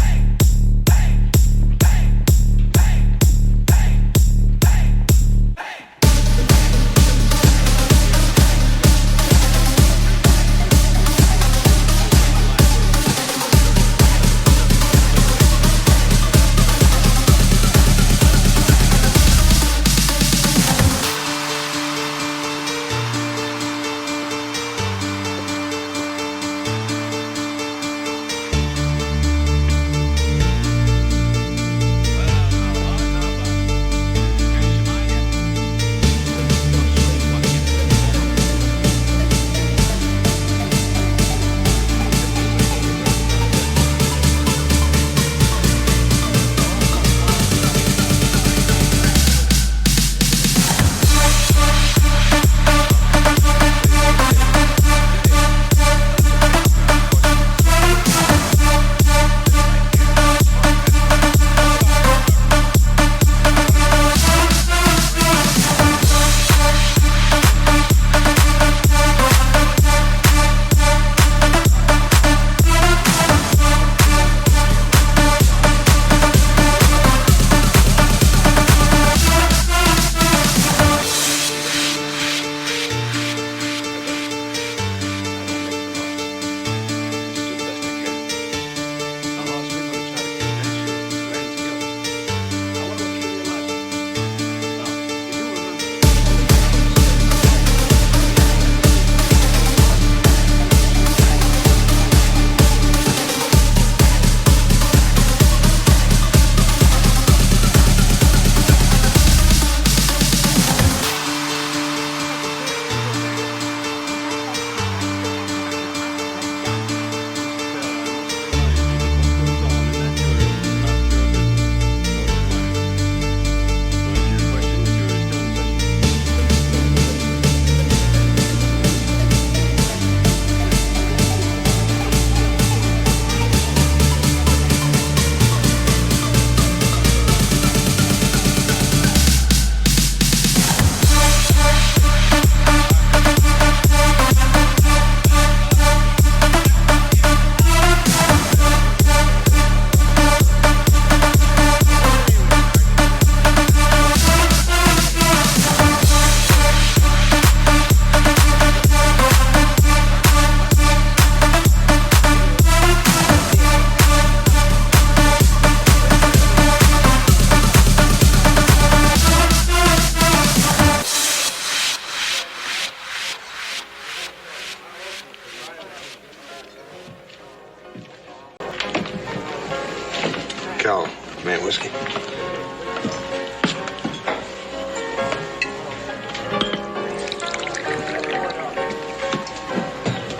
Man, whiskey.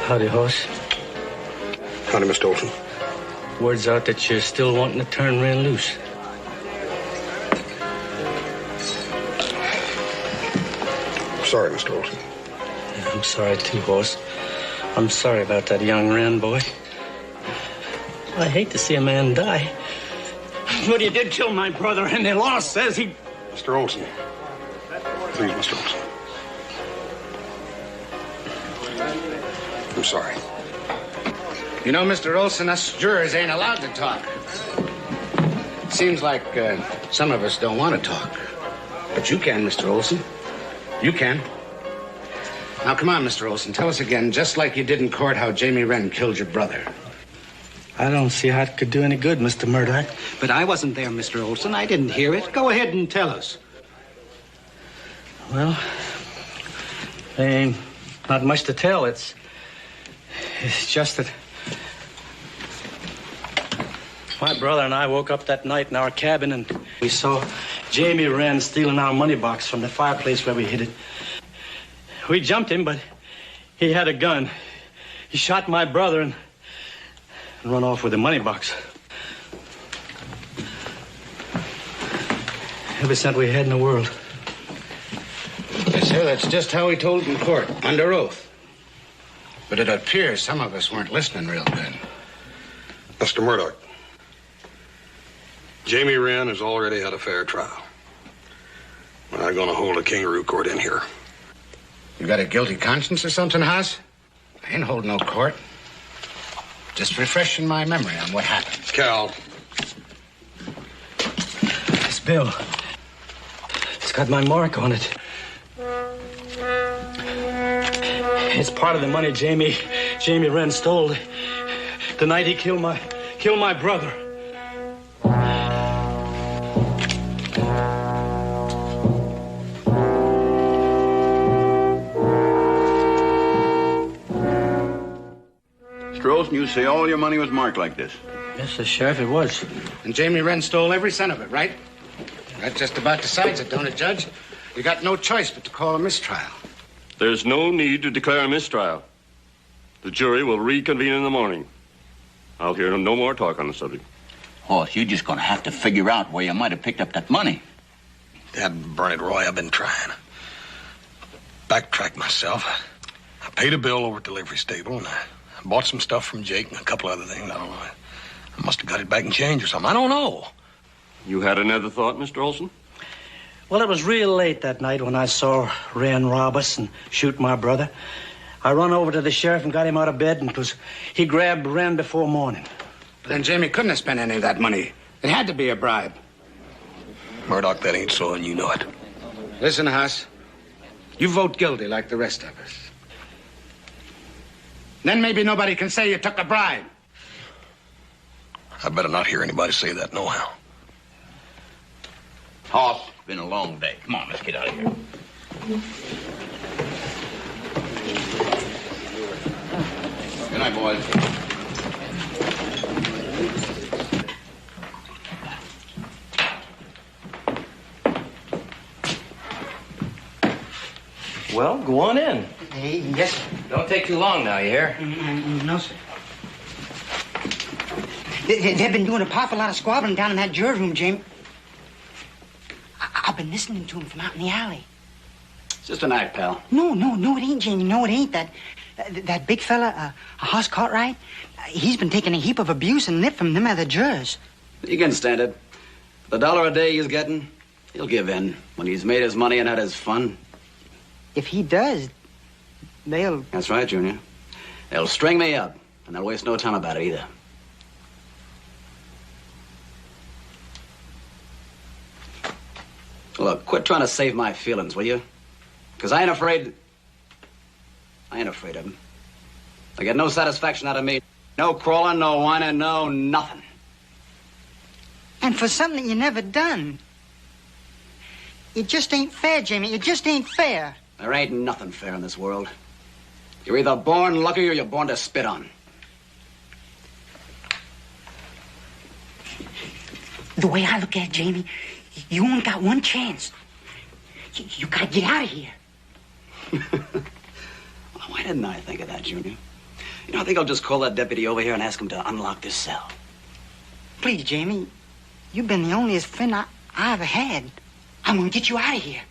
Howdy, horse. Howdy, Mr. Olson. Word's out that you're still wanting to turn Wren loose. Sorry, Mr. Olson. Yeah, I'm sorry, too, horse. I'm sorry about that young Wren boy. I hate to see a man die. But he did kill my brother, and the law says he... Mr. Olson. Please, Mr. Olson. I'm sorry. You know, Mr. Olson, us jurors ain't allowed to talk. Seems like some of us don't want to talk. But you can, Mr. Olson. You can. Now, come on, Mr. Olson. Tell us again, just like you did in court, how Jamie Wren killed your brother. I don't see how it could do any good, Mr. Murdoch. But I wasn't there, Mr. Olson. I didn't hear it. Go ahead and tell us. Well, there ain't not much to tell. It's just that My brother and I woke up that night in our cabin and we saw Jamie Wren stealing our money box from the fireplace where we hid it. We jumped him, but he had a gun. He shot my brother and run off with the money box. Every cent we had in the world. Yes, sir, that's just how he told in court, under oath. But it appears some of us weren't listening real good. Mr. Murdoch, Jamie Wren has already had a fair trial. We're not going to hold a kangaroo court in here. You got a guilty conscience or something, House? I ain't holding no court. Just refreshing my memory on what happened. Cal. This bill. It's got my mark on it. It's part of the money Jamie Wren stole the night he killed my brother. Mr. Olson, you say all your money was marked like this? Yes, sir, Sheriff, it was. And Jamie Wren stole every cent of it, right? That just about decides it, don't it, Judge? You got no choice but to call a mistrial. There's no need to declare a mistrial. The jury will reconvene in the morning. I'll hear no more talk on the subject. Hoss, you're just going to have to figure out where you might have picked up that money. Dad, burn it, Roy. I've been trying. Backtrack myself. I paid a bill over at delivery stable, and I bought some stuff from Jake and a couple other things. I don't know. I must have got it back in change or something. I don't know. You had another thought, Mr. Olson? Well, it was real late that night when I saw Wren rob us and shoot my brother. I run over to the sheriff and got him out of bed, and he grabbed Wren before morning. But then Jamie couldn't have spent any of that money. It had to be a bribe. Murdoch, that ain't so, and you know it. Listen, Hoss. You vote guilty like the rest of us. Then maybe nobody can say you took a bribe. I better not hear anybody say that nohow. Hoss, it's been a long day. Come on, let's get out of here. Good night, boys. Well, go on in. Hey, yes, sir. Don't take too long now, you hear? No, sir. They've been doing a powerful lot of squabbling down in that jury room, Jamie. I've been listening to him from out in the alley. It's just an act, pal. No, it ain't, Jamie. No, it ain't. That big fella, Hoss Cartwright, he's been taking a heap of abuse and nip from them other jurors. You can stand it. The $1 a day he's getting, he'll give in when he's made his money and had his fun. If he does, they'll... That's right, Junior. They'll string me up, and they'll waste no time about it either. Look, quit trying to save my feelings, will you? Because I ain't afraid of him. They get no satisfaction out of me. No crawling, no whining, no nothing. And for something that you never done. It just ain't fair, Jamie. It just ain't fair. There ain't nothing fair in this world. You're either born lucky or you're born to spit on. The way I look at it, Jamie, you only got one chance. You gotta get out of here. Why didn't I think of that, Junior? You know, I think I'll just call that deputy over here and ask him to unlock this cell. Please, Jamie, you've been the onlyest friend I ever had. I'm gonna get you out of here.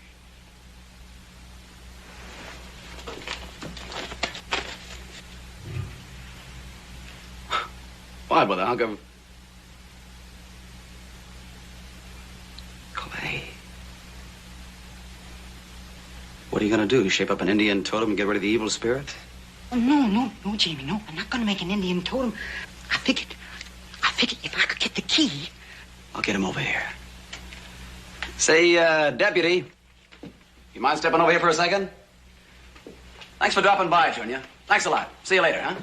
Why, with a hunk of... clay. What are you gonna do? Shape up an Indian totem and get rid of the evil spirit? No, Jamie, no. I'm not gonna make an Indian totem. I figured if I could get the key... I'll get him over here. Say, deputy, you mind stepping over here for a second? Thanks for dropping by, Junior. Thanks a lot. See you later, huh?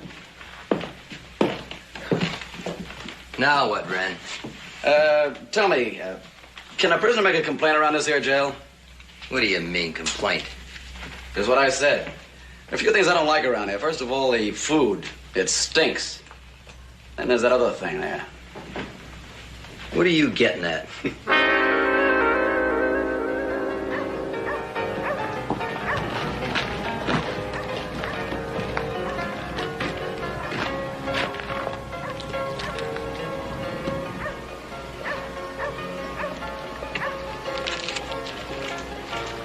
Now what, Wren? Tell me, can a prisoner make a complaint around this here jail? What do you mean, complaint? Here's what I said. There are a few things I don't like around here. First of all, the food. It stinks. Then there's that other thing there. What are you getting at?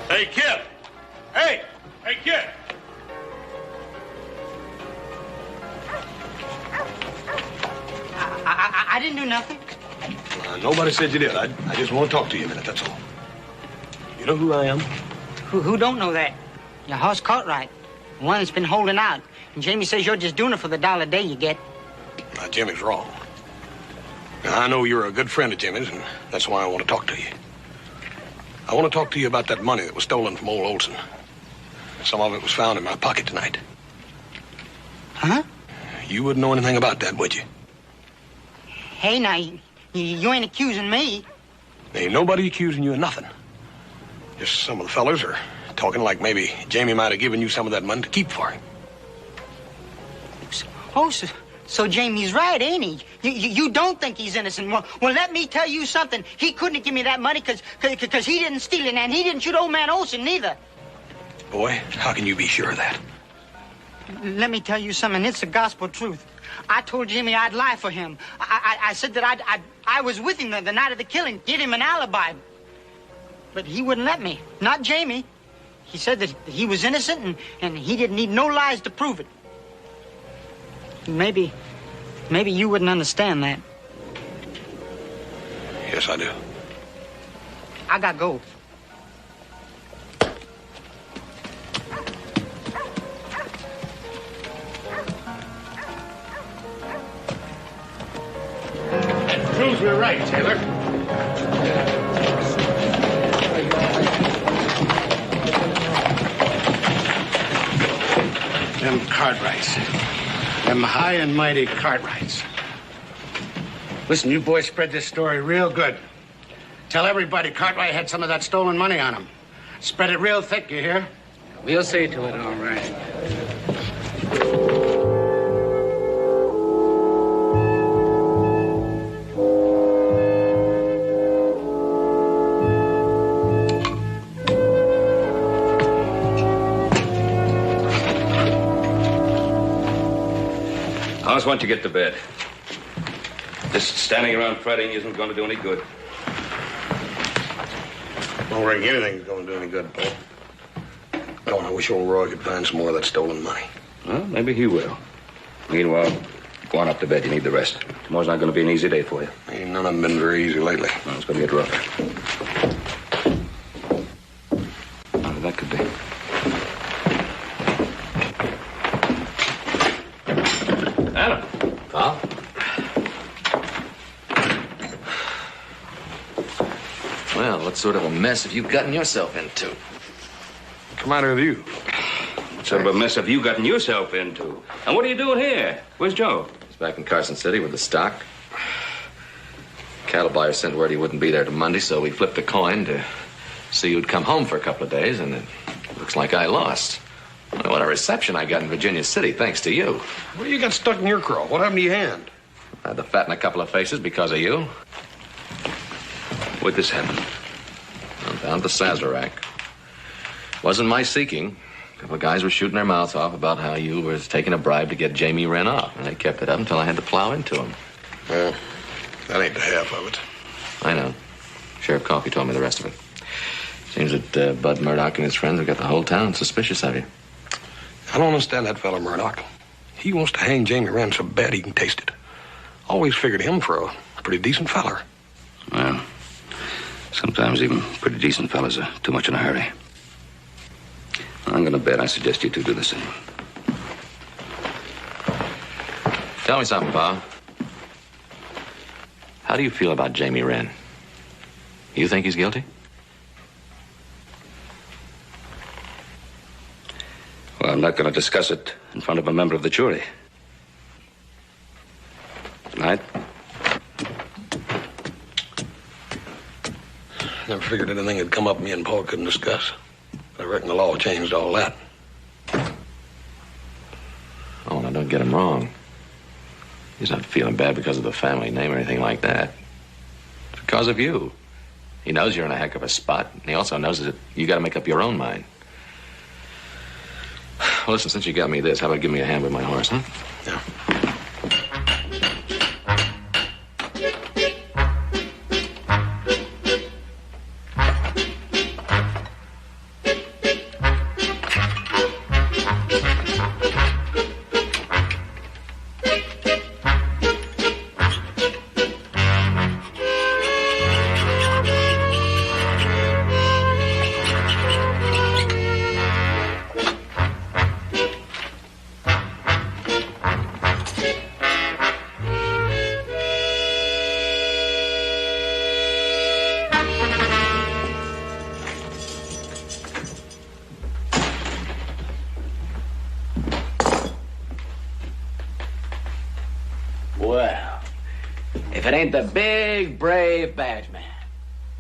Hey, kid! Hey! Hey, kid! I didn't do nothing. Nobody said you did. I just want to talk to you a minute, that's all. You know who I am? Who don't know that? Your horse Cartwright. The one that's been holding out. And Jamie says you're just doing it for the $1 a day you get. Now, Jimmy's wrong. Now, I know you're a good friend of Jimmy's, and that's why I want to talk to you. I want to talk to you about that money that was stolen from old Olson. Some of it was found in my pocket tonight. Huh? You wouldn't know anything about that, would you? Hey, now, you ain't accusing me. Ain't nobody accusing you of nothing. Just some of the fellas are talking like maybe Jamie might have given you some of that money to keep for him. Oh, so Jamie's right, ain't he? You don't think he's innocent. Well, let me tell you something. He couldn't have given me that money because he didn't steal it, and he didn't shoot old man Olson neither. Boy, how can you be sure of that? Let me tell you something. It's the gospel truth. I told Jimmy I'd lie for him. I said that I was with him the night of the killing, give him an alibi. But he wouldn't let me. Not Jamie. He said that he was innocent and he didn't need no lies to prove it. Maybe you wouldn't understand that. Yes, I do. I gotta go. That proves we're right, Taylor. Them Cartwrights. Them high and mighty Cartwrights. Listen, you boys spread this story real good. Tell everybody Cartwright had some of that stolen money on him. Spread it real thick, you hear? We'll see to it, all right. How's once you get to bed? Just standing around fretting isn't going to do any good. I don't think anything's going to do any good, Paul. Oh, I wish old Roy could find some more of that stolen money. Well, maybe he will. Meanwhile, go on up to bed. You need the rest. Tomorrow's not going to be an easy day for you. Ain't none of them been very easy lately. Well, it's going to get rough. Whatever that could be. Anna. Pal? Well, what sort of a mess have you gotten yourself into? What's the matter with you? What sort of a mess have you gotten yourself into? And what are you doing here? Where's Joe? He's back in Carson City with the stock. Cattle buyer sent word he wouldn't be there till Monday, so we flipped a coin to see who'd come home for a couple of days, and it looks like I lost. Well, what a reception I got in Virginia City, thanks to you. What do you got stuck in your craw? What happened to your hand? I had to fatten a couple of faces because of you. What'd this happen? I'm down to Sazerac. Wasn't my seeking. A couple of guys were shooting their mouths off about how you was taking a bribe to get Jamie Wren off, and they kept it up until I had to plow into him. Well, that ain't the half of it. I know. Sheriff Coffey told me the rest of it. Seems that Bud Murdoch and his friends have got the whole town suspicious of you. I don't understand that fella Murdoch. He wants to hang Jamie Wren so bad he can taste it. Always figured him for a pretty decent feller. Well, sometimes even pretty decent fellas are too much in a hurry. I'm going to bet I suggest you two do the same. Tell me something, Pa. How do you feel about Jamie Wren? You think he's guilty? Well, I'm not going to discuss it in front of a member of the jury. Tonight? Never figured anything had come up me and Paul couldn't discuss. I reckon the law changed all that. Oh, now don't get him wrong. He's not feeling bad because of the family name or anything like that. Because of you. He knows you're in a heck of a spot, and he also knows that you got to make up your own mind. Well, listen, since you got me this, how about give me a hand with my horse, huh? Yeah. Well, if it ain't the big, brave badge man.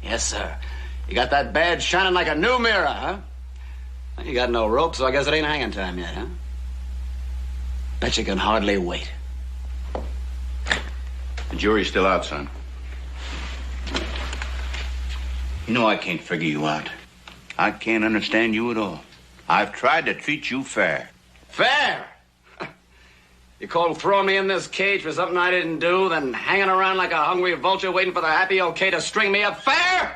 Yes, sir. You got that badge shining like a new mirror, huh? Well, you got no rope, so I guess it ain't hanging time yet, huh? Bet you can hardly wait. The jury's still out, son. You know I can't figure you out. I can't understand you at all. I've tried to treat you fair. Fair? You call throwing me in this cage for something I didn't do, then hanging around like a hungry vulture waiting for the happy okay to string me up fair?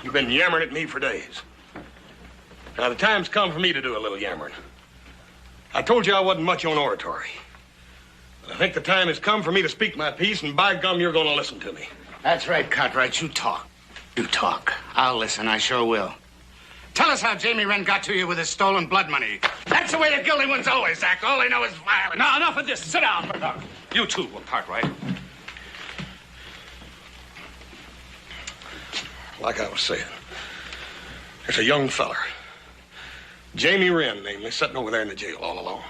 You've been yammering at me for days. Now, the time's come for me to do a little yammering. I told you I wasn't much on oratory. But I think the time has come for me to speak my piece, and by gum, you're going to listen to me. That's right, Cartwright. You talk. You talk. I'll listen. I sure will. Tell us how Jamie Wren got to you with his stolen blood money. That's the way the guilty ones always act. All they know is violence. Now, enough of this. Sit down, Murdoch. You too, Cartwright. Like I was saying, there's a young feller, Jamie Wren, namely, sitting over there in the jail all alone.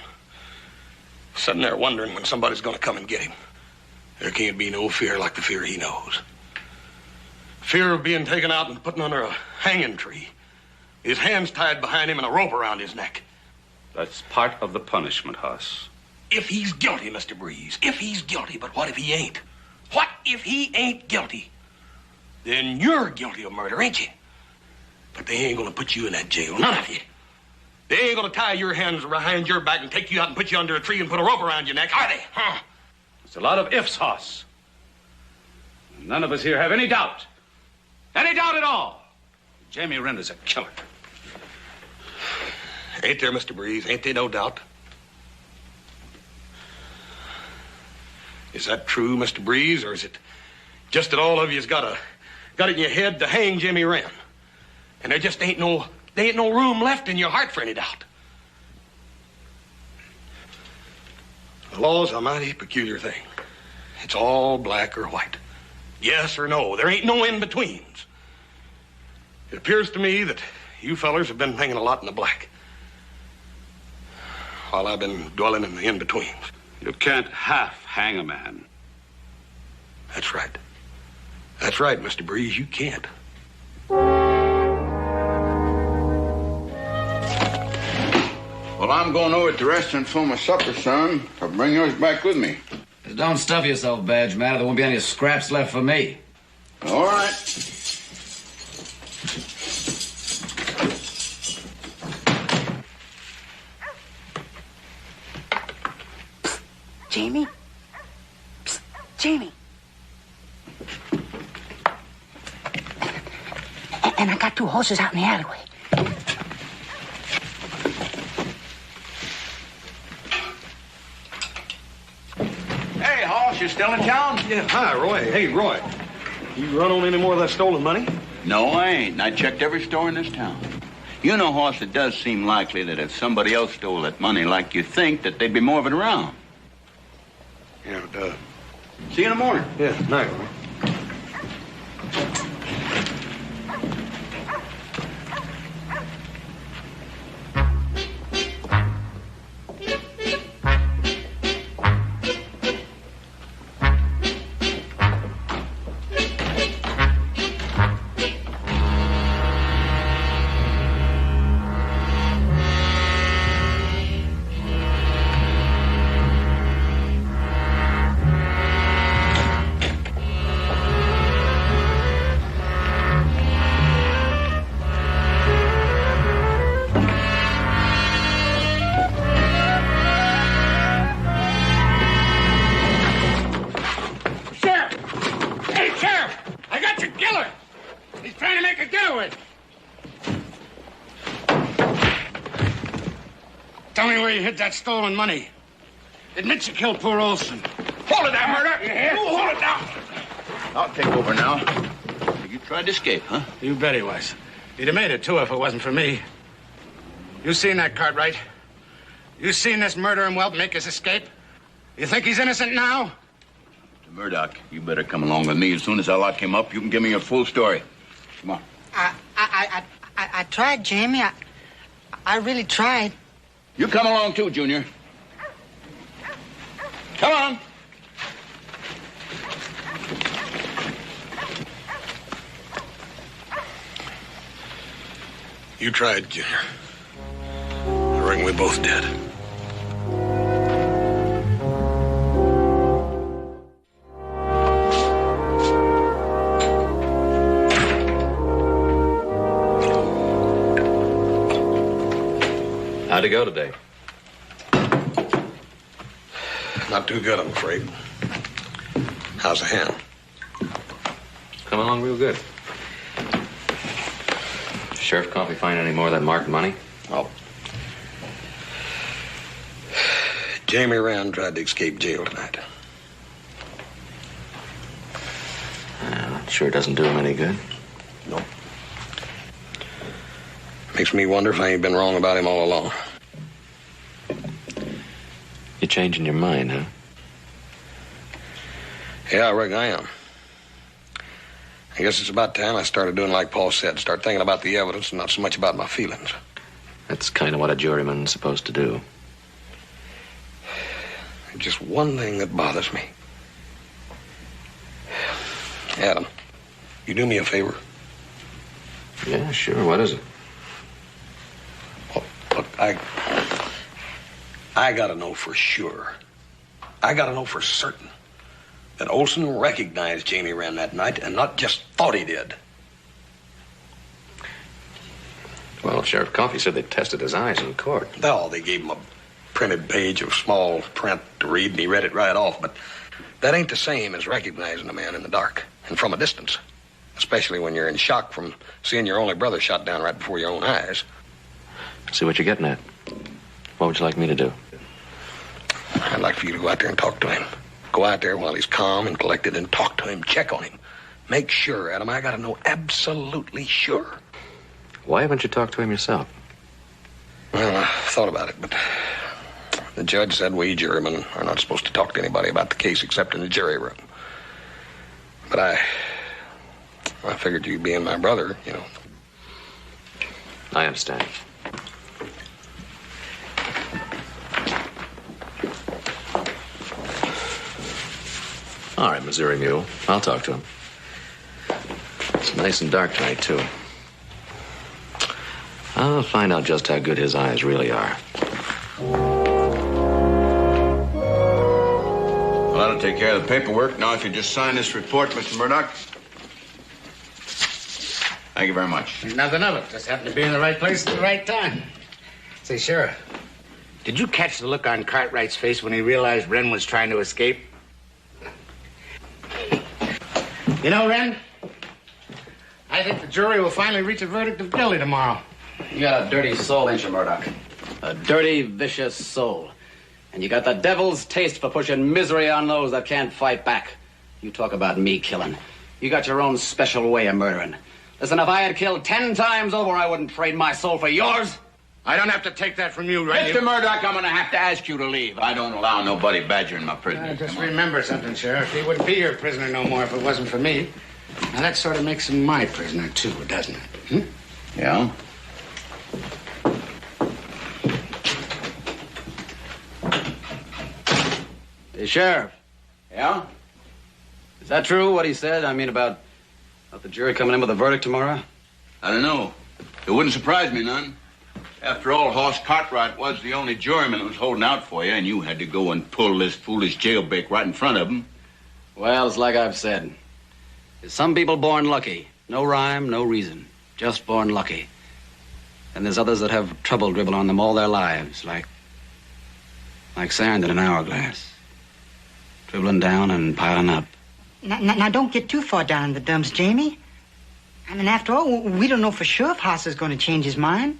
Sitting there wondering when somebody's going to come and get him. There can't be no fear like the fear he knows. Fear of being taken out and put under a hanging tree. His hands tied behind him and a rope around his neck. That's part of the punishment, Hoss. If he's guilty, Mr. Breeze, if he's guilty, but what if he ain't? What if he ain't guilty? Then you're guilty of murder, ain't you? But they ain't gonna put you in that jail, none of you. They ain't gonna tie your hands behind your back and take you out and put you under a tree and put a rope around your neck, are they? Huh? It's a lot of ifs, Hoss. None of us here have any doubt. Any doubt at all. Jamie Wren is a killer. Ain't there, Mr. Breeze? Ain't there no doubt? Is that true, Mr. Breeze, or is it just that all of you's got it in your head to hang Jimmy Wren? And there just ain't no room left in your heart for any doubt. The law's a mighty peculiar thing. It's all black or white. Yes or no. There ain't no in-betweens. It appears to me that you fellers have been hanging a lot in the black, while I've been dwelling in the in-betweens. You can't half hang a man. That's right. That's right, Mr. Breeze. You can't. Well, I'm going over to the restaurant for my supper, son. I'll bring yours back with me. Just don't stuff yourself, badge man. There won't be any scraps left for me. All right. Jamie? Psst, Jamie. And I got 2 horses out in the alleyway. Hey, Hoss, you still in town? Yeah, hi, Roy. Hey, Roy. You run on any more of that stolen money? No, I ain't. And I checked every store in this town. You know, Hoss, it does seem likely that if somebody else stole that money like you think, that they'd be moving around. Yeah, it does. See you in the morning. Yeah, night. Tell me where you hid that stolen money. Admit you killed poor Olson. Hold it down, murder! You hear? Hold it down! I'll take over now. You tried to escape, huh? You bet he was. He'd have made it, too, if it wasn't for me. You seen that, Cartwright? You seen this murdering whelp make his escape? You think he's innocent now? Murdoch, you better come along with me. As soon as I lock him up, you can give me your full story. Come on. I tried, Jamie. I really tried. You come along, too, Junior. Come on. You tried, Junior. I reckon we both did. How'd it go today? Not too good, I'm afraid. How's the hand? Coming along real good. Sheriff Coffey find any more of that marked money? Oh. Jamie Rand tried to escape jail tonight. That sure doesn't do him any good. Nope. Makes me wonder if I ain't been wrong about him all along. You changing your mind, huh? Yeah, I reckon I am. I guess it's about time I started doing like Paul said, start thinking about the evidence and not so much about my feelings. That's kind of what a juryman's supposed to do. There's just one thing that bothers me. Adam, you do me a favor? Yeah, sure. What is it? Well, look, I gotta know for sure. I gotta know for certain that Olson recognized Jamie Wren that night and not just thought he did. Well, Sheriff Coffey said they tested his eyes in court. Well, they gave him a printed page of small print to read, and he read it right off. But that ain't the same as recognizing a man in the dark and from a distance, especially when you're in shock from seeing your only brother shot down right before your own eyes. See what you're getting at. What would you like me to do? I'd like for you to go out there and talk to him. Go out there while he's calm and collected and talk to him. Check on him. Make sure, Adam. I got to know absolutely sure. Why haven't you talked to him yourself? Well, I thought about it, but the judge said we jurymen are not supposed to talk to anybody about the case except in the jury room. But I figured you being my brother, you know. I understand. All right, Missouri Mule. I'll talk to him. It's nice and dark tonight, too. I'll find out just how good his eyes really are. Well, that'll take care of the paperwork. Now, if you just sign this report, Mr. Murdoch. Thank you very much. Nothing of it. Just happened to be in the right place at the right time. Say, Sheriff, did you catch the look on Cartwright's face when he realized Wren was trying to escape? You know, Wren, I think the jury will finally reach a verdict of guilty tomorrow. You got a dirty soul, ain't you, Murdoch? A dirty, vicious soul. And you got the devil's taste for pushing misery on those that can't fight back. You talk about me killing. You got your own special way of murdering. Listen, if I had killed 10 times over, I wouldn't trade my soul for yours. I don't have to take that from you, right? Mr. Murdoch, I'm going to have to ask you to leave. I don't allow nobody badgering my prisoner. Just remember something, Sheriff. He wouldn't be your prisoner no more if it wasn't for me. Now, that sort of makes him my prisoner, too, doesn't it? Yeah? Hey, Sheriff. Yeah? Is that true, what he said? I mean, about the jury coming in with a verdict tomorrow? I don't know. It wouldn't surprise me none. After all, Hoss Cartwright was the only juryman that was holding out for you, and you had to go and pull this foolish jailbreak right in front of him. Well, it's like I've said. There's some people born lucky. No rhyme, no reason. Just born lucky. And there's others that have trouble dribble on them all their lives, like sand in an hourglass. Dribbling down and piling up. Now, don't get too far down in the dumps, Jamie. I mean, after all, we don't know for sure if Hoss is going to change his mind.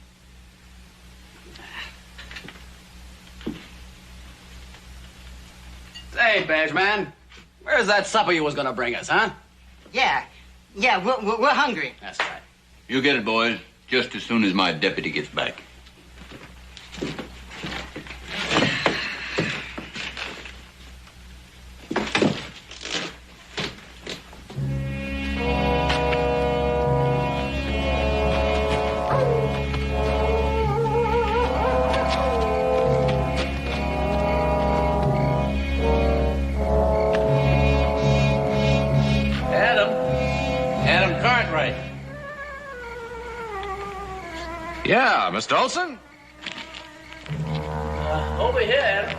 Say, Badge Man, where's that supper you was gonna bring us, huh? Yeah, we're hungry. That's right. You get it, boys, just as soon as my deputy gets back. Adam Cartwright. Yeah, Mr. Olson? Over here, Adam.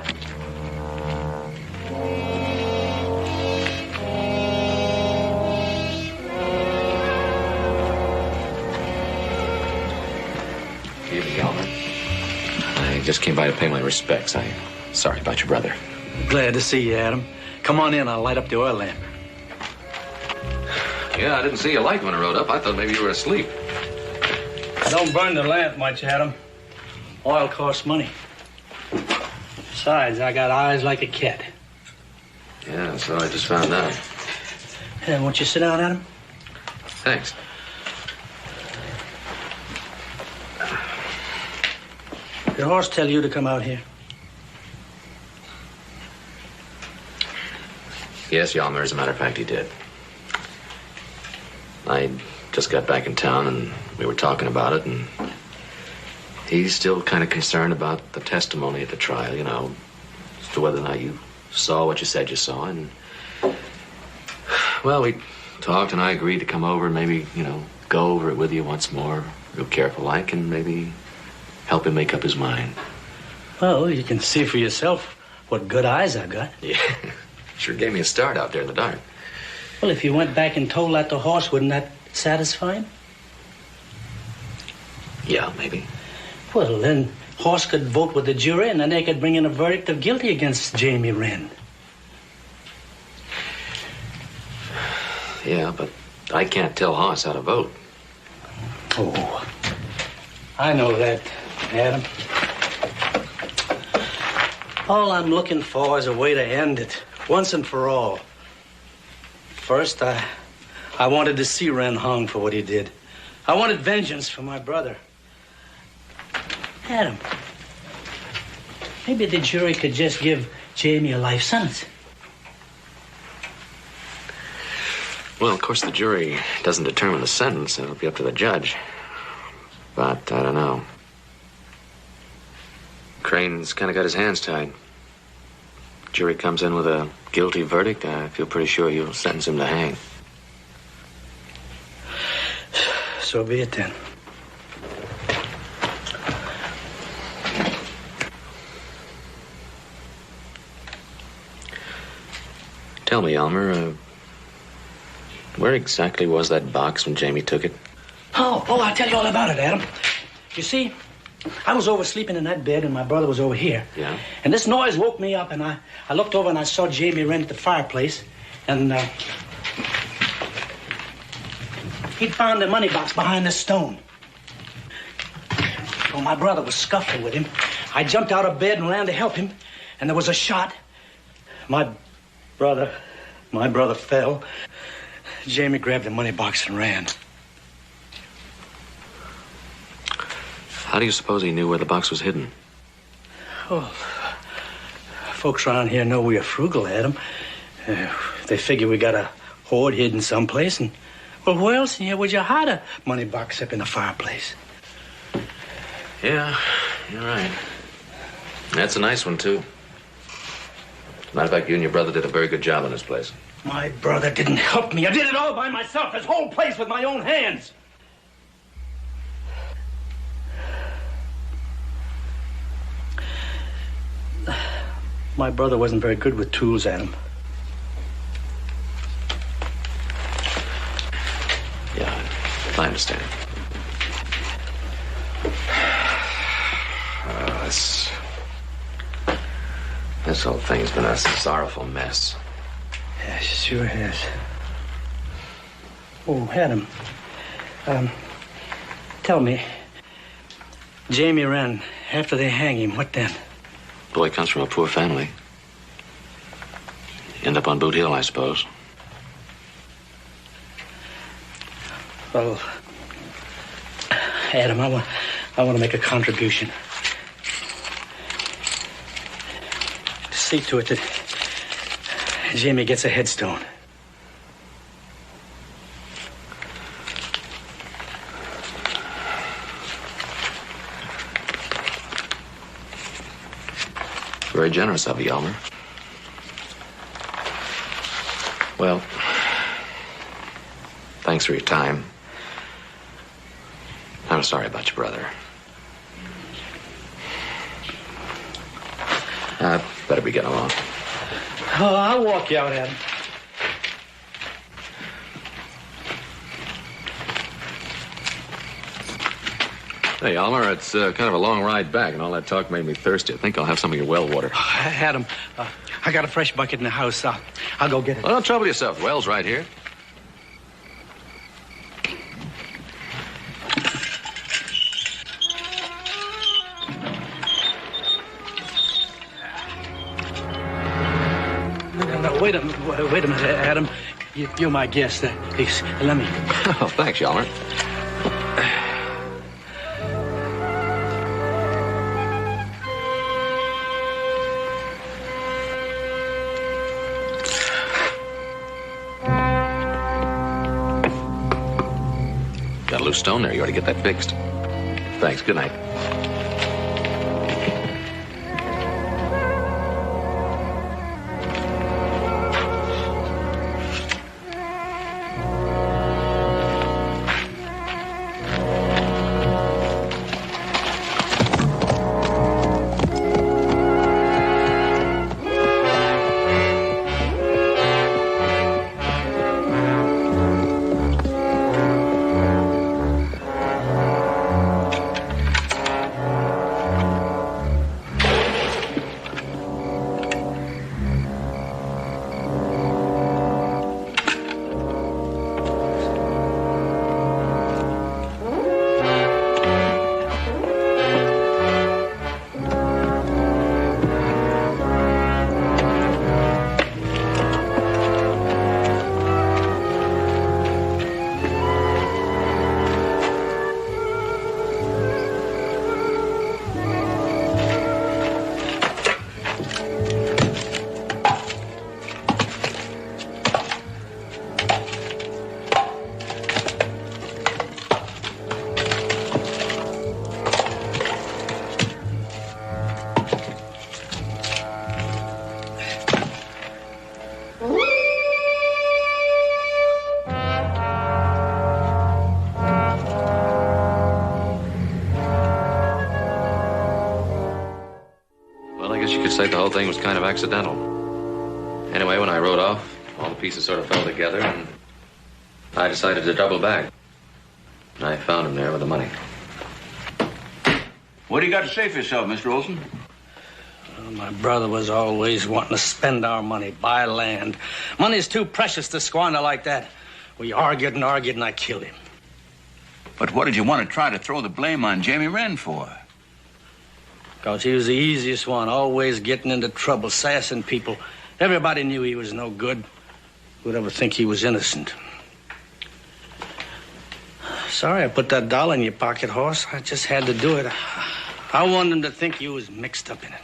Good evening, Elmer. I just came by to pay my respects. I'm sorry about your brother. Glad to see you, Adam. Come on in. I'll light up the oil lamp. Yeah, I didn't see a light when I rode up. I thought maybe you were asleep. Don't burn the lamp much, Adam. Oil costs money. Besides, I got eyes like a cat. Yeah, so I just found out. Hey, won't you sit down, Adam? Thanks. Did Hoss tell you to come out here? Yes, Yalmer, as a matter of fact, he did. I just got back in town, and we were talking about it, and he's still kind of concerned about the testimony at the trial, you know, as to whether or not you saw what you said you saw, and... Well, we talked, and I agreed to come over and maybe, you know, go over it with you once more, real careful-like, and maybe help him make up his mind. Well, you can see for yourself what good eyes I've got. Yeah, sure gave me a start out there in the dark. Well, if you went back and told that to Hoss, wouldn't that satisfy him? Yeah, maybe. Well, then Hoss could vote with the jury, and then they could bring in a verdict of guilty against Jamie Wren. Yeah, but I can't tell Hoss how to vote. Oh, I know that, Adam. All I'm looking for is a way to end it, once and for all. First, I wanted to see Wren hung for what he did. I wanted vengeance for my brother. Adam, maybe the jury could just give Jamie a life sentence. Well, of course, the jury doesn't determine the sentence. It'll be up to the judge. But I don't know. Crane's kind of got his hands tied. Jury comes in with a guilty verdict. I feel pretty sure you'll sentence him to hang. So be it then. Tell me, Elmer, where exactly was that box when Jamie took it? Oh, I'll tell you all about it, Adam. You see, I was oversleeping in that bed, and my brother was over here. Yeah? And this noise woke me up, and I looked over and I saw Jamie Wren at the fireplace, and he'd found the money box behind the stone. Well, my brother was scuffling with him. I jumped out of bed and ran to help him, and there was a shot. My brother fell. Jamie grabbed the money box and ran. How do you suppose he knew where the box was hidden? Oh, folks around here know we are frugal, Adam. They figure we got a hoard hidden someplace, and well, where else in here would you hide a money box up in the fireplace? Yeah, you're right. That's a nice one, too. Matter of fact, you and your brother did a very good job on this place. My brother didn't help me. I did it all by myself, this whole place with my own hands. My brother wasn't very good with tools, Adam. Yeah, I understand. This whole thing's been a sorrowful mess. Yes, it sure has. Oh, Adam. Tell me, Jamie Wren, after they hang him, what then? Boy comes from a poor family. End up on Boot Hill, I suppose. Well, Adam, I want to make a contribution. See to it that Jamie gets a headstone. Very generous of you, Elmer. Well, thanks for your time. I'm sorry about your brother. Better be getting along. Oh, I'll walk you out, Adam. Hey, Elmer, it's kind of a long ride back, and all that talk made me thirsty. I think I'll have some of your well water. Adam, I got a fresh bucket in the house. I'll go get it. Well, don't trouble yourself. The well's right here. Wait a minute, Adam. You're my guest. Please, let me. Oh, thanks, Elmer. Got a loose stone there. You ought to get that fixed. Thanks. Good night. Say the whole thing was kind of accidental. Anyway, when I rode off, all the pieces sort of fell together, and I decided to double back. And I found him there with the money. What do you got to say for yourself, Mr. Olson? Well, my brother was always wanting to spend our money, buy land. Money's too precious to squander like that. We argued, and I killed him. But what did you want to try to throw the blame on Jamie Wren for? Because he was the easiest one, always getting into trouble, sassing people. Everybody knew he was no good. Who'd ever think he was innocent? Sorry I put that dollar in your pocket, Horse. I just had to do it. I wanted them to think you was mixed up in it.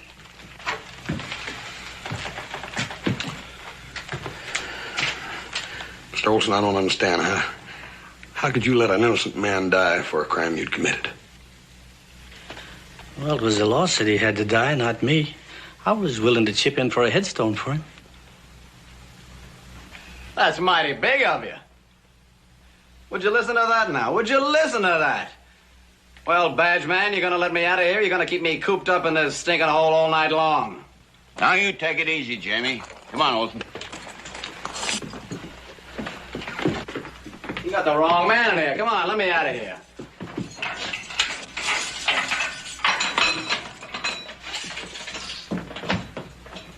Mr. Olson, I don't understand. How could you let an innocent man die for a crime you'd committed? Well, it was the law said he had to die, not me. I was willing to chip in for a headstone for him. That's mighty big of you. Would you listen to that now? Would you listen to that? Well, badge man, you're gonna let me out of here? You're gonna keep me cooped up in this stinking hole all night long? Now you take it easy, Jamie. Come on, Olson. You got the wrong man in here. Come on, let me out of here.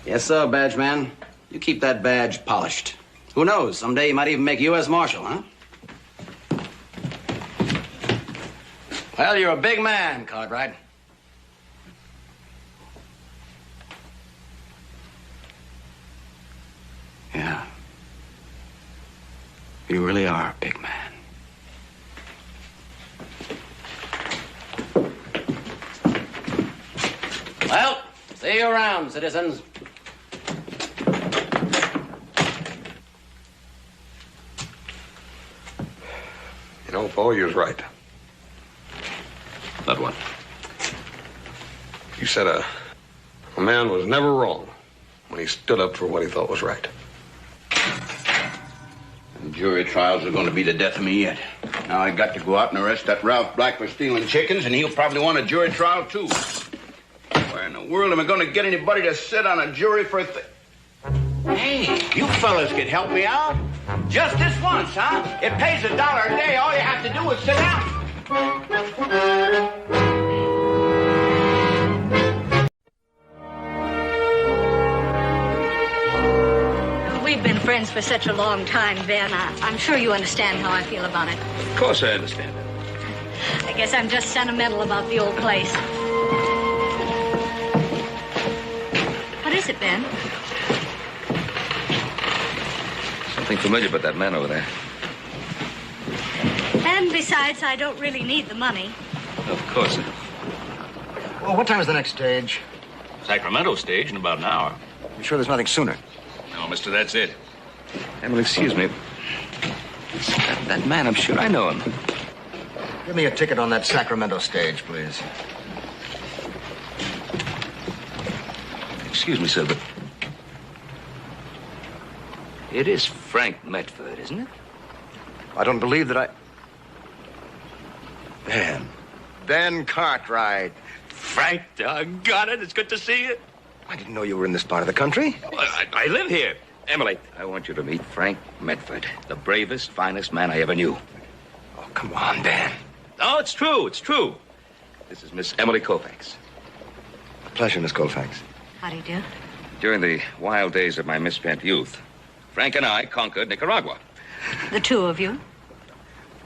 Yes, sir, badge man. You keep that badge polished. Who knows? Someday you might even make U.S. Marshal, huh? Well, you're a big man, Cartwright. Yeah. You really are a big man. Well, see you around, citizens. You know, Paul, you was right. Not one. You said a man was never wrong when he stood up for what he thought was right. And jury trials are going to be the death of me yet. Now I got to go out and arrest that Ralph Black for stealing chickens, and he'll probably want a jury trial too. Where in the world am I going to get anybody to sit on a jury for Hey, you fellas could help me out. Just this once, huh? It pays $1 a day. All you have to do is sit down. We've been friends for such a long time, Ben. I'm sure you understand how I feel about it. Of course I understand. I guess I'm just sentimental about the old place. What is it, Ben? Something familiar about that man over there. And besides, I don't really need the money. Of course. Well, what time is the next stage? Sacramento stage in about an hour. You sure there's nothing sooner? No, mister, that's it. Emily, excuse me. That man, I'm sure I know him. Give me a ticket on that Sacramento stage, please. Excuse me, sir, but it is Frank Medford, isn't it? I don't believe that Ben Cartwright. Frank, doggone it. It's good to see you. I didn't know you were in this part of the country. I live here. Emily, I want you to meet Frank Medford, the bravest, finest man I ever knew. Oh, come on, Dan. Oh, it's true. It's true. This is Miss Emily Colfax. A pleasure, Miss Colfax. How do you do? During the wild days of my misspent youth, Frank and I conquered Nicaragua. The two of you?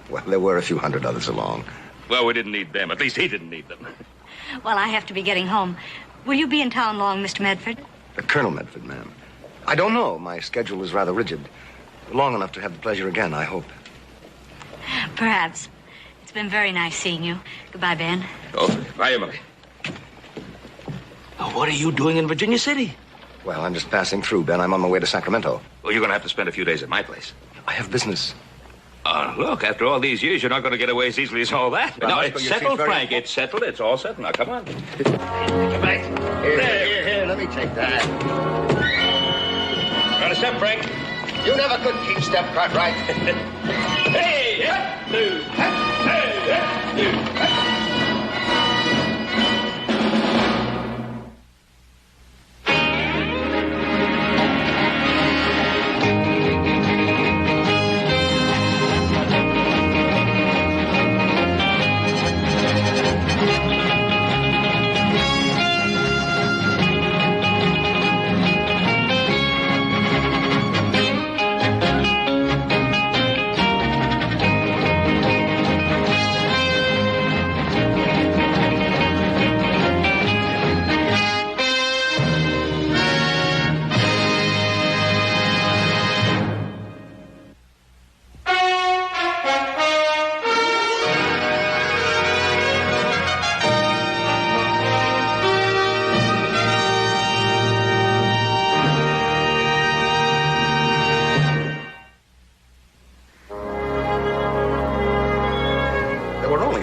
Well, there were a few hundred others along. Well, we didn't need them. At least he didn't need them. Well, I have to be getting home. Will you be in town long, Mr. Medford? Colonel Medford, ma'am. I don't know. My schedule is rather rigid. Long enough to have the pleasure again, I hope. Perhaps. It's been very nice seeing you. Goodbye, Ben. Oh, bye, Emily. Now, what are you doing in Virginia City? Well, I'm just passing through, Ben. I'm on my way to Sacramento. Well, you're going to have to spend a few days at my place. I have business. Look, after all these years, you're not going to get away as easily as all that. No, it's settled, Frank. It's settled. It's all settled. Now, come on. Come back. Here, let me take that. Got a step, Frank. You never could keep step, Cartwright. Hey, hip, two. Hey, hip, two.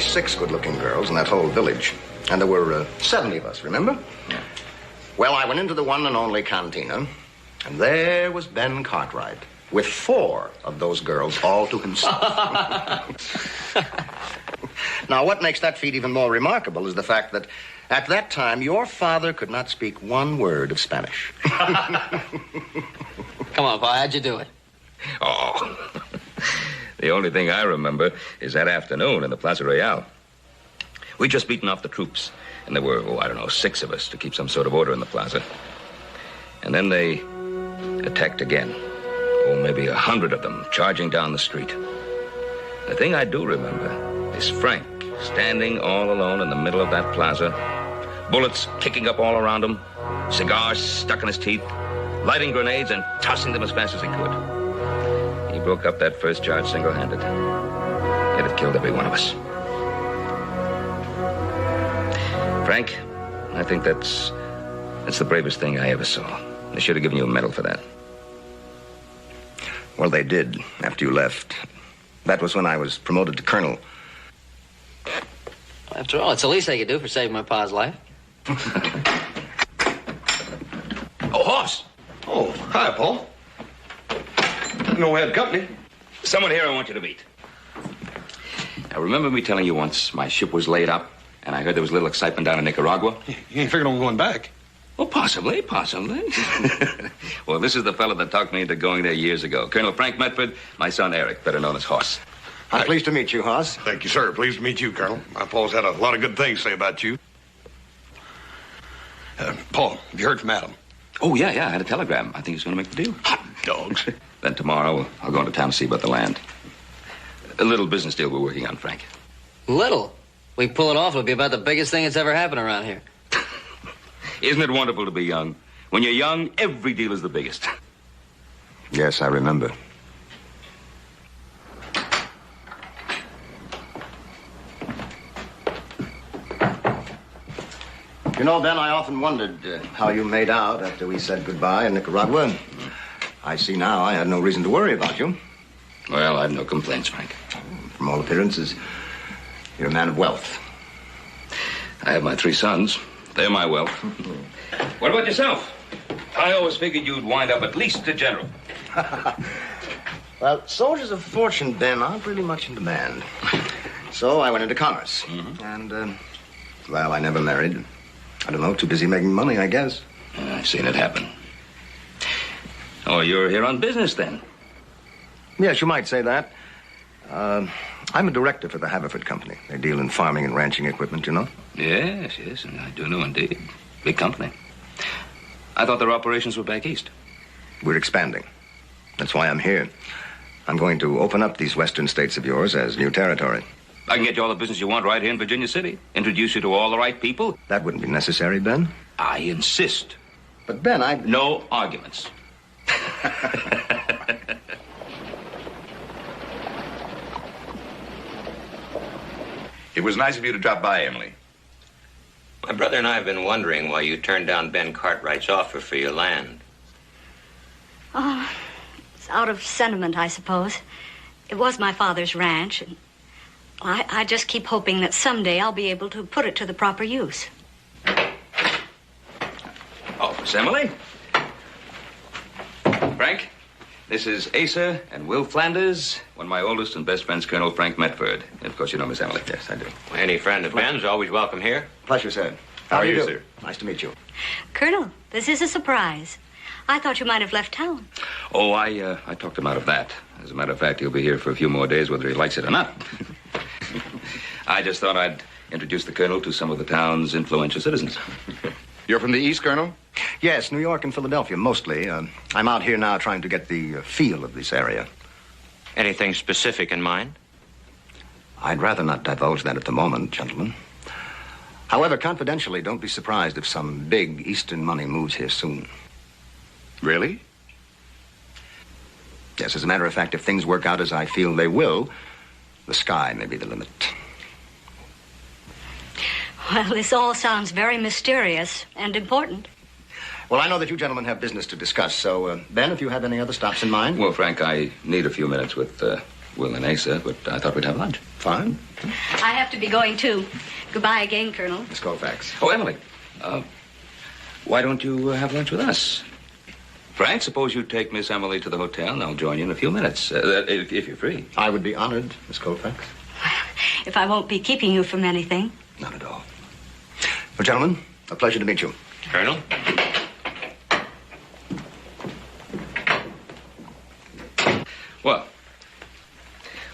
6 good-looking girls in that whole village. And there were 70 of us, remember? Yeah. Well, I went into the one and only cantina, and there was Ben Cartwright with 4 of those girls all to himself. Now, what makes that feat even more remarkable is the fact that at that time, your father could not speak one word of Spanish. Come on, Pa, how'd you do it? Oh, the only thing I remember is that afternoon in the Plaza Royale. We'd just beaten off the troops, and there were, 6 of us to keep some sort of order in the plaza. And then they attacked again. Maybe 100 of them charging down the street. The thing I do remember is Frank standing all alone in the middle of that plaza, bullets kicking up all around him, cigars stuck in his teeth, lighting grenades and tossing them as fast as he could. He broke up that first charge single-handed. He'd have killed every one of us. Frank, I think that's the bravest thing I ever saw. They should have given you a medal for that. Well, they did after you left. That was when I was promoted to colonel. After all, it's the least I could do for saving my pa's life. Oh, Hoss! Oh, hi, Paul. No, we had company. Someone here I want you to meet. Now, remember me telling you once my ship was laid up, and I heard there was a little excitement down in Nicaragua? You ain't figured on going back? Well, possibly. Well, this is the fellow that talked me into going there years ago. Colonel Frank Medford, my son Eric, better known as Hoss. I'm pleased to meet you, Hoss. Thank you, sir. Pleased to meet you, Colonel. My Paul's had a lot of good things to say about you. Paul, have you heard from Adam? Oh, yeah, I had a telegram. I think he's going to make the deal. Hot dogs. Then tomorrow, I'll go into town to see about the land. A little business deal we're working on, Frank. Little? We pull it off, it'll be about the biggest thing that's ever happened around here. Isn't it wonderful to be young? When you're young, every deal is the biggest. Yes, I remember. You know, Ben, I often wondered how you made out after we said goodbye in Nicaragua. I see now I had no reason to worry about you. Well, I have no complaints, Frank. From all appearances, you're a man of wealth. I have my 3 sons. They're my wealth. What about yourself? I always figured you'd wind up at least a general. Well, soldiers of fortune, Ben, aren't really much in demand. So I went into commerce. And, well, I never married. I don't know, too busy making money, I guess. I've seen it happen. Oh, you're here on business, then? Yes, you might say that. I'm a director for the Haverford Company. They deal in farming and ranching equipment, you know? Yes, and I do know indeed. Big company. I thought their operations were back east. We're expanding. That's why I'm here. I'm going to open up these western states of yours as new territory. I can get you all the business you want right here in Virginia City. Introduce you to all the right people. That wouldn't be necessary, Ben. I insist. But, Ben, No arguments. It was nice of you to drop by, Emily. My brother and I have been wondering why you turned down Ben Cartwright's offer for your land. Oh, it's out of sentiment, I suppose. It was my father's ranch, and I just keep hoping that someday I'll be able to put it to the proper use. Oh, Miss Emily. Frank, this is Asa and Will Flanders, one of my oldest and best friends, Colonel Frank Medford. And of course, you know Miss Emily. Yes, I do. Any friend of Ben's always welcome here. Pleasure, sir. How are you, do? sir? Nice to meet you. Colonel, this is a surprise. I thought you might have left town. Oh, I talked him out of that. As a matter of fact, he'll be here for a few more days, whether he likes it or not. I just thought I'd introduce the Colonel to some of the town's influential citizens. You're from the East, Colonel? Yes, New York and Philadelphia, mostly. I'm out here now trying to get the feel of this area. Anything specific in mind? I'd rather not divulge that at the moment, gentlemen. However, confidentially, don't be surprised if some big Eastern money moves here soon. Really? Yes, as a matter of fact, if things work out as I feel they will, the sky may be the limit. Well, this all sounds very mysterious and important. Well, I know that you gentlemen have business to discuss, so, Ben, if you have any other stops in mind? Well, Frank, I need a few minutes with Will and Asa, but I thought we'd have lunch. Fine. I have to be going, too. Goodbye again, Colonel. Miss Colfax. Oh, Emily, why don't you have lunch with us? Frank, suppose you take Miss Emily to the hotel, and I'll join you in a few minutes, if you're free. I would be honored, Miss Colfax. If I won't be keeping you from anything. Not at all. Well, gentlemen, a pleasure to meet you. Colonel? Well,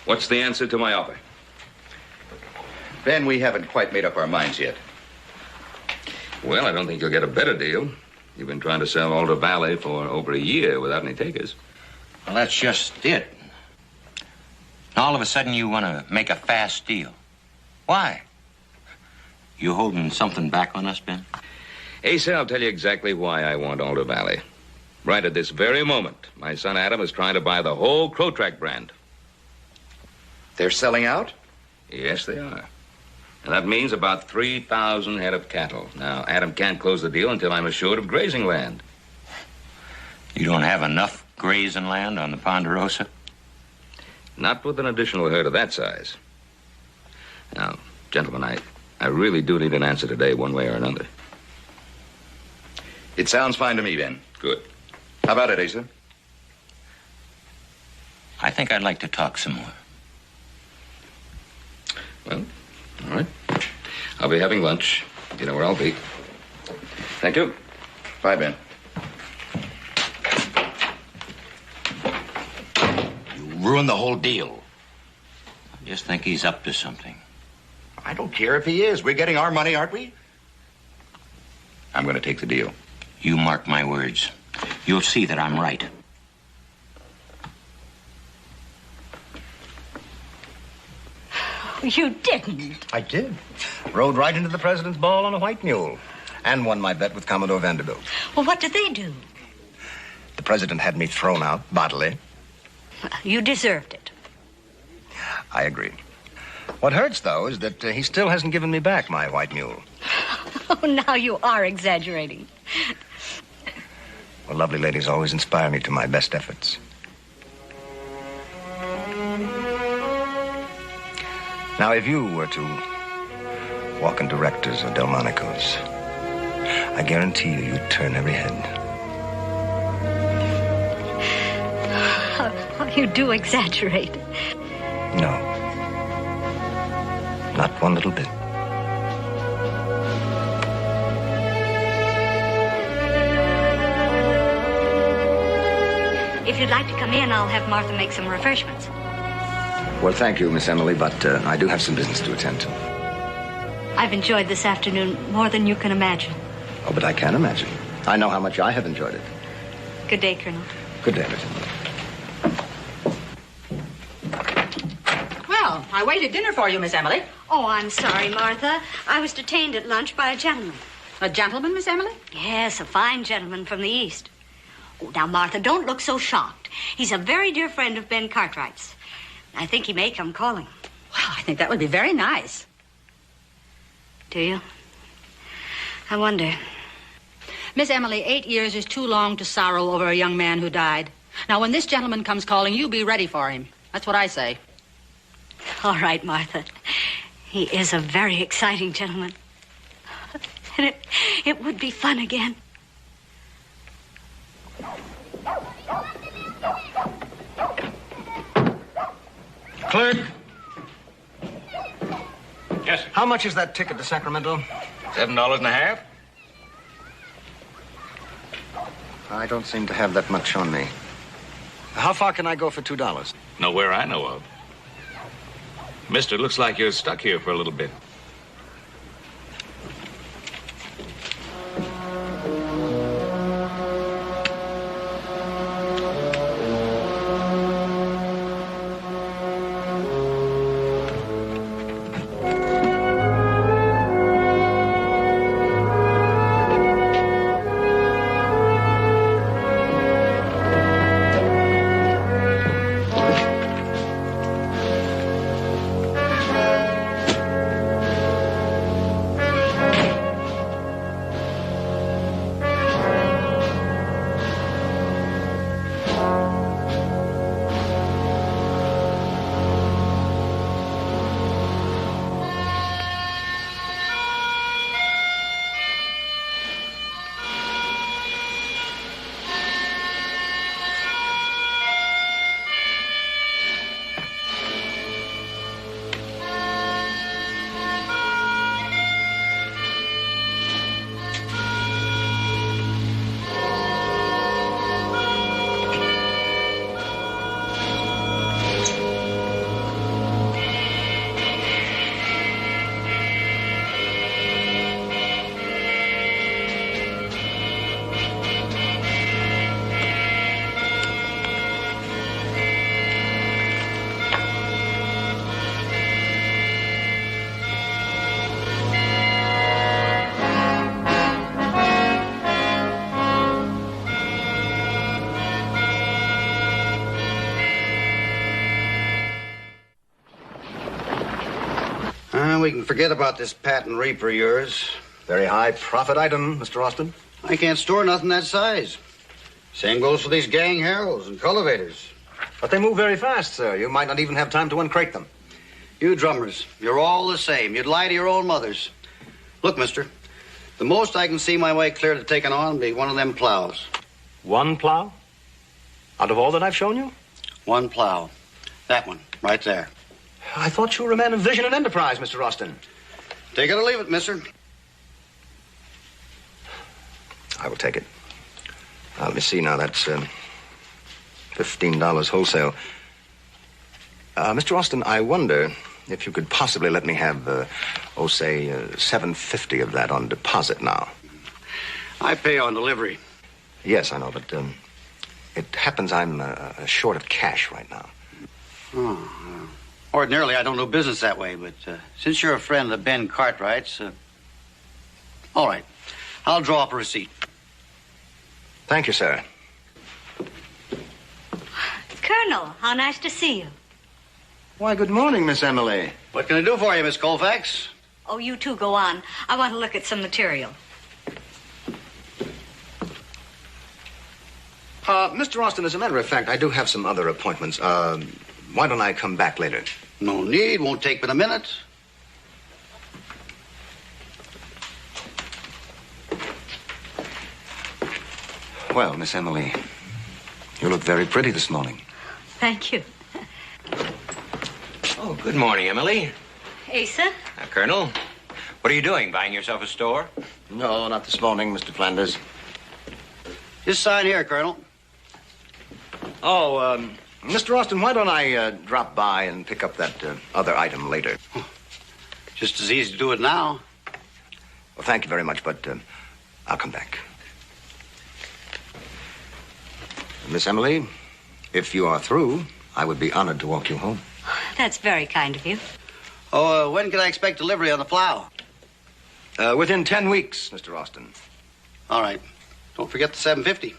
what's the answer to my offer? Ben, we haven't quite made up our minds yet. Well, I don't think you'll get a better deal. You've been trying to sell Alder Valley for over a year without any takers. Well, that's just it. All of a sudden, you want to make a fast deal. Why? You holding something back on us, Ben? Asa, I'll tell you exactly why I want Alder Valley. Right at this very moment, my son Adam is trying to buy the whole Crotrack brand. They're selling out? Yes, they are. And that means about 3,000 head of cattle. Now, Adam can't close the deal until I'm assured of grazing land. You don't have enough grazing land on the Ponderosa? Not with an additional herd of that size. Now, gentlemen, I really do need an answer today, one way or another. It sounds fine to me, Ben. Good. How about it, Asa? I think I'd like to talk some more. Well, all right. I'll be having lunch. You know where I'll be. Thank you. Bye, Ben. You ruined the whole deal. I just think he's up to something. I don't care if he is. We're getting our money, aren't we? I'm going to take the deal. You mark my words. You'll see that I'm right. You didn't. I did. Rode right into the president's ball on a white mule. And won my bet with Commodore Vanderbilt. Well, what did they do? The president had me thrown out bodily. You deserved it. I agree. What hurts, though, is that he still hasn't given me back my white mule. Oh, now you are exaggerating. Well, lovely ladies always inspire me to my best efforts. Now, if you were to walk into Rector's or Delmonico's, I guarantee you'd turn every head. You do exaggerate. No. Not one little bit. If you'd like to come in, I'll have Martha make some refreshments. Well, thank you, Miss Emily, but I do have some business to attend to. I've enjoyed this afternoon more than you can imagine. Oh, but I can imagine. I know how much I have enjoyed it. Good day, Colonel. Good day, Miss Emily. Well, I waited dinner for you, Miss Emily. Oh, I'm sorry, Martha. I was detained at lunch by a gentleman. A gentleman, Miss Emily? Yes, a fine gentleman from the East. Oh, now, Martha, don't look so shocked. He's a very dear friend of Ben Cartwright's. I think he may come calling. Well, I think that would be very nice. Do you? I wonder. Miss Emily, 8 years is too long to sorrow over a young man who died. Now, when this gentleman comes calling, you be ready for him. That's what I say. All right, Martha. He is a very exciting gentleman. And it would be fun again. Clerk. Yes, sir. How much is that ticket to Sacramento? $7.50. I don't seem to have that much on me. How far can I go for $2? Nowhere I know of. Mister, looks like you're stuck here for a little bit. And forget about this patent reaper of yours. Very high profit item, Mr. Austin. I can't store nothing that size. Same goes for these gang harrows and cultivators. But they move very fast, sir. You might not even have time to uncrate them. You drummers, you're all the same. You'd lie to your own mothers. Look, mister, the most I can see my way clear to taking on be one of them plows. One plow? Out of all that I've shown you? One plow. That one, right there. I thought you were a man of vision and enterprise, Mr. Austin. Take it or leave it, mister. I will take it. Now, let me see now. That's $15 wholesale. Mr. Austin, I wonder if you could possibly let me have, say, $750 of that on deposit now. I pay on delivery. Yes, I know, but it happens I'm short of cash right now. Oh, ordinarily, I don't do business that way, but since you're a friend of Ben Cartwright's, all right. I'll draw up a receipt. Thank you, sir. Colonel, how nice to see you. Why, good morning, Miss Emily. What can I do for you, Miss Colfax? Oh, you two go on. I want to look at some material. Mr. Austin, as a matter of fact, I do have some other appointments. Why don't I come back later? No need. Won't take but a minute. Well, Miss Emily, you look very pretty this morning. Thank you. Oh, good morning, Emily. Asa? Colonel, what are you doing? Buying yourself a store? No, not this morning, Mr. Flanders. Just sign here, Colonel. Oh, Mr. Austin, why don't I drop by and pick up that other item later? Just as easy to do it now. Well, thank you very much, but I'll come back. Miss Emily, if you are through, I would be honored to walk you home. That's very kind of you. Oh, when can I expect delivery on the plow? Within 10 weeks, Mr. Austin. All right. Don't forget the $750.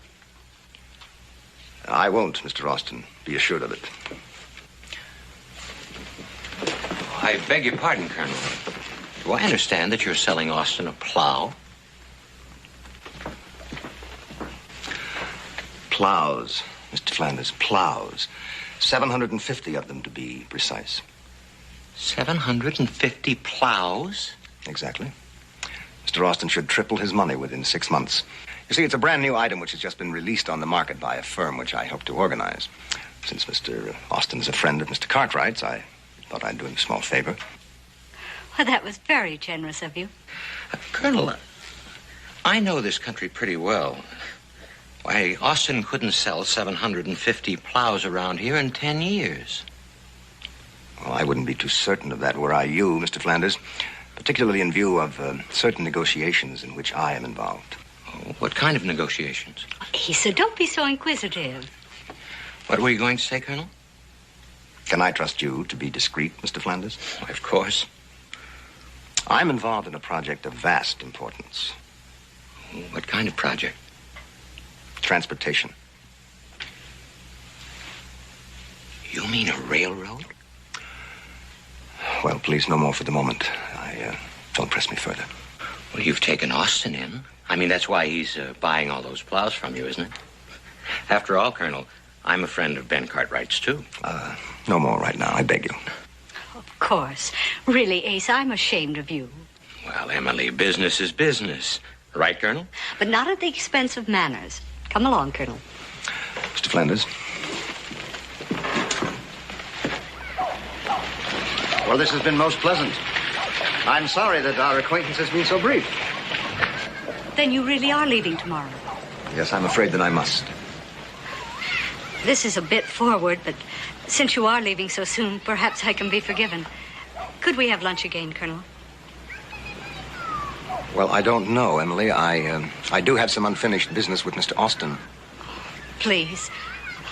I won't, Mr. Austin. Be assured of it. I beg your pardon, Colonel. Do I understand that you're selling Austin a plow? Plows, Mr. Flanders, plows. 750 of them, to be precise. 750 plows? Exactly. Mr. Austin should triple his money within 6 months. You see, it's a brand new item which has just been released on the market by a firm which I hope to organize. Since Mr. Austin is a friend of Mr. Cartwright's, I thought I'd do him a small favor. Well, that was very generous of you. Colonel, I know this country pretty well. Why, Austin couldn't sell 750 plows around here in 10 years. Well, I wouldn't be too certain of that were I you, Mr. Flanders, particularly in view of certain negotiations in which I am involved. Oh, what kind of negotiations? Asa, don't be so inquisitive. What were you going to say, Colonel? Can I trust you to be discreet, Mr. Flanders? Why, of course. I'm involved in a project of vast importance. What kind of project? Transportation. You mean a railroad? Well, please, no more for the moment. Don't press me further. Well, you've taken Austin in. I mean, that's why he's buying all those plows from you, isn't it? After all, Colonel, I'm a friend of Ben Cartwright's, too. No more right now, I beg you. Of course. Really, Asa, I'm ashamed of you. Well, Emily, business is business. Right, Colonel? But not at the expense of manners. Come along, Colonel. Mr. Flanders. Well, this has been most pleasant. I'm sorry that our acquaintance has been so brief. Then you really are leaving tomorrow. Yes, I'm afraid that I must. This is a bit forward, but since you are leaving so soon, perhaps I can be forgiven. Could we have lunch again, Colonel? Well, I don't know, Emily. I do have some unfinished business with Mr. Austin. Please.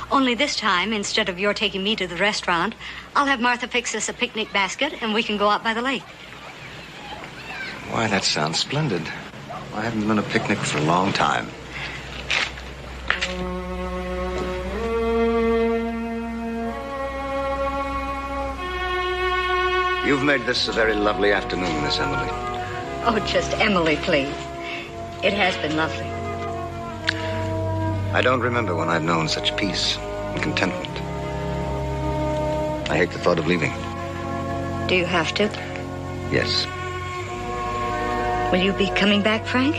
Only this time, instead of your taking me to the restaurant, I'll have Martha fix us a picnic basket and we can go out by the lake. Why, that sounds splendid. I haven't been on a picnic for a long time. You've made this a very lovely afternoon, Miss Emily. Oh, just Emily, please. It has been lovely. I don't remember when I've known such peace and contentment. I hate the thought of leaving. Do you have to? Yes. Will you be coming back, Frank?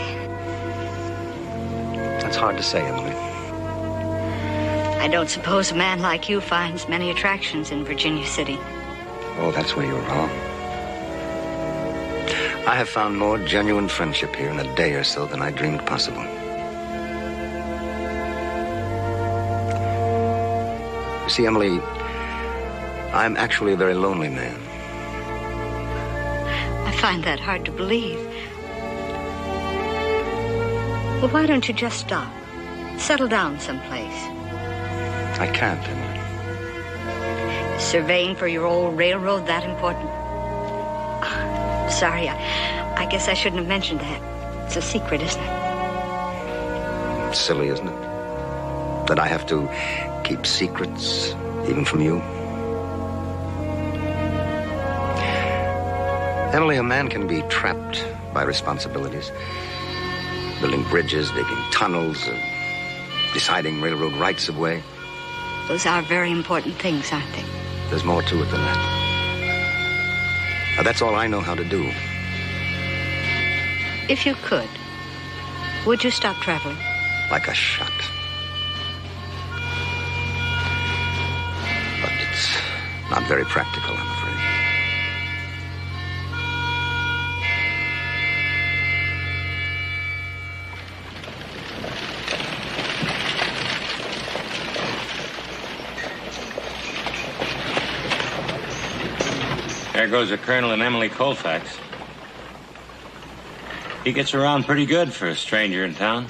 That's hard to say, Emily. I don't suppose a man like you finds many attractions in Virginia City. Oh, that's where you're wrong. I have found more genuine friendship here in a day or so than I dreamed possible. You see, Emily, I'm actually a very lonely man. I find that hard to believe. Well, why don't you just stop? Settle down someplace. I can't, Emily. Surveying for your old railroad that important? Sorry, I guess I shouldn't have mentioned that. It's a secret, isn't it? It's silly, isn't it? That I have to keep secrets, even from you. Emily, a man can be trapped by responsibilities. Building bridges, digging tunnels, deciding railroad rights of way. Those are very important things, aren't they? There's more to it than that. Now, that's all I know how to do. If you could, would you stop traveling? Like a shot. But it's not very practical, I'm afraid. There goes the Colonel and Emily Colfax. He gets around pretty good for a stranger in town.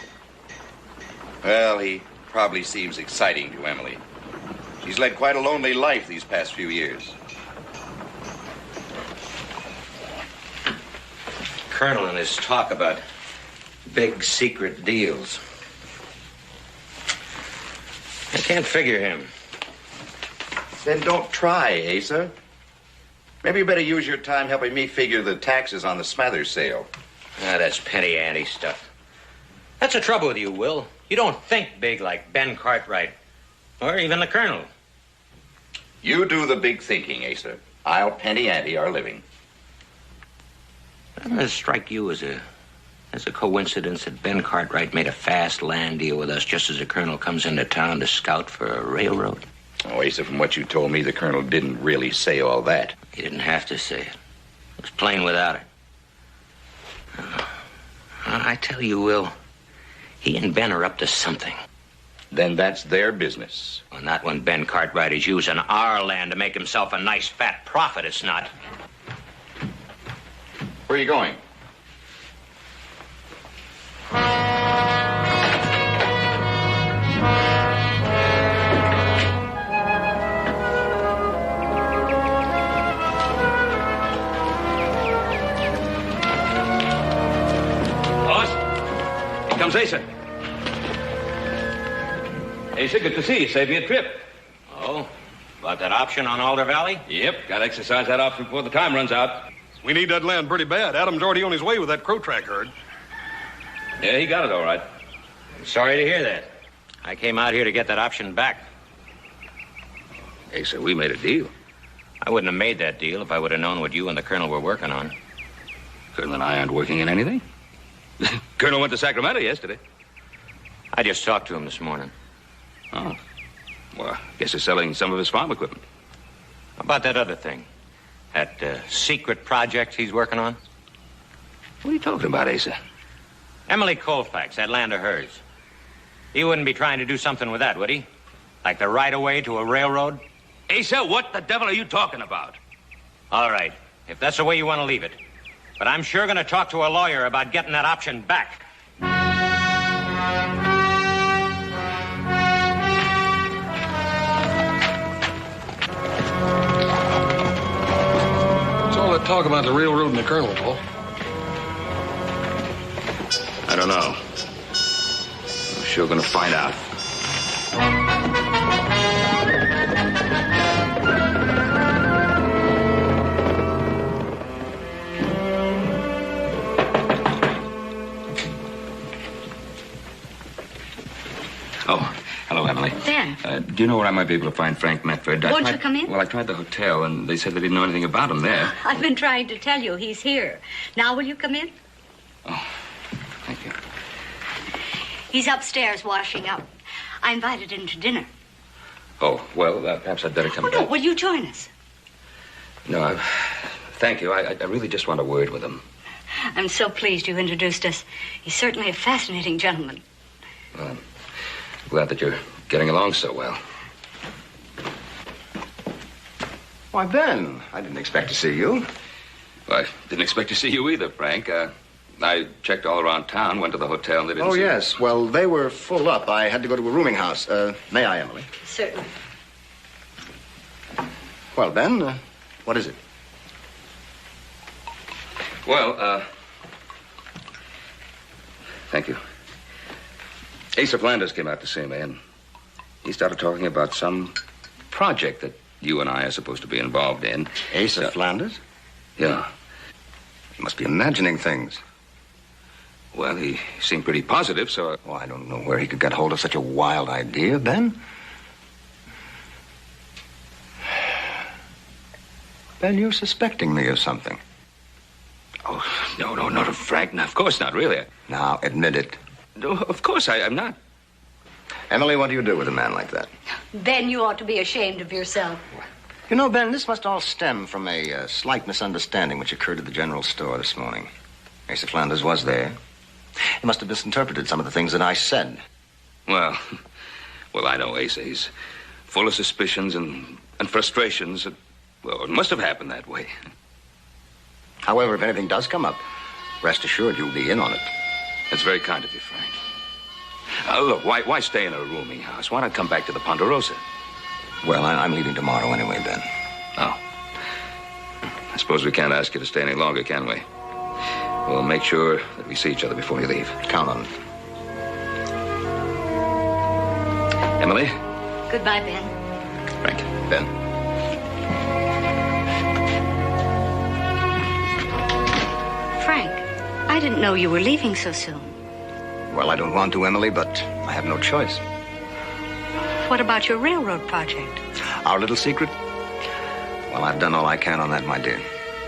Well, he probably seems exciting to Emily. She's led quite a lonely life these past few years. Colonel and his talk about big secret deals. I can't figure him. Then don't try, Asa. Maybe you better use your time helping me figure the taxes on the Smathers sale. Ah, that's petty-ante stuff. That's the trouble with you, Will. You don't think big like Ben Cartwright, or even the Colonel. You do the big thinking, Asa. I'll penny-ante our living. Doesn't it strike you as a coincidence that Ben Cartwright made a fast land deal with us just as the Colonel comes into town to scout for a railroad? Oh, Asa, from what you told me, the Colonel didn't really say all that. He didn't have to say it. It was plain without it. I tell you, Will, he and Ben are up to something. Then that's their business. Well, not when Ben Cartwright is using our land to make himself a nice fat profit, it's not. Where are you going? Comes Asa. Asa, good to see you. Save you a trip. Oh? About that option on Alder Valley? Yep, got to exercise that option before the time runs out. We need that land pretty bad. Adam's already on his way with that crow track herd. Yeah, he got it all right. I'm sorry to hear that. I came out here to get that option back. Asa, we made a deal. I wouldn't have made that deal if I would have known what you and the Colonel were working on. Colonel and I aren't working in anything. Colonel went to Sacramento yesterday. I just talked to him this morning. Oh. Well, I guess he's selling some of his farm equipment. How about that other thing? That secret project he's working on? What are you talking about, Asa? Emily Colfax, that land of hers. He wouldn't be trying to do something with that, would he? Like the right-of-way to a railroad? Asa, what the devil are you talking about? All right, if that's the way you want to leave it. But I'm sure going to talk to a lawyer about getting that option back. What's all that talk about the railroad and the Colonel, Paul? I don't know. I'm sure going to find out. Oh, hello, Emily. Ben. Do you know where I might be able to find Frank Medford? Won't you come in? Well, I tried the hotel, and they said they didn't know anything about him there. I've been trying to tell you he's here. Now will you come in? Oh, thank you. He's upstairs washing up. I invited him to dinner. Oh, well, perhaps I'd better come Oh, back. no, will you join us? No, thank you. I really just want a word with him. I'm so pleased you introduced us. He's certainly a fascinating gentleman. Well, I'm glad that you're getting along so well. Why, Ben, I didn't expect to see you. Well, I didn't expect to see you either, Frank. I checked all around town, went to the hotel, and they didn't Oh, see you. yes. Well, they were full up. I had to go to a rooming house. May I, Emily? Certainly. Well, Ben, what is it? Well, thank you. Asa Flanders came out to see me, and he started talking about some project that you and I are supposed to be involved in. Asa Flanders? Yeah. You must be imagining things. Well, he seemed pretty positive, so... Oh, I don't know where he could get hold of such a wild idea, Ben. Ben, you're suspecting me of something. Oh, no, Frank. No, of course not, really. Now, admit it. No, of course I'm not. Emily, what do you do with a man like that? Ben, you ought to be ashamed of yourself. You know, Ben, this must all stem from a slight misunderstanding which occurred at the general store this morning. Asa Flanders was there. He must have misinterpreted some of the things that I said. Well, I know Asa. He's full of suspicions and frustrations. Well, it must have happened that way. However, if anything does come up, rest assured you'll be in on it. That's very kind of you, Frank. Look, why stay in a rooming house? Why not come back to the Ponderosa? Well, I'm leaving tomorrow anyway, Ben. Oh. I suppose we can't ask you to stay any longer, can we? We'll make sure that we see each other before you leave. Count on it. Emily? Goodbye, Ben. Frank. Ben. Frank, I didn't know you were leaving so soon. Well, I don't want to, Emily, but I have no choice. What about your railroad project? Our little secret? Well, I've done all I can on that, my dear.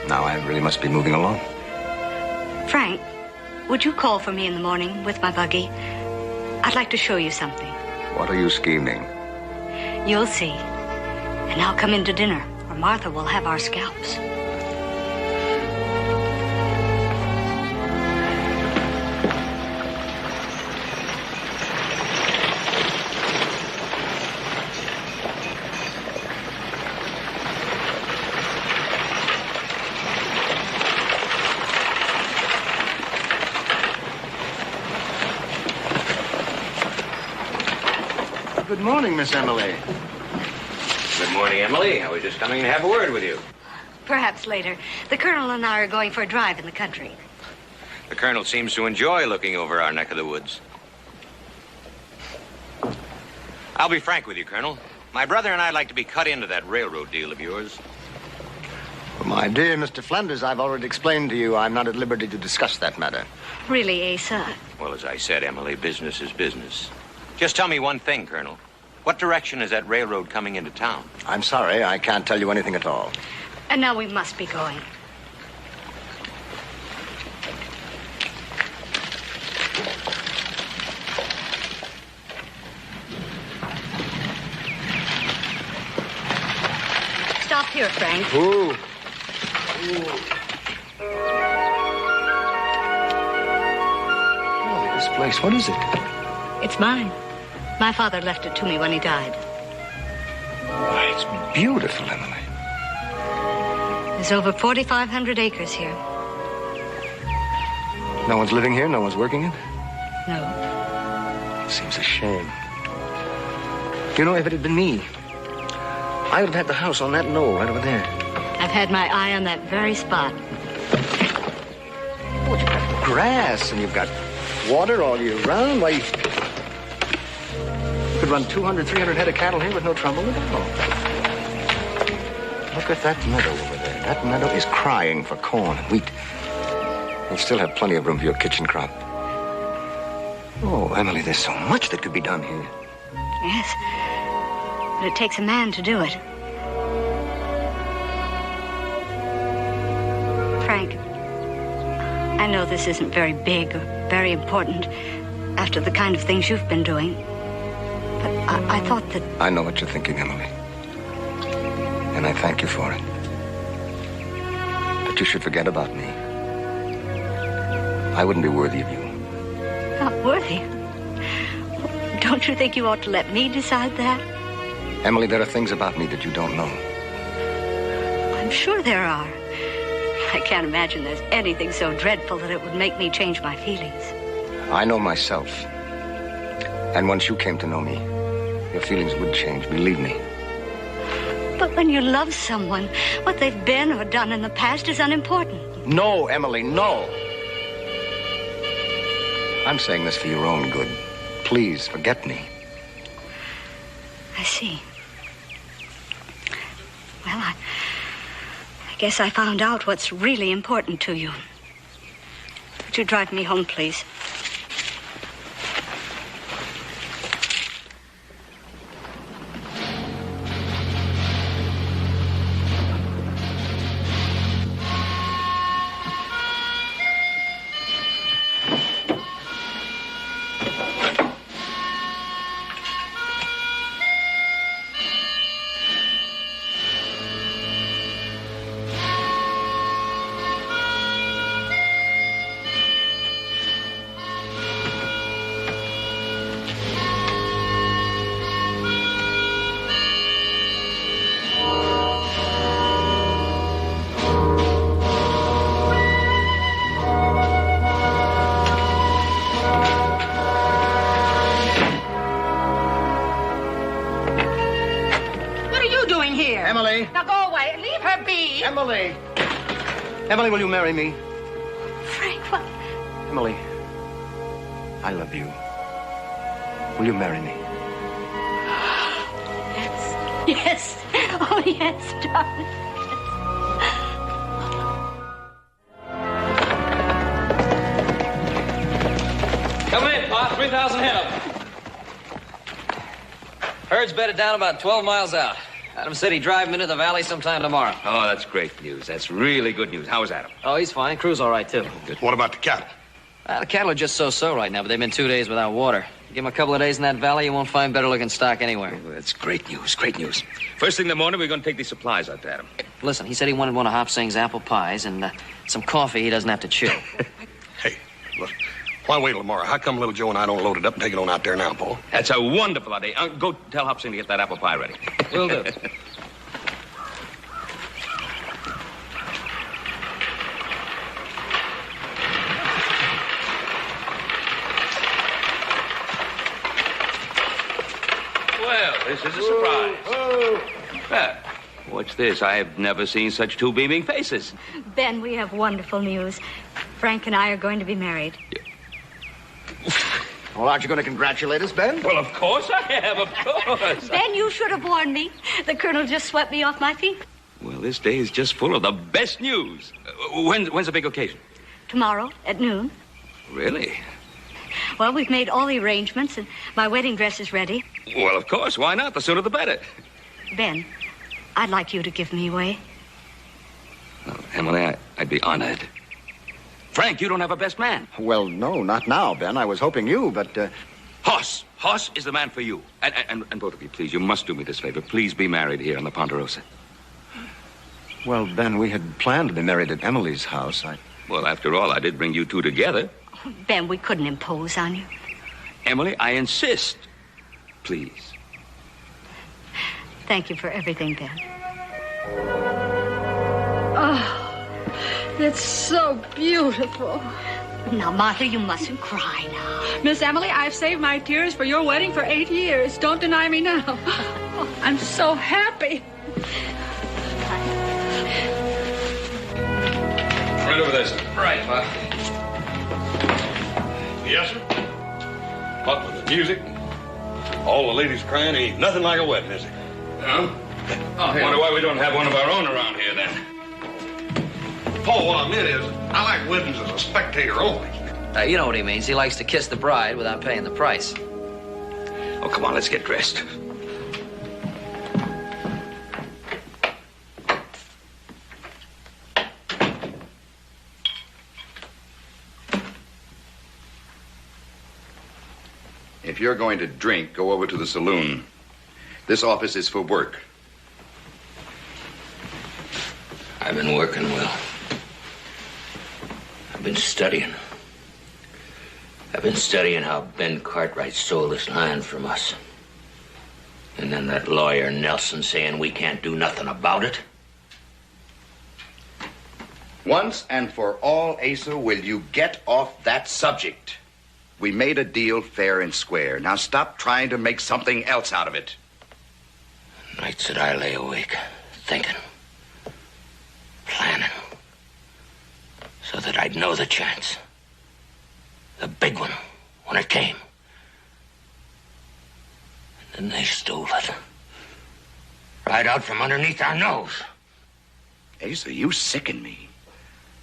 Now I really must be moving along. Frank, would you call for me in the morning with my buggy? I'd like to show you something. What are you scheming? You'll see. And now come in to dinner, or Martha will have our scalps. Good morning, Miss Emily. Good morning, Emily. I was just coming to have a word with you. Perhaps later. The Colonel and I are going for a drive in the country. The Colonel seems to enjoy looking over our neck of the woods. I'll be frank with you, Colonel. My brother and I'd like to be cut into that railroad deal of yours. My dear Mr. Flanders, I've already explained to you I'm not at liberty to discuss that matter. Really, Asa? Well, as I said, Emily, business is business. Just tell me one thing, Colonel. What direction is that railroad coming into town? I'm sorry, I can't tell you anything at all. And now we must be going. Stop here, Frank. Ooh. Oh, this place, what is it? It's mine. My father left it to me when he died. Why, it's beautiful, Emily. There's over 4,500 acres here. No one's living here? No one's working it? No. It seems a shame. You know, if it had been me, I would have had the house on that knoll right over there. I've had my eye on that very spot. Oh, you've got grass and you've got water all year round. Why, you could run 200, 300 head of cattle here with no trouble at all. Look at that meadow over there. That meadow is crying for corn and wheat. You'll still have plenty of room for your kitchen crop. Oh, Emily, there's so much that could be done here. Yes. But it takes a man to do it. Frank, I know this isn't very big or very important after the kind of things you've been doing. But I thought that... I know what you're thinking, Emily. And I thank you for it. But you should forget about me. I wouldn't be worthy of you. Not worthy? Don't you think you ought to let me decide that? Emily, there are things about me that you don't know. I'm sure there are. I can't imagine there's anything so dreadful that it would make me change my feelings. I know myself. And once you came to know me, your feelings would change, believe me. But when you love someone, what they've been or done in the past is unimportant. No, Emily, no. I'm saying this for your own good. Please, forget me. I see. Well, I guess I found out what's really important to you. Would you drive me home, please? Emily, will you marry me? Frank, what? Emily, I love you. Will you marry me? Yes. Yes. Oh, yes, darling. Come in, Pa. 3,000 head of them. Herd's bedded down about 12 miles out. Adam said he'd drive him into the valley sometime tomorrow. Oh, that's great news. That's really good news. How is Adam? Oh, he's fine. Crew's all right, too. Good. What about the cattle? The cattle are just so-so right now, but they've been 2 days without water. Give them a couple of days in that valley, you won't find better-looking stock anywhere. Oh, that's great news, great news. First thing in the morning, we're going to take these supplies out to Adam. Listen, he said he wanted one of Hop Singh's apple pies and some coffee he doesn't have to chew. Hey, look, why wait till tomorrow? How come little Joe and I don't load it up and take it on out there now, Paul? That's a wonderful idea. Go tell Hop Singh to get that apple pie ready. Will do. Well, this is a surprise. What's this? I have never seen such two beaming faces. Ben, we have wonderful news. Frank and I are going to be married. Well, aren't you going to congratulate us, Ben? Well, of course I am, of course. Ben, you should have warned me. The colonel just swept me off my feet. Well, this day is just full of the best news. When's the big occasion? Tomorrow at noon. Really? Well, we've made all the arrangements, and my wedding dress is ready. Well, of course. Why not? The sooner the better. Ben, I'd like you to give me away. Well, Emily, I'd be honored. Frank, you don't have a best man. Well, no, not now, Ben. I was hoping you, but... Hoss. Hoss is the man for you. And both of you, please, you must do me this favor. Please be married here in the Ponderosa. Well, Ben, we had planned to be married at Emily's house. Well, after all, I did bring you two together. Ben, we couldn't impose on you. Emily, I insist. Please. Thank you for everything, Ben. Oh, it's so beautiful. Now, Martha, you mustn't cry now. Miss Emily, I've saved my tears for your wedding for 8 years. Don't deny me now. Oh, I'm so happy. Right over there, sir. Right, Pa. Yes, sir. What with the music? All the ladies crying. Ain't nothing like a wedding, is it? No? Oh, here. Wonder why we don't have one of our own around here, then. Paul, what I meant is, I like weddings as a spectator only. You know what he means. He likes to kiss the bride without paying the price. Oh, come on, let's get dressed. If you're going to drink, go over to the saloon. This office is for work. I've been working, Will. I've been studying. I've been studying how Ben Cartwright stole this land from us. And then that lawyer Nelson saying we can't do nothing about it. Once and for all, Asa, will you get off that subject? We made a deal fair and square. Now stop trying to make something else out of it. Nights that I lay awake, thinking, planning, so that I'd know the chance. The big one, when it came. And then they stole it. Right out from underneath our nose. Asa, you sicken me.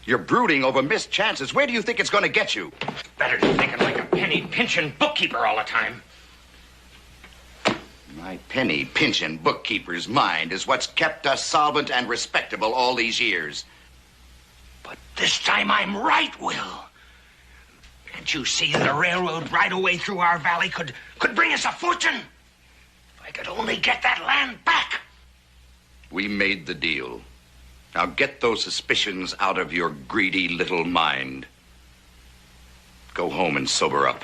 You're brooding over missed chances. Where do you think it's going to get you? Better than thinking like a penny-pinching bookkeeper all the time. My penny-pinching bookkeeper's mind is what's kept us solvent and respectable all these years. But this time I'm right, Will. Can't you see the railroad right away through our valley could bring us a fortune? If I could only get that land back. We made the deal. Now get those suspicions out of your greedy little mind. Go home and sober up.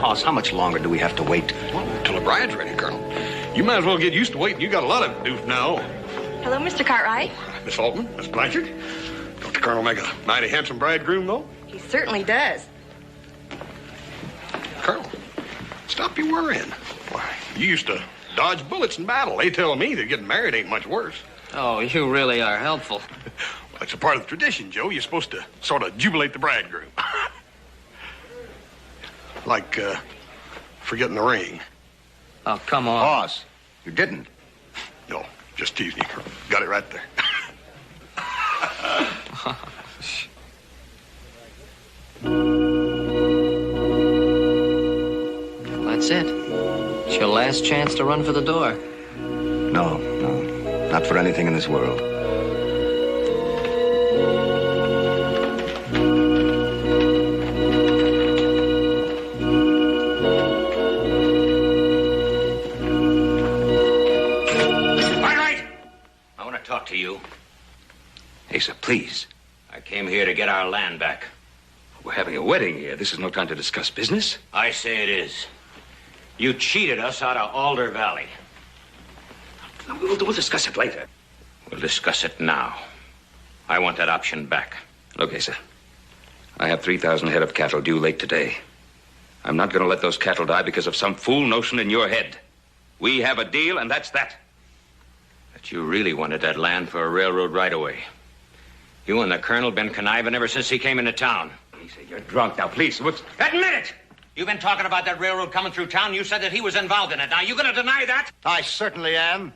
Hoss, how much longer do we have to wait? Well, until the bride's ready, Colonel. You might as well get used to waiting. You got a lot of doof now. Hello, Mr. Cartwright. Miss Altman, Miss Blanchard. Don't the Colonel make a mighty handsome bridegroom, though? He certainly does. Colonel, stop your worrying. Why, you used to dodge bullets in battle. They tell me that getting married ain't much worse. Oh, you really are helpful. Well, it's a part of the tradition, Joe. You're supposed to sort of jubilate the bridegroom. Like, forgetting the ring. Oh, come on. Hoss, you didn't. No, just teasing you, Colonel. Got it right there. That's it. It's your last chance to run for the door. No, not for anything in this world. Talk to you. Asa, please. I came here to get our land back. We're having a wedding here. This is no time to discuss business. I say it is. You cheated us out of Alder Valley. We'll discuss it later. We'll discuss it now. I want that option back. Look, Asa, I have 3,000 head of cattle due late today. I'm not going to let those cattle die because of some fool notion in your head. We have a deal, and that's that. But you really wanted that land for a railroad right-of-way. You and the Colonel been conniving ever since he came into town. Asa, you're drunk. Now, please, what's... Admit it! You've been talking about that railroad coming through town. You said that he was involved in it. Now, you going to deny that? I certainly am.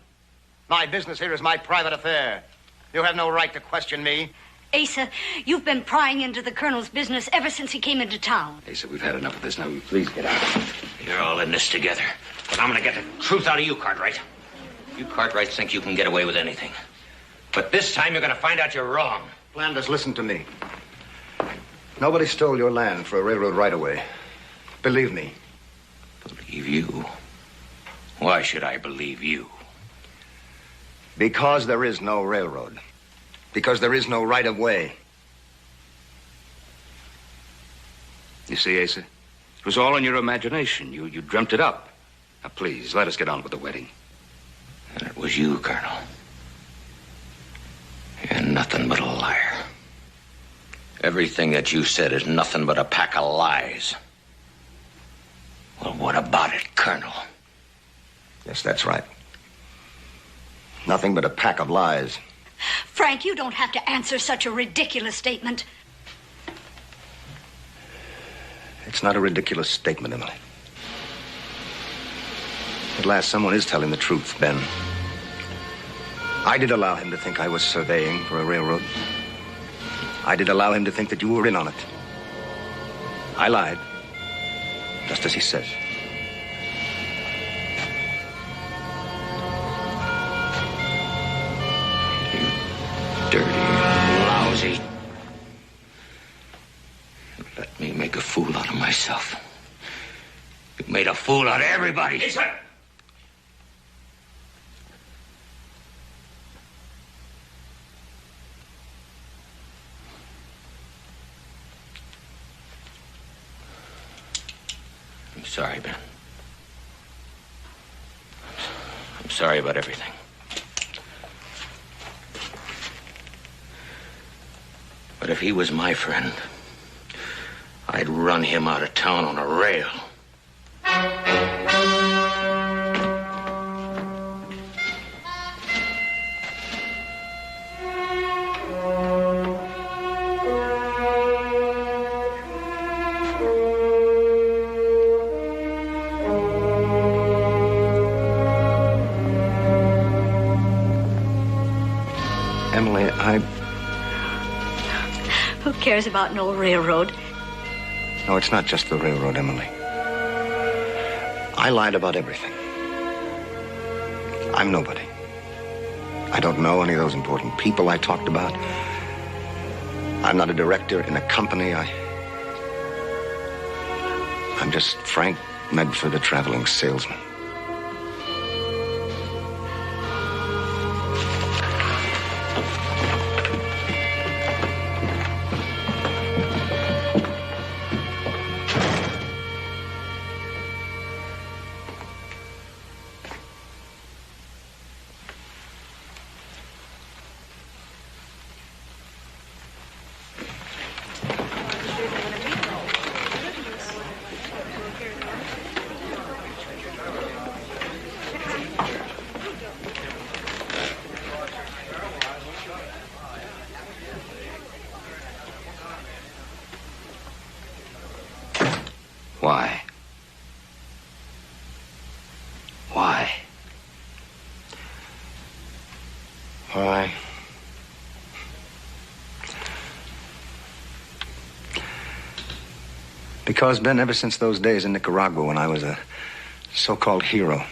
My business here is my private affair. You have no right to question me. Asa, you've been prying into the Colonel's business ever since he came into town. Asa, we've had enough of this. Now, please get out. You're all in this together. But I'm going to get the truth out of you, Cartwright. You Cartwrights think you can get away with anything. But this time you're going to find out you're wrong. Flanders, listen to me. Nobody stole your land for a railroad right-of-way. Believe me. Believe you? Why should I believe you? Because there is no railroad. Because there is no right-of-way. You see, Asa? It was all in your imagination. You dreamt it up. Now, please, let us get on with the wedding. And it was you, Colonel. You're nothing but a liar. Everything that you said is nothing but a pack of lies. Well, what about it, Colonel? Yes, that's right. Nothing but a pack of lies. Frank, you don't have to answer such a ridiculous statement. It's not a ridiculous statement, Emily. At last, someone is telling the truth, Ben. I did allow him to think I was surveying for a railroad. I did allow him to think that you were in on it. I lied, just as he says. Dirty, lousy. Let me make a fool out of myself. You made a fool out of everybody. Hey, sir. I'm sorry, Ben. I'm sorry about everything. But if he was my friend, I'd run him out of town on a rail. Emily, Who cares about an old railroad? No, it's not just the railroad, Emily. I lied about everything. I'm nobody. I don't know any of those important people I talked about. I'm not a director in a company. I'm just Frank Medford, a traveling salesman. Why? Why? Why? Because, Ben, ever since those days in Nicaragua when I was a so-called hero,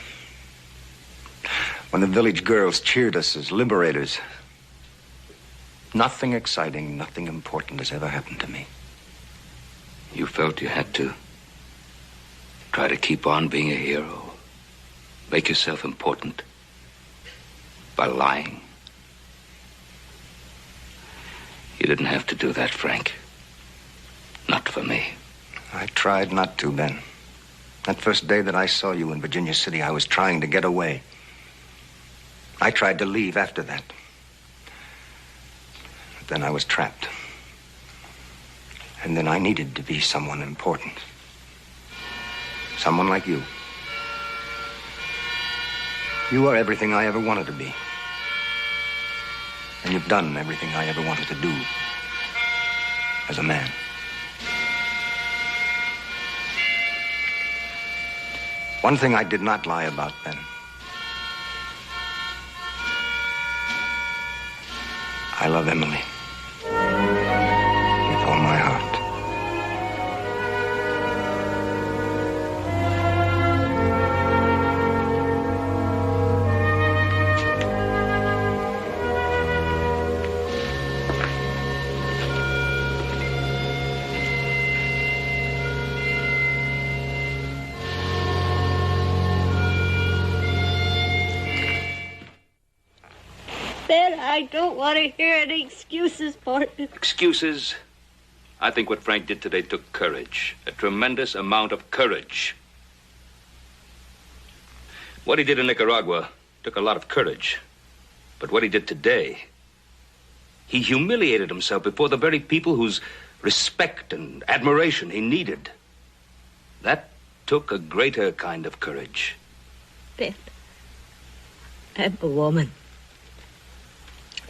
when the village girls cheered us as liberators, nothing exciting, nothing important has ever happened to me. You felt you had to try to keep on being a hero, make yourself important by lying. You didn't have to do that, Frank. Not for me. I tried not to, Ben. That first day that I saw you in Virginia City, I was trying to get away. I tried to leave after that. But then I was trapped. And then I needed to be someone important. Someone like you. You are everything I ever wanted to be. And you've done everything I ever wanted to do as a man. One thing I did not lie about, Ben. I love Emily. With all my heart. Ben, I don't want to hear any excuses, partner. Excuses? I think what Frank did today took courage. A tremendous amount of courage. What he did in Nicaragua took a lot of courage. But what he did today, he humiliated himself before the very people whose respect and admiration he needed. That took a greater kind of courage. Ben, I'm a woman.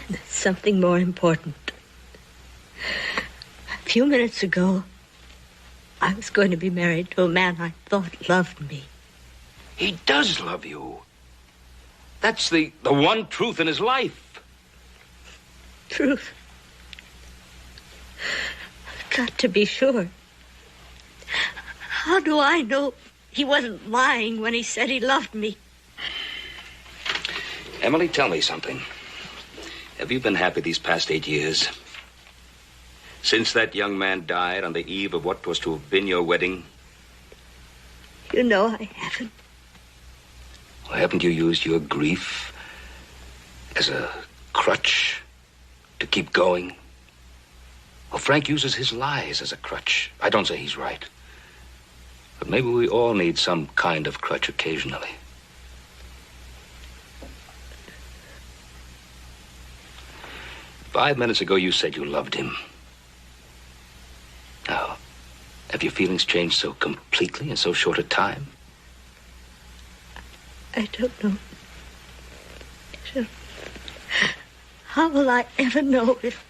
There's something more important. A few minutes ago, I was going to be married to a man I thought loved me. He does love you. That's the one truth in his life. Truth. I've got to be sure. How do I know he wasn't lying when he said he loved me? Emily, tell me something. Have you been happy these past 8 years? Since that young man died on the eve of what was to have been your wedding? You know I haven't. Well, haven't you used your grief as a crutch to keep going? Well, Frank uses his lies as a crutch. I don't say he's right. But maybe we all need some kind of crutch occasionally. Five minutes ago, you said you loved him. Now, have your feelings changed so completely in so short a time? I don't know. How will I ever know if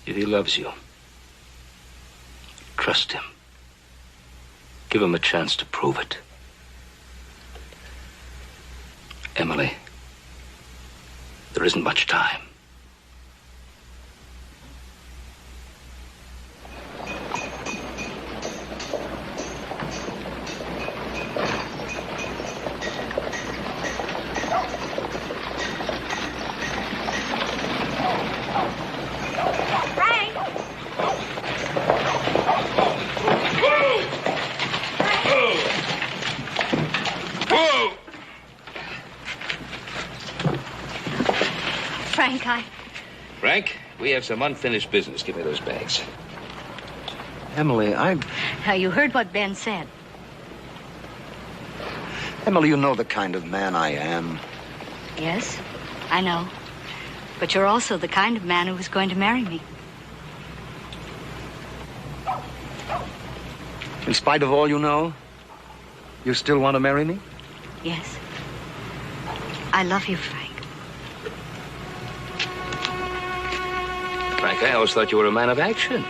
he loves you? Trust him. Give him a chance to prove it. Emily, there isn't much time. Frank, we have some unfinished business. Give me those bags. Emily, Now, you heard what Ben said. Emily, you know the kind of man I am. Yes, I know. But you're also the kind of man who was going to marry me. In spite of all you know, you still want to marry me? Yes. I love you, Frank. Frank, I always thought you were a man of action.